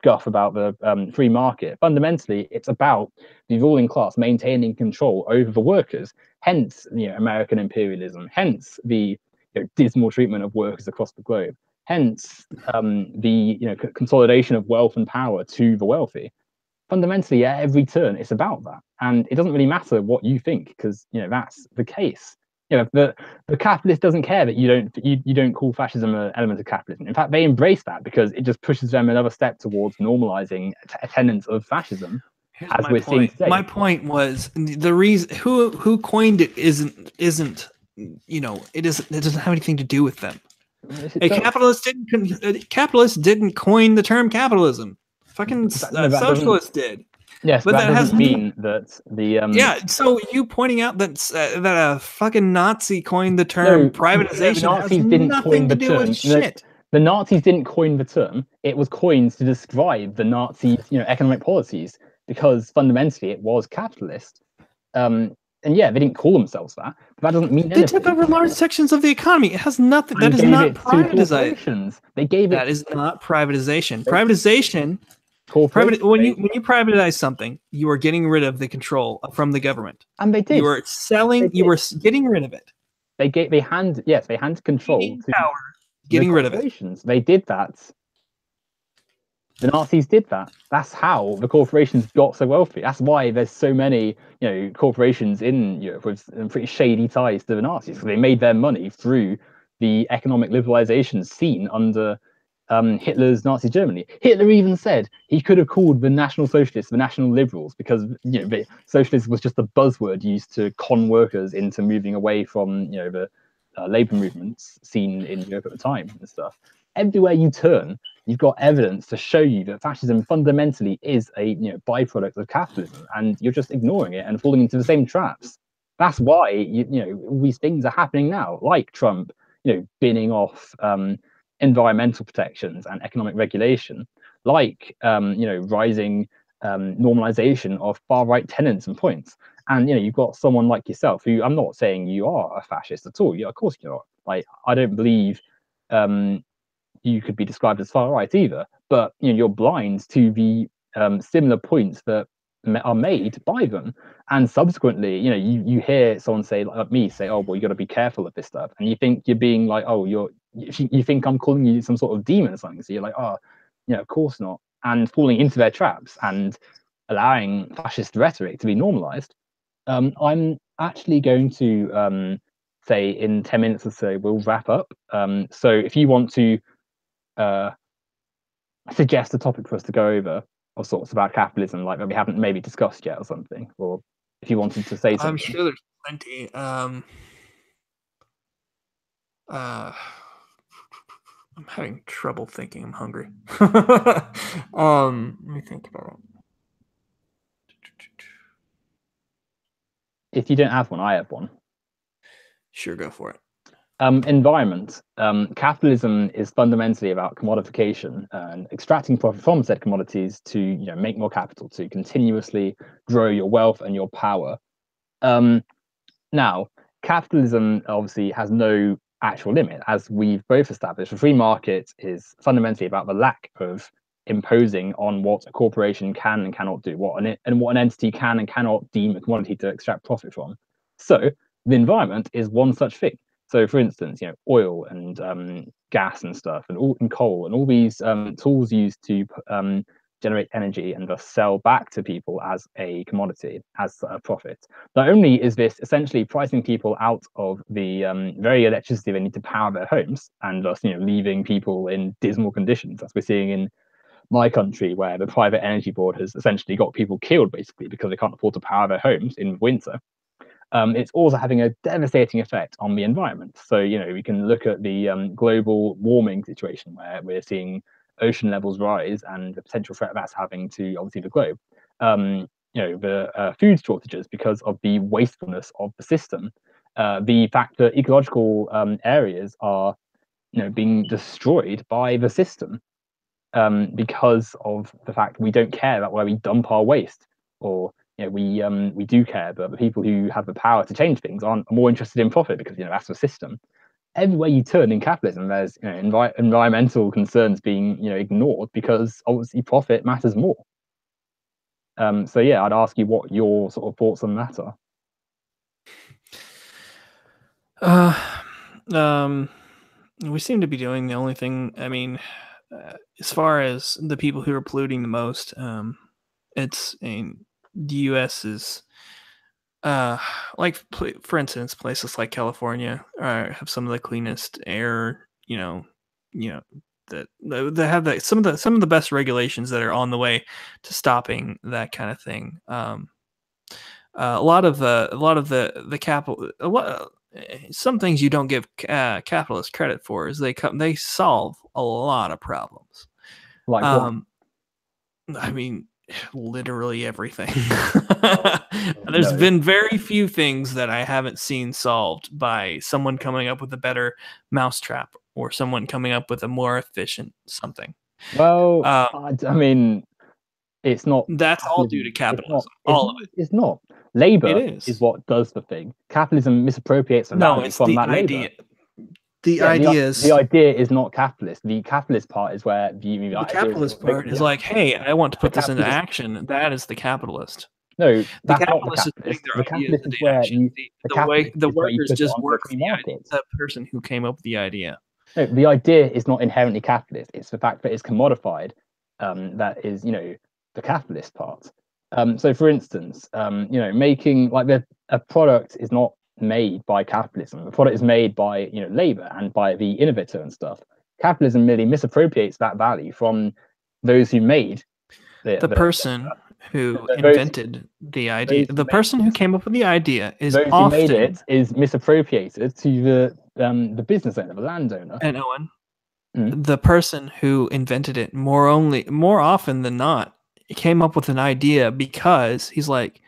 guff about the free market, fundamentally it's about the ruling class maintaining control over the workers. Hence, American imperialism. Hence the dismal treatment of workers across the globe. Hence the consolidation of wealth and power to the wealthy. Fundamentally, at every turn, it's about that, and it doesn't really matter what you think because that's the case. The capitalist doesn't care that you don't call fascism an element of capitalism. In fact, they embrace that because it just pushes them another step towards normalizing tenets of fascism. Here's as we're seeing today. My point was the reason who coined it isn't it doesn't have anything to do with them. A capitalist didn't coin the term capitalism. Fucking socialists did. Yes, but that doesn't mean that the So you pointing out that a fucking Nazi coined the term privatization the Nazis didn't coin the term. Shit. The Nazis didn't coin the term. It was coined to describe the Nazis' economic policies because fundamentally it was capitalist. And yeah, they didn't call themselves that. But that doesn't mean anything. They took over large sections of the economy. It has nothing. That is not privatization. They gave it. That is not privatization. Privatization. When you privatize something, you are getting rid of the control from the government. And they did. You are selling. You were getting rid of it. They hand control to power. Getting rid of it. They did that. The Nazis did that. That's how the corporations got so wealthy. That's why there's so many, corporations in Europe with pretty shady ties to the Nazis. Because they made their money through the economic liberalization seen under Hitler's Nazi Germany. Hitler even said he could have called the National Socialists the National Liberals because socialism was just a buzzword used to con workers into moving away from the labor movements seen in Europe at the time and stuff. Everywhere you turn, you've got evidence to show you that fascism fundamentally is a byproduct of capitalism, and you're just ignoring it and falling into the same traps. That's why these things are happening now, like Trump, binning off environmental protections and economic regulation, like rising normalization of far-right tenets and points. And you've got someone like yourself, who I'm not saying you are a fascist at all. Of course you're not. Like, I don't believe you could be described as far right either, but you're blind to the similar points that are made by them, and subsequently you hear someone say, like me, say, oh well, you got to be careful of this stuff, and you think you're being like, oh, you think I'm calling you some sort of demon or something, so you're like, oh, of course not, and falling into their traps and allowing fascist rhetoric to be normalized. I'm actually going to say in 10 minutes or so we'll wrap up, so if you want to suggest a topic for us to go over or sorts about capitalism, like that we haven't maybe discussed yet or something, or if you wanted to say something. I'm sure there's plenty. I'm having trouble thinking. I'm hungry. Let me think about it. If you don't have one, I have one. Sure, go for it. Environment. Capitalism is fundamentally about commodification and extracting profit from said commodities to make more capital, to continuously grow your wealth and your power. Now, capitalism obviously has no actual limit, as we've both established. The free market is fundamentally about the lack of imposing on what a corporation can and cannot do, what an entity can and cannot deem a commodity to extract profit from. So the environment is one such thing. So, for instance, oil and gas and stuff, and coal, and all these tools used to generate energy and thus sell back to people as a commodity, as a profit. Not only is this essentially pricing people out of the very electricity they need to power their homes, and thus leaving people in dismal conditions, as we're seeing in my country, where the private energy board has essentially got people killed basically because they can't afford to power their homes in winter. It's also having a devastating effect on the environment. So, we can look at the global warming situation, where we're seeing ocean levels rise and the potential threat that's having to obviously the globe. The food shortages because of the wastefulness of the system. The fact that ecological areas are being destroyed by the system because of the fact we don't care about where we dump our waste, or we do care, but the people who have the power to change things are more interested in profit, because that's the system. Everywhere you turn in capitalism, there's environmental concerns being ignored, because obviously profit matters more. So yeah, I'd ask you what your sort of thoughts on that are. We seem to be doing the only thing. I mean, as far as the people who are polluting the most, the U.S. is like, for instance, places like California have some of the cleanest air. That they have some of the best regulations that are on the way to stopping that kind of thing. A lot of the capital. Some things you don't give capitalists credit for is they solve a lot of problems. Like what? I mean, literally everything. There's been very few things that I haven't seen solved by someone coming up with a better mousetrap, or someone coming up with a more efficient something. Well, I mean, it's not. That's all due to capitalism. All of it. It's not. Labor is what does the thing. Capitalism misappropriates the value from that labor. The idea is not capitalist. The capitalist part is where the capitalist part is like, hey, I want to put this into action. That is the capitalist. No, the capitalist is putting their ideas into action. The workers just work for the person who came up with the idea. No, the idea is not inherently capitalist. It's the fact that it's commodified. That is, the capitalist part. So, for instance, making a product is not made by capitalism. The product is made by labor and by the innovator and stuff. Capitalism merely misappropriates that value from those who made the person who invented the idea. The person who came up with the idea is those who made it is misappropriated to the business owner, the landowner. And Owen, the person who invented it more often than not came up with an idea because he's like,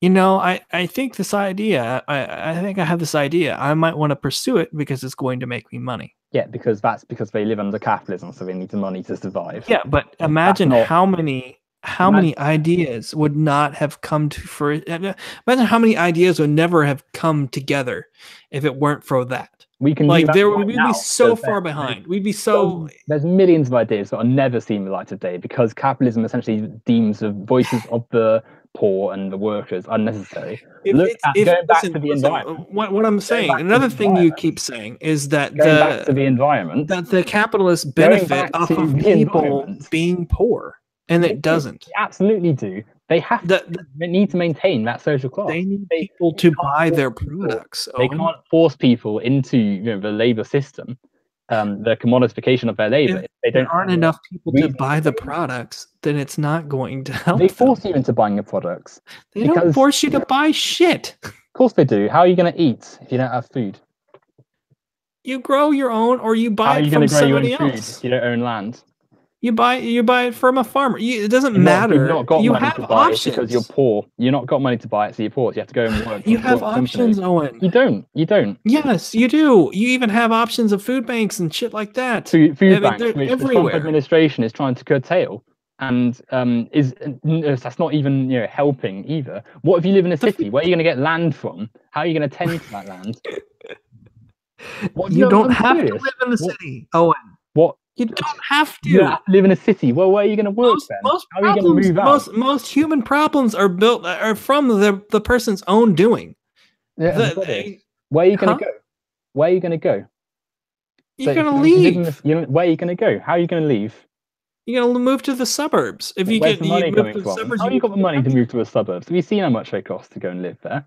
I think this idea, I think I have this idea. I might want to pursue it because it's going to make me money. Yeah, because they live under capitalism, so they need the money to survive. Yeah, but imagine how many ideas would not have come to fruition. Imagine how many ideas would never have come together if it weren't for that. We can we'd be so far behind. We'd be so. There's millions of ideas that are never seen the light of day because capitalism essentially deems the voices of the poor and the workers unnecessary. Going back to the environment. What I'm saying, another thing you keep saying is that back to the environment, that the capitalists benefit off of people being poor, and it doesn't. They absolutely do. They have to. They need to maintain that social class. They need people to buy their products. They can't force people into the labor system, the commodification of their labor. If there aren't enough people to buy the products, then it's not going to help. They force you into buying the products. They don't force you to buy shit. Of course they do. How are you going to eat if you don't have food? You grow your own, or you buy it from somebody else. If you don't own land. You buy it from a farmer. It doesn't matter. You've not got you money have to buy options it because you're poor. You're not got money to buy it, so you're poor. So you have to go and work. You have options, Owen. You don't. Yes, you do. You even have options of food banks and shit like that. Food banks, which the Trump administration is trying to curtail. and that's not even helping either. What if you live in a city? Where are you going to get land from? How are you going to tend to that land? What? You don't I'm have to serious. live in the city, Owen. What? You don't have You don't to. have to live in a city. Well, where are you going to work then? Most How are you going to problems, move out? most human problems are from the person's own doing. Yeah, that's rubbish. Where are you going to go? Where are you going to go? You're So if gonna you live in leave. where are you going to go? How are you going to leave? You're gonna move to the suburbs. If you Where's get the you money move coming to the from? suburbs, How you have you move got to the the money to country. move to the suburbs? Have you seen how much they cost to go and live there?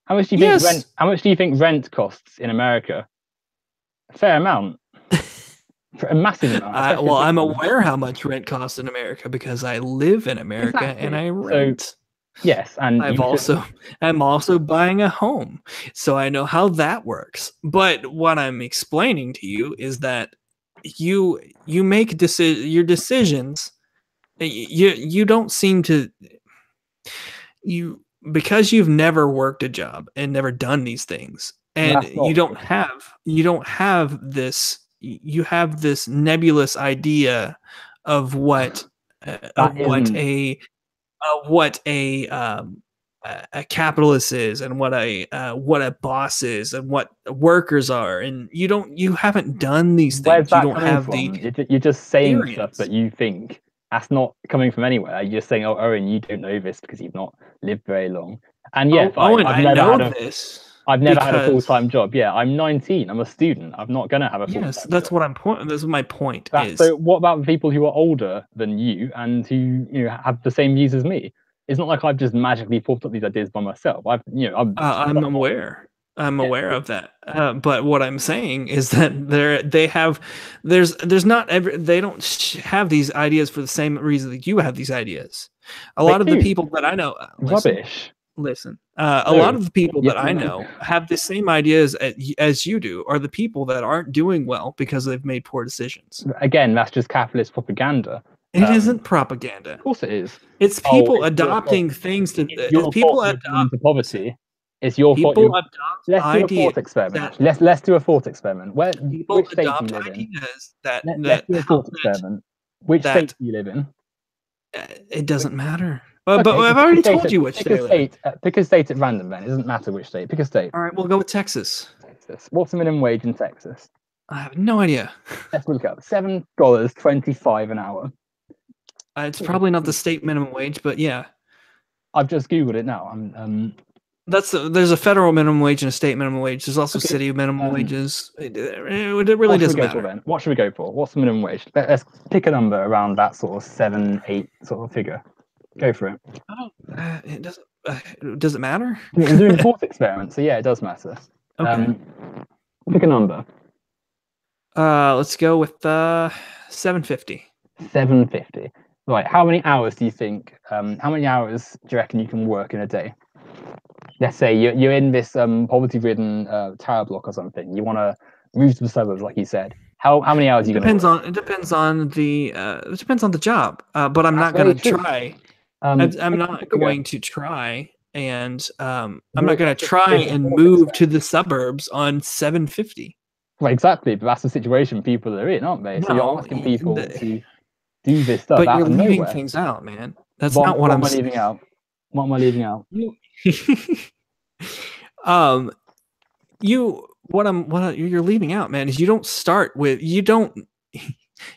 How much do you think Yes. rent? How much do you think rent costs in America? A fair amount. For a massive amount, especially Well, a big I'm one. aware how much rent costs in America because I live in America and Exactly. I So rent. yes, and you should. I'm also buying a home, so I know how that works. But what I'm explaining to you is that you make your decisions. You don't seem to you because you've never worked a job and never done these things, and That's not true. you don't have this you have this nebulous idea of what That isn't. what a capitalist is and what a boss is and what workers are, and you haven't done these Where's things. You that don't coming have the from? You're just saying stuff that experience. you think. That's not coming from anywhere. You're just saying, "Oh, Owen, you don't know this because you've not lived very long." And yeah, Oh, fine. and I know this I've never had a because full-time job. Yeah, I'm 19. I'm a student. I'm not gonna have a yes, full-time that's job. what I'm point. That's what my point That is. so what about people who are older than you and who have the same views as me? It's not like I've just magically thought up these ideas by myself. I'm I'm aware. I'm yeah, aware of that. But what I'm saying is that they have there's not every they don't have these ideas for the same reason that you have these ideas. A they lot of the do people that I know, rubbish. listen. A lot No, of the people yes that or I no? know have the same ideas as you do. Are the people that aren't doing well because they've made poor decisions. Again, that's just capitalist propaganda. It isn't Of propaganda. course it is. It's Oh, people adopting things to. it's It's your people fault you're born adopt. into Listen, poverty. It's your fault people you. adopt Let's do a ideas thought experiment. that Actually, let's do a thought experiment. people Which state do you adopt live in? ideas that Let's that do a help thought experiment. Which state that do you live in? it Which, doesn't matter. But okay, I've pick a already state. told you which Pick state a I live in. state. Pick a state at random. Then it doesn't matter which state. Pick a state. All right, we'll go with Texas. Texas. What's the minimum wage in Texas? I have no idea. Let's look up. $7.25 an hour. It's probably not the state minimum wage, but yeah, I've just googled it now. there's a federal minimum wage and a state minimum wage. There's also Okay. city minimum wages. It really doesn't matter. Then? What should we go for? What's the minimum wage? Let's pick a number around that sort of 7, 8 sort of figure. Go for it. I it doesn't. Does it matter? I'm doing a thought experiment, so yeah, it does matter. Okay. Pick a number. Let's go with 750. 750. Right. How many hours do you think? How many hours do you reckon you can work in a day? Let's say you're in this poverty-ridden tower block or something. You want to move to the suburbs, like you said. How many hours are you going to work? It depends on the job. But I'm That's not gonna very true. try. I'm Pick not a figure. going to try, and I'm Well, not going to try and move to the suburbs on 750. Well, exactly, but that's the situation people are in, aren't they? So you're No, asking people to do this stuff but out you're of leaving nowhere. things out, man. That's not what What I'm am I saying. leaving out? What am I leaving out? um, what you're leaving out, man, is you don't start with you don't.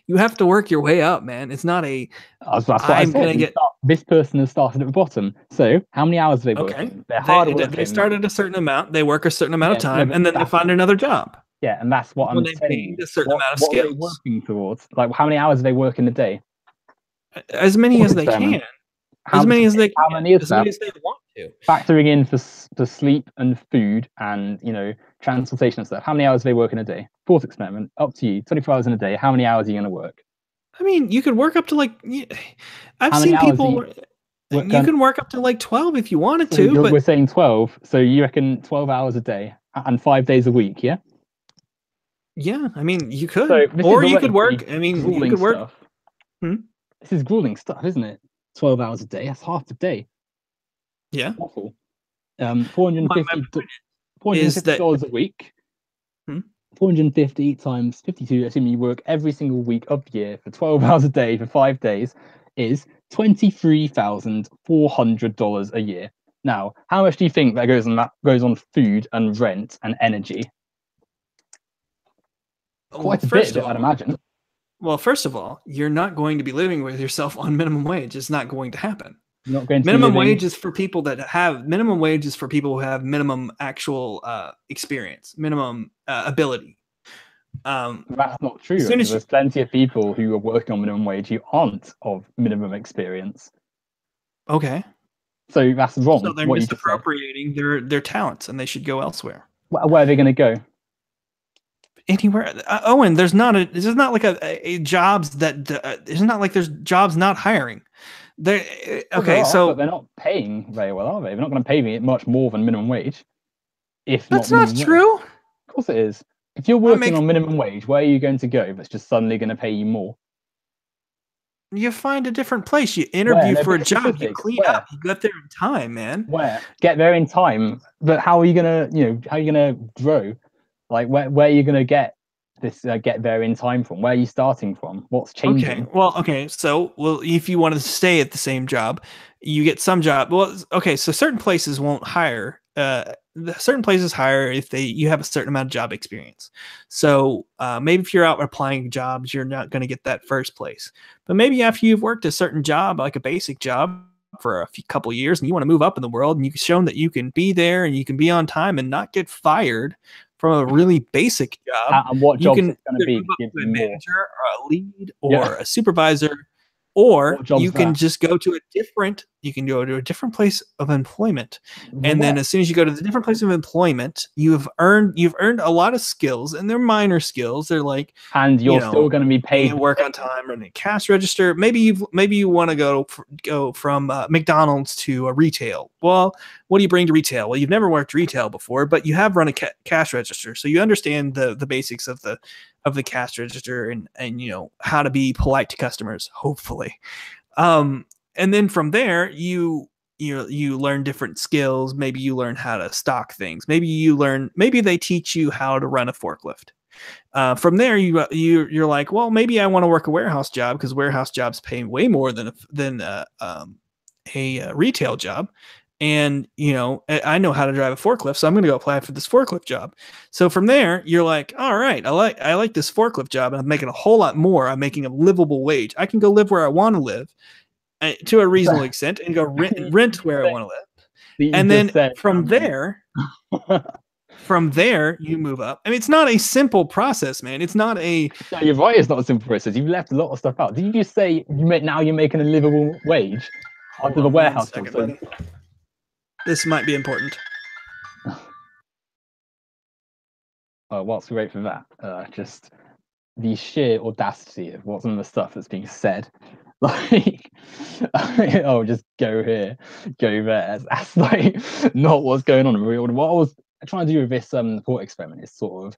You have to work your way up, man. It's not a. That's what I'm I said. gonna get. This person has started at the bottom. So how many hours are they Okay. working? They're hard working. They start at a certain amount, they work a certain amount of time, and then they find another job. Yeah, and that's what When I'm they telling gained you. a certain amount of What are they skills. working towards? Like how many hours do they work in a day? As many as they can. How many is that? As many as they want to. Factoring in for sleep and food and transportation and stuff. How many hours do they work in a day? Thought experiment. Up to you. 24 hours in a day. How many hours are you going to work? I mean, you could work up to like. I've How many seen hours people. You can work up to like 12 if you wanted to. But we're saying 12. So you reckon 12 hours a day and 5 days a week, yeah? Yeah, I mean, you could. So or you could work. I mean, you could work. This is grueling stuff, isn't it? 12 hours a day. That's half the day. Yeah. Awful. $450 a week. 450 times 52. Assuming you work every single week of the year for 12 hours a day for 5 days. is $23,400 a year. Now, how much do you think that goes on food and rent and energy? Quite a bit of it, I'd imagine. Well, first of all, you're not going to be living with yourself on minimum wage. It's not going to happen. You're not going to minimum wage is for people that have minimum wage is for people who have minimum actual experience, minimum ability. That's not true. There's plenty of people who are working on minimum wage who aren't of minimum experience. Okay. So that's wrong. So they're misappropriating their talents, and they should go elsewhere. Where are they going to go? Anywhere. Owen, there's not like a jobs that it's not like there's jobs not hiring. Okay, so but they're not paying very well, are they? They're not going to pay me much more than minimum wage. If that's not true. Of course it is. If you're working on minimum wage, where are you going to go that's just suddenly going to pay you more? You find a different place. You interview for a job. You clean up. You get there in time, man. Where? Get there in time. But how are you gonna, how are you gonna grow? Like where are you gonna get this get there in time from? Where are you starting from? What's changing? Okay. So, if you want to stay at the same job, you get some job. Well, okay. So certain places won't hire. Certain places hire if you have a certain amount of job experience. So maybe if you're out applying jobs, you're not going to get that first place. But maybe after you've worked a certain job, like a basic job, for a couple of years, and you want to move up in the world, and you've shown that you can be there and you can be on time and not get fired from a really basic job. And what job is going to be? A manager or a lead or a supervisor, or you can just go to a different place of employment. And then as soon as you go to the different place of employment, you've earned a lot of skills, and they're minor skills. They're like, and you're still going to be paid. Work on time, running a cash register. Maybe you want to go from McDonald's to a retail. Well, what do you bring to retail? Well, you've never worked retail before, but you have run a cash register, so you understand the basics of the cash register and how to be polite to customers, hopefully. And then from there, you learn different skills. Maybe you learn how to stock things. Maybe they teach you how to run a forklift. From there, you're like, well, maybe I want to work a warehouse job because warehouse jobs pay way more than a retail job. And, I know how to drive a forklift, so I'm going to go apply for this forklift job. So from there, you're like, all right, I like this forklift job, and I'm making a whole lot more. I'm making a livable wage. I can go live where I want to live to a reasonable extent and go rent where I want to live. And then from there, you move up. I mean, it's not a simple process, man. It's not a... No, you're right, it's not a simple process. You've left a lot of stuff out. Did you just say now you're making a livable wage after the warehouse job? This might be important. Whilst we wait for that, just the sheer audacity of what's on the stuff that's being said. Like, just go here, go there. That's like not what's going on in real. What I was trying to do with this thought experiment is sort of,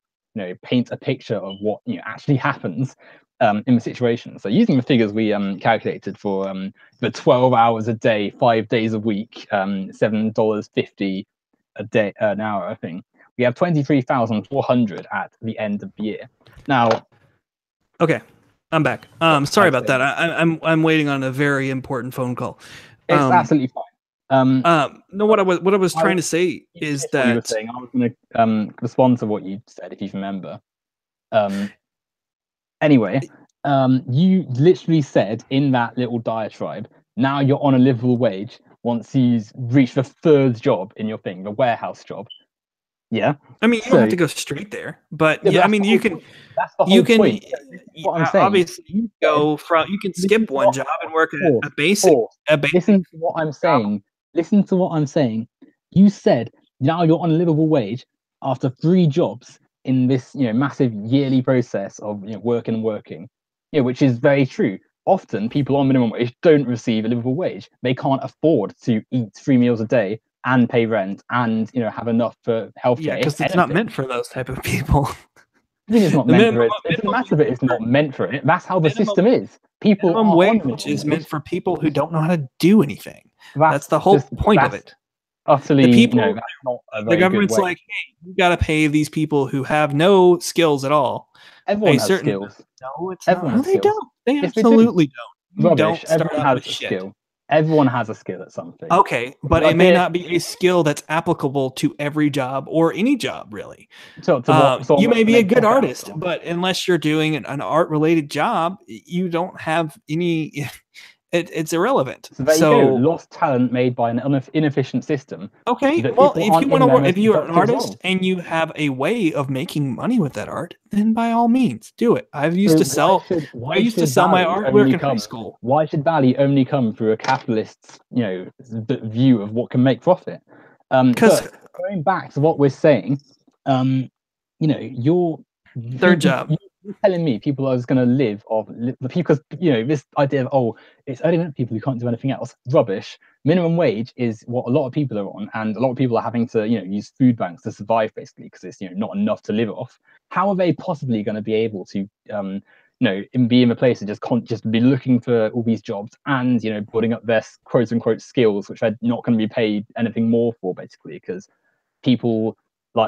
paint a picture of what actually happens in the situation. So using the figures we calculated for the 12 hours a day, 5 days a week, $7.50 a day an hour, I think we have 23,400 at the end of the year. Now, okay, I'm back. Sorry about that. I'm waiting on a very important phone call. It's absolutely fine. No, what I was trying to say is that you were saying, I was going to respond to what you said, if you remember. Anyway, you literally said in that little diatribe, now you're on a livable wage once you've reached the third job in your thing, the warehouse job. Yeah. I mean, you don't have to go straight there, but I mean, you can. That's the whole point. What I'm saying. Obviously, you can skip one job and work a basic. Listen to what I'm saying. Listen to what I'm saying. You said now you're on a livable wage after 3 jobs in this massive yearly process of working, which is very true. Often people on minimum wage don't receive a livable wage. They can't afford to eat 3 meals a day and pay rent and have enough for healthcare. Yeah, because it's not meant for those type of people. I think it's not meant for it. It's massive. It's not meant for it. That's how the system is. People minimum wage is meant for people who don't know how to do anything. That's the whole point of it. Utterly, the people, that's not a very the government's good way. like, hey, you got to pay these people who have no skills at all. Everyone has skills. No, it's Everyone not. has They skills. don't. They Yes, absolutely don't. You Rubbish. don't start Everyone out has with a shit. skill. Everyone has a skill at something. Okay, but The it may idea- not be a skill that's applicable to every job or any job, really. to what someone You wants may to be a make good profit out artist, of. but unless you're doing an art-related job, you don't have any. It's irrelevant. So there you go. Lost talent made by an inefficient system. Okay, That well, people if you aren't want in to their work, most if you're an productive artist roles. and you have a way of making money with that art, then by all means, do it. I used to sell my artwork in high school. Why should value only come through a capitalist's, view of what can make profit? Because But going back to what we're saying, you're third job. You're telling me people are just going to live off because this idea of it's only meant people who can't do anything else. Rubbish. Minimum wage is what a lot of people are on, and a lot of people are having to use food banks to survive, basically, because it's not enough to live off. How are they possibly going to be able to be in a place to just be looking for all these jobs and building up their quote unquote skills, which are not going to be paid anything more for, basically, because people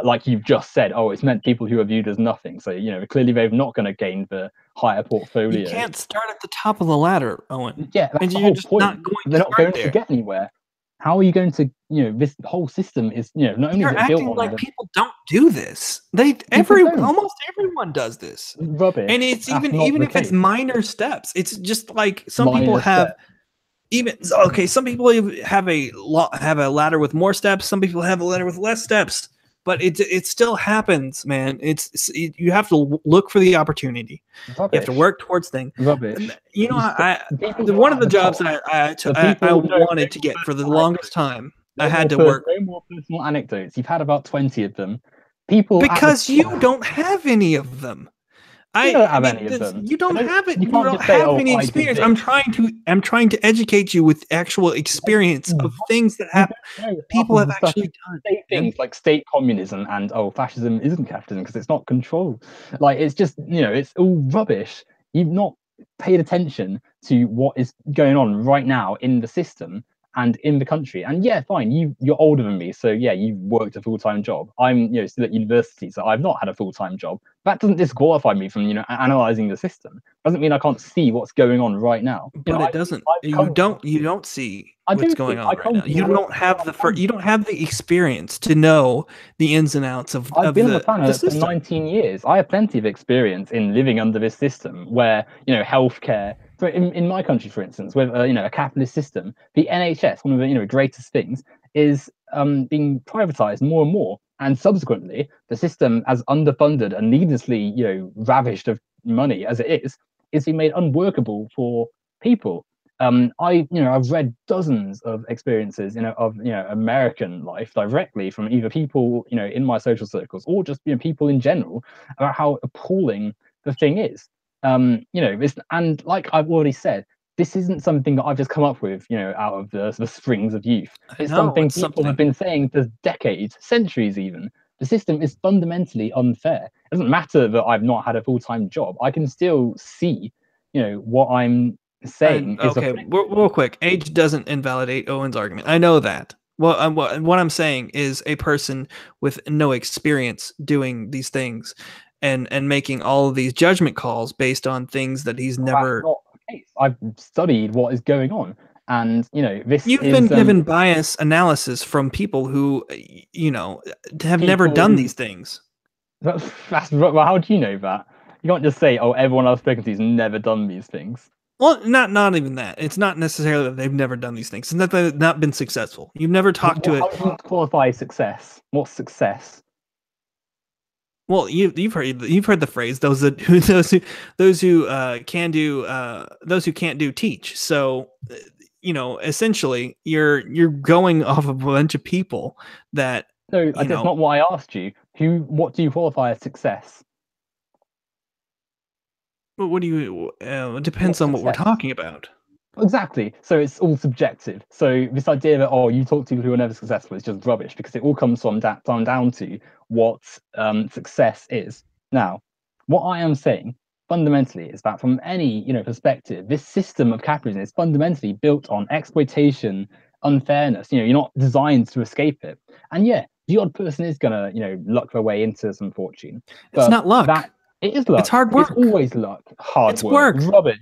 like you've just said, it's meant people who are viewed as nothing. So clearly they're not going to gain the higher portfolio. You can't start at the top of the ladder, Owen. Yeah, that's the whole point. They're not going to get anywhere. How are you going to? This whole system is not only You're is it acting built on like people don't do this. Almost everyone does this. Rubbish. And it's even if it's minor steps. It's just like some people have. Some people have a ladder with more steps. Some people have a ladder with less steps. But it still happens, man. You have to look for the opportunity. Rubbish. You have to work towards things. Rubbish. One of the jobs that I wanted to get for the longest time, I had to work. No more personal anecdotes. You've had about 20 of them. People because you don't have any of them. You don't have any of them. You don't have it. You don't say, have any experience. I'm trying to educate you with actual experience of things that happen. People have actually done. Things like state communism and fascism isn't capitalism because it's not control. Like it's just it's all rubbish. You've not paid attention to what is going on right now in the system and in the country. And yeah, fine, you're older than me, so yeah, you've worked a full-time job. I'm still at university, so I've not had a full-time job. That doesn't disqualify me from analyzing the system. Doesn't mean I can't see what's going on right now. But it doesn't. You don't see what's going on right now. You don't have the experience to know the ins and outs of I've been on the planet for 19 years. I have plenty of experience in living under this system where healthcare. In my country, for instance, with a capitalist system, the NHS, one of the greatest things, is being privatized more and more, and subsequently the system, as underfunded and needlessly ravished of money as it is being made unworkable for people. I've read dozens of experiences of American life directly from either people in my social circles or just people in general about how appalling the thing is. And like I've already said, this isn't something that I've just come up with, out of the springs of youth. It's something people have been saying for decades, centuries even. The system is fundamentally unfair. It doesn't matter that I've not had a full-time job. I can still see, what I'm saying. Real quick, age doesn't invalidate Owen's argument. I know that. Well, what I'm saying is a person with no experience doing these things and making all of these judgment calls based on things that he's never. That's not the case. I've studied what is going on, and you've been given bias analysis from people who have never done these things. Well, how do you know that? You can't just say, everyone I've spoken to has never done these things. Well, not even that. It's not necessarily that they've never done these things. It's that they've not been successful. You've never talked to it. How do you qualify success? What's success? Well, you've heard the phrase those who can't do teach. So essentially you're going off of a bunch of people that. No, that's not what I asked you. What do you qualify as success? Well, what do you? It depends on what we're talking about. Exactly. So it's all subjective. So this idea that you talk to people who are never successful is just rubbish because it all comes down to what success is. Now, what I am saying fundamentally is that from any perspective, this system of capitalism is fundamentally built on exploitation, unfairness. You're not designed to escape it. And yeah, the odd person is gonna luck their way into some fortune. It's not luck. It is luck. It's hard work. It's always luck. Hard work. Rubbish.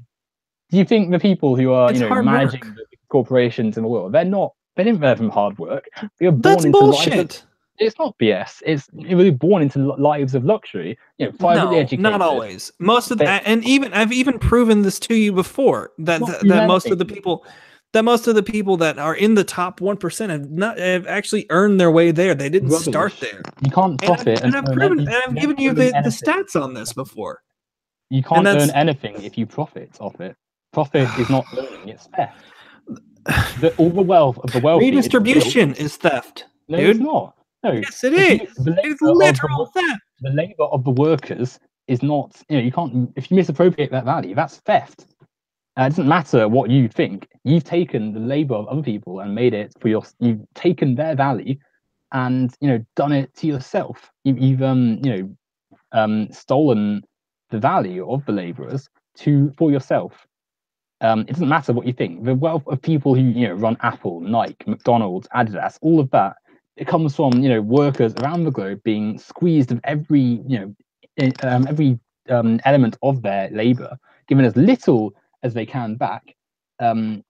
Do you think the people who are, It's hard managing work. the corporations in the world, they didn't learn from hard work. They were born That's into lives of, bullshit. it's not BS. They were born into lives of luxury, privately No, not educated. always. Most of They, and even I've even proven this to you before it's that not that proven anything. most of the people that are in the top 1% have actually earned their way there. They didn't start Rubbish. there. You can't profit And and I've earn. proven You and I've never given you earn the anything. stats on this before. You And can't earn that's anything if you profit off it. Profit is not earning; it's theft. All the wealth of the wealthy is built. redistribution is theft, No, it's dude. not. No, Yes, it if is. you It's literal theft. the labor of the workers is not. You can't. If you misappropriate that value, that's theft. It doesn't matter what you think. You've taken the labor of other people and made it for your. You've taken their value, and done it to yourself. You've stolen the value of the laborers for yourself. It doesn't matter what you think. The wealth of people who run Apple, Nike, McDonald's, Adidas, all of that, it comes from workers around the globe being squeezed of every every element of their labor, given as little as they can back, and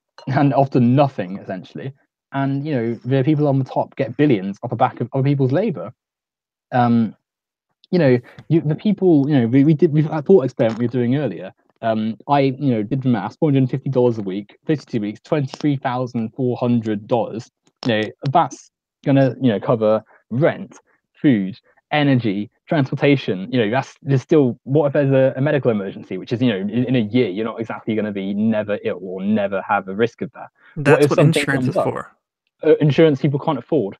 often nothing essentially. And the people on the top get billions off the back of other people's labor. The people, we that thought experiment we were doing earlier. I did the math, $450 a week, 52 weeks, $23,400. That's gonna cover rent, food, energy, transportation. There's still, what if there's a medical emergency, which is in a year you're not exactly going to be never ill or never have a risk of that. What That's if what something insurance comes is up? for. Insurance people can't afford.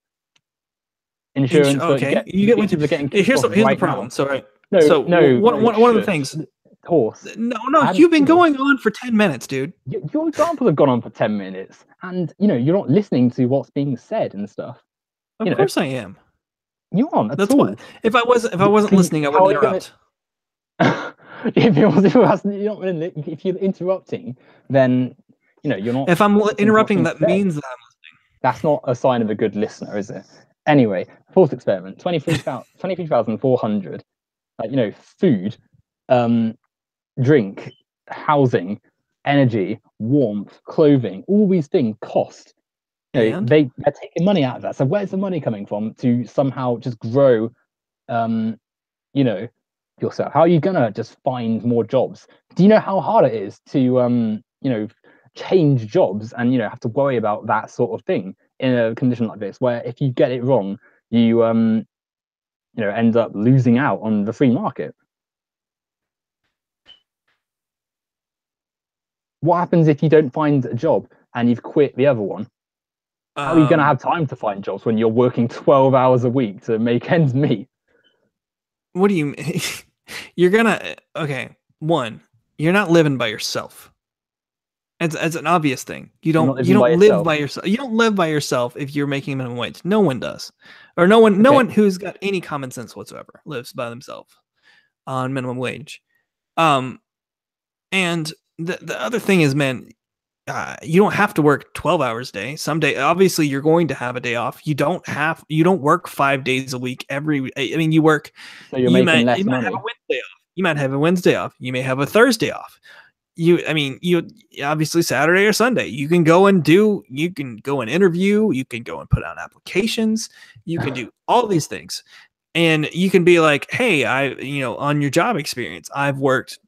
Insurance that Okay, you get what people are getting kicked here's off here's the right problem. now. So No, no, no, one of the shush. things. Horse. No, I hadn't you've been finished. going on for 10 minutes, dude. Your examples have gone on for 10 minutes, and you're not listening to what's being said and stuff. Of course I am. You aren't at That's all. what. If I wasn't listening, I How wouldn't are you gonna? interrupt. If you're interrupting, then you're not. If I'm listening to what's interrupting, being that said. means that I'm That's not a sign of a good listener, is it? Anyway, fourth experiment, 23,400. Food, drink, housing, energy, warmth, clothing, all these things cost. They're taking money out of that. So where's the money coming from to somehow just grow yourself? How are you gonna just find more jobs? Do you know how hard it is to change jobs and have to worry about that sort of thing in a condition like this, where if you get it wrong, you end up losing out on the free market? What happens if you don't find a job and you've quit the other one? How are you going to have time to find jobs when you're working 12 hours a week to make ends meet? What do you mean? You're gonna okay. One, you're not living by yourself. It's an obvious thing. You don't live by yourself. You don't live by yourself if you're making minimum wage. No one does, or no one who's got any common sense whatsoever lives by themselves on minimum wage. And the other thing is, man, you don't have to work 12 hours a day. Someday, obviously, you're going to have a day off. You don't work 5 days a week every. I mean, you work. So you're making less you might money. have a Wednesday off. You might have a Wednesday off. You may have a Thursday off. You obviously Saturday or Sunday. You can go and interview. You can go and put out applications. You can do all these things, and you can be like, hey, on your job experience, I've worked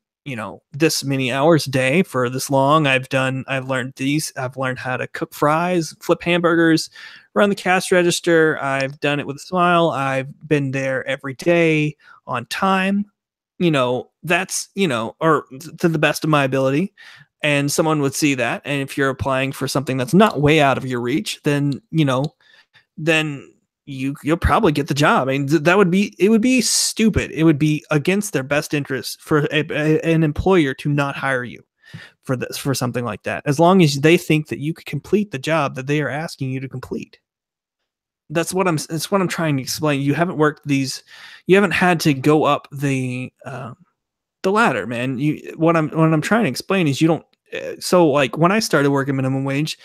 this many hours a day for this long. I've learned how to cook fries, flip hamburgers, run the cash register. I've done it with a smile. I've been there every day on time. That's, or to the best of my ability. And someone would see that. And if you're applying for something that's not way out of your reach, then, you'll probably get the job. I mean, it would be stupid. It would be against their best interest for an employer to not hire you for something like that, as long as they think that you could complete the job that they are asking you to complete. That's what I'm trying to explain. You haven't had to go up the ladder, man. What I'm trying to explain is you don't. So like when I started working minimum wage,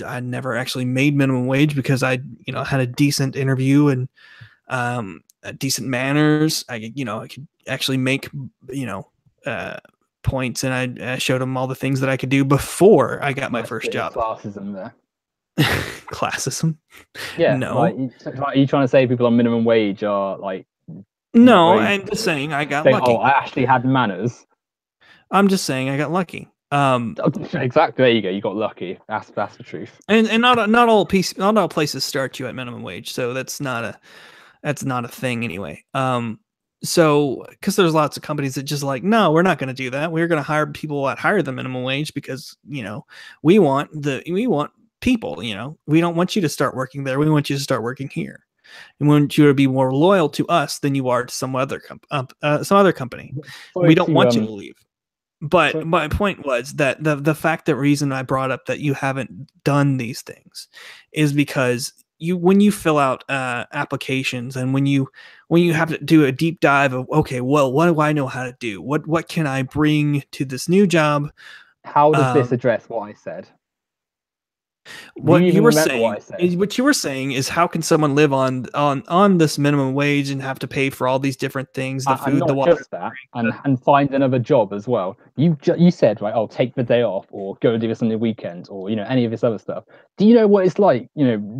I never actually made minimum wage because I had a decent interview and decent manners. I could actually make points, and I showed them all the things that I could do before I got my first job. Classism there. Classism? Yeah, No. like, are you trying to say people on minimum wage are like? No, I'm just saying I got lucky. Oh, I actually had manners. I'm just saying I got lucky. Exactly. There you go. You got lucky. That's the truth. And not all places start you at minimum wage, so that's not a thing anyway. So because there's lots of companies that just like, no, we're not going to do that. We're going to hire people at higher than minimum wage because we want people. We don't want you to start working there. We want you to start working here. And we want you to be more loyal to us than you are to some other company. We don't want you to leave. But my point was that the reason I brought up that you haven't done these things is because when you fill out applications and when you have to do a deep dive of, okay, well, what do I know how to do? What can I bring to this new job? How does this address what I said? What you were saying is how can someone live on this minimum wage and have to pay for all these different things, the food, the water, just that, and find another job as well. You said, right, I'll take the day off or go do this on the weekend or any of this other stuff. Do you know what it's like,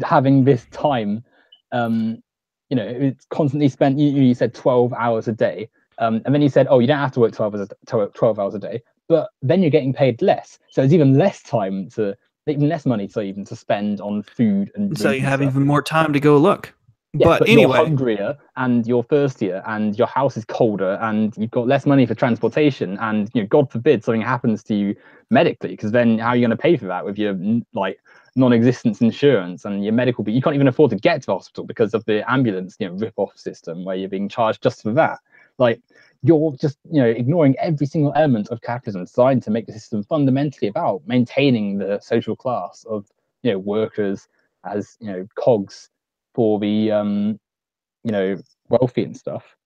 having this time, it's constantly spent. You said 12 hours a day, and then you said, oh, you don't have to work 12 hours a day, but then you're getting paid less, so it's even less time even less money to spend on food and so you have even more time to go look. Yeah, but anyway, you're hungrier and you're thirstier and your house is colder and you've got less money for transportation and God forbid something happens to you medically, because then how are you going to pay for that with your non-existent insurance and your medical bill? You can't even afford to get to the hospital because of the ambulance rip-off system where you're being charged just for that. You're just ignoring every single element of capitalism designed to make the system fundamentally about maintaining the social class of workers as cogs for the wealthy and stuff.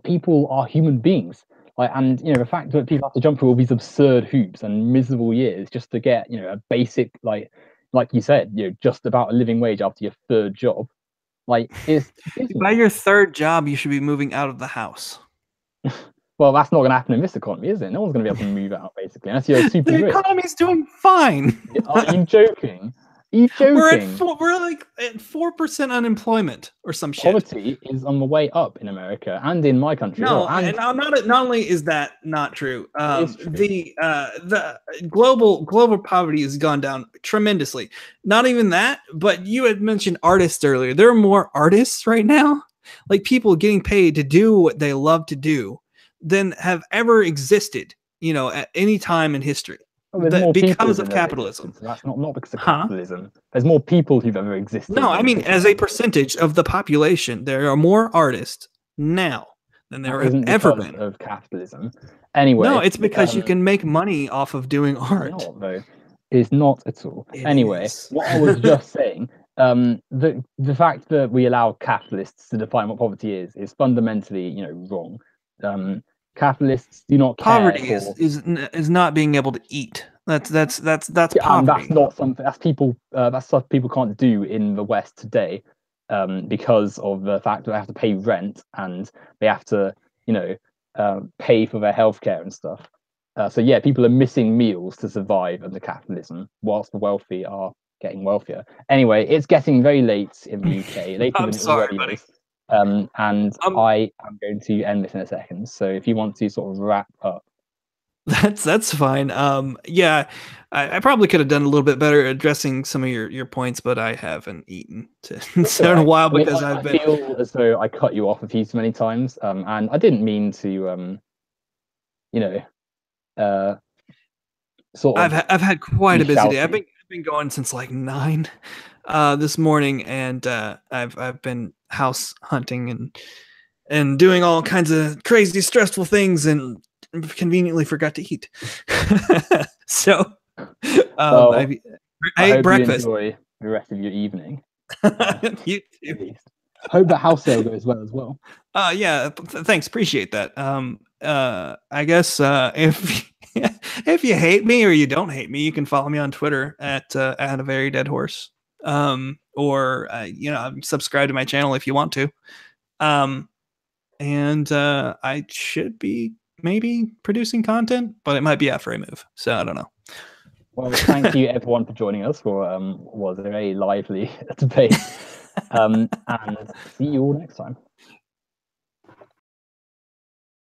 People are human beings, and the fact that people have to jump through all these absurd hoops and miserable years just to get a basic like you said just about a living wage after your third job, is by your third job you should be moving out of the house. Well, that's not going to happen in this economy, is it? No one's going to be able to move out, basically, unless you're super rich. The economy's doing fine. Are you joking? Are you joking? We're like at 4% unemployment or some shit. Poverty is on the way up in America and in my country. No, and not only is that not true. The global poverty has gone down tremendously. Not even that, but you had mentioned artists earlier. There are more artists right now, like people getting paid to do what they love to do, than have ever existed, at any time in history. Because of capitalism. That's not because of capitalism. There's more people who've ever existed. No, I mean, as a percentage of the population, there are more artists now than there have ever been. Of capitalism. Anyway. No, it's because you can make money off of doing art. It's not, though. It's not at all. Anyway, what I was just saying, the fact that we allow capitalists to define what poverty is fundamentally, wrong. Capitalists do not care. Poverty is not being able to eat. That's poverty. That's not something. That's people. That's stuff people can't do in the West today, because of the fact that they have to pay rent and they have to, pay for their healthcare and stuff. So yeah, people are missing meals to survive under capitalism, whilst the wealthy are getting wealthier. Anyway, it's getting very late in the UK. Later I'm sorry, buddy. And I am going to end this in a second. So if you want to sort of wrap up. That's fine. Yeah, I probably could have done a little bit better addressing some of your points, but I haven't eten in a while because I feel as though I cut you off a few too many times. And I didn't mean to, sort of. I've had quite a busy day. I've been going since like 9 this morning, and I've been house hunting and doing all kinds of crazy stressful things, and conveniently forgot to eat. So I ate breakfast. You enjoy the rest of your evening. You too. Hope the house sale goes well as well. Yeah, thanks, appreciate that. I guess if you hate me or you don't hate me, you can follow me on Twitter at a very dead horse. Or subscribe to my channel if you want to. And I should be maybe producing content, but it might be after I move. So I don't know. Well, thank you everyone for joining us for was a very lively debate. And see you all next time.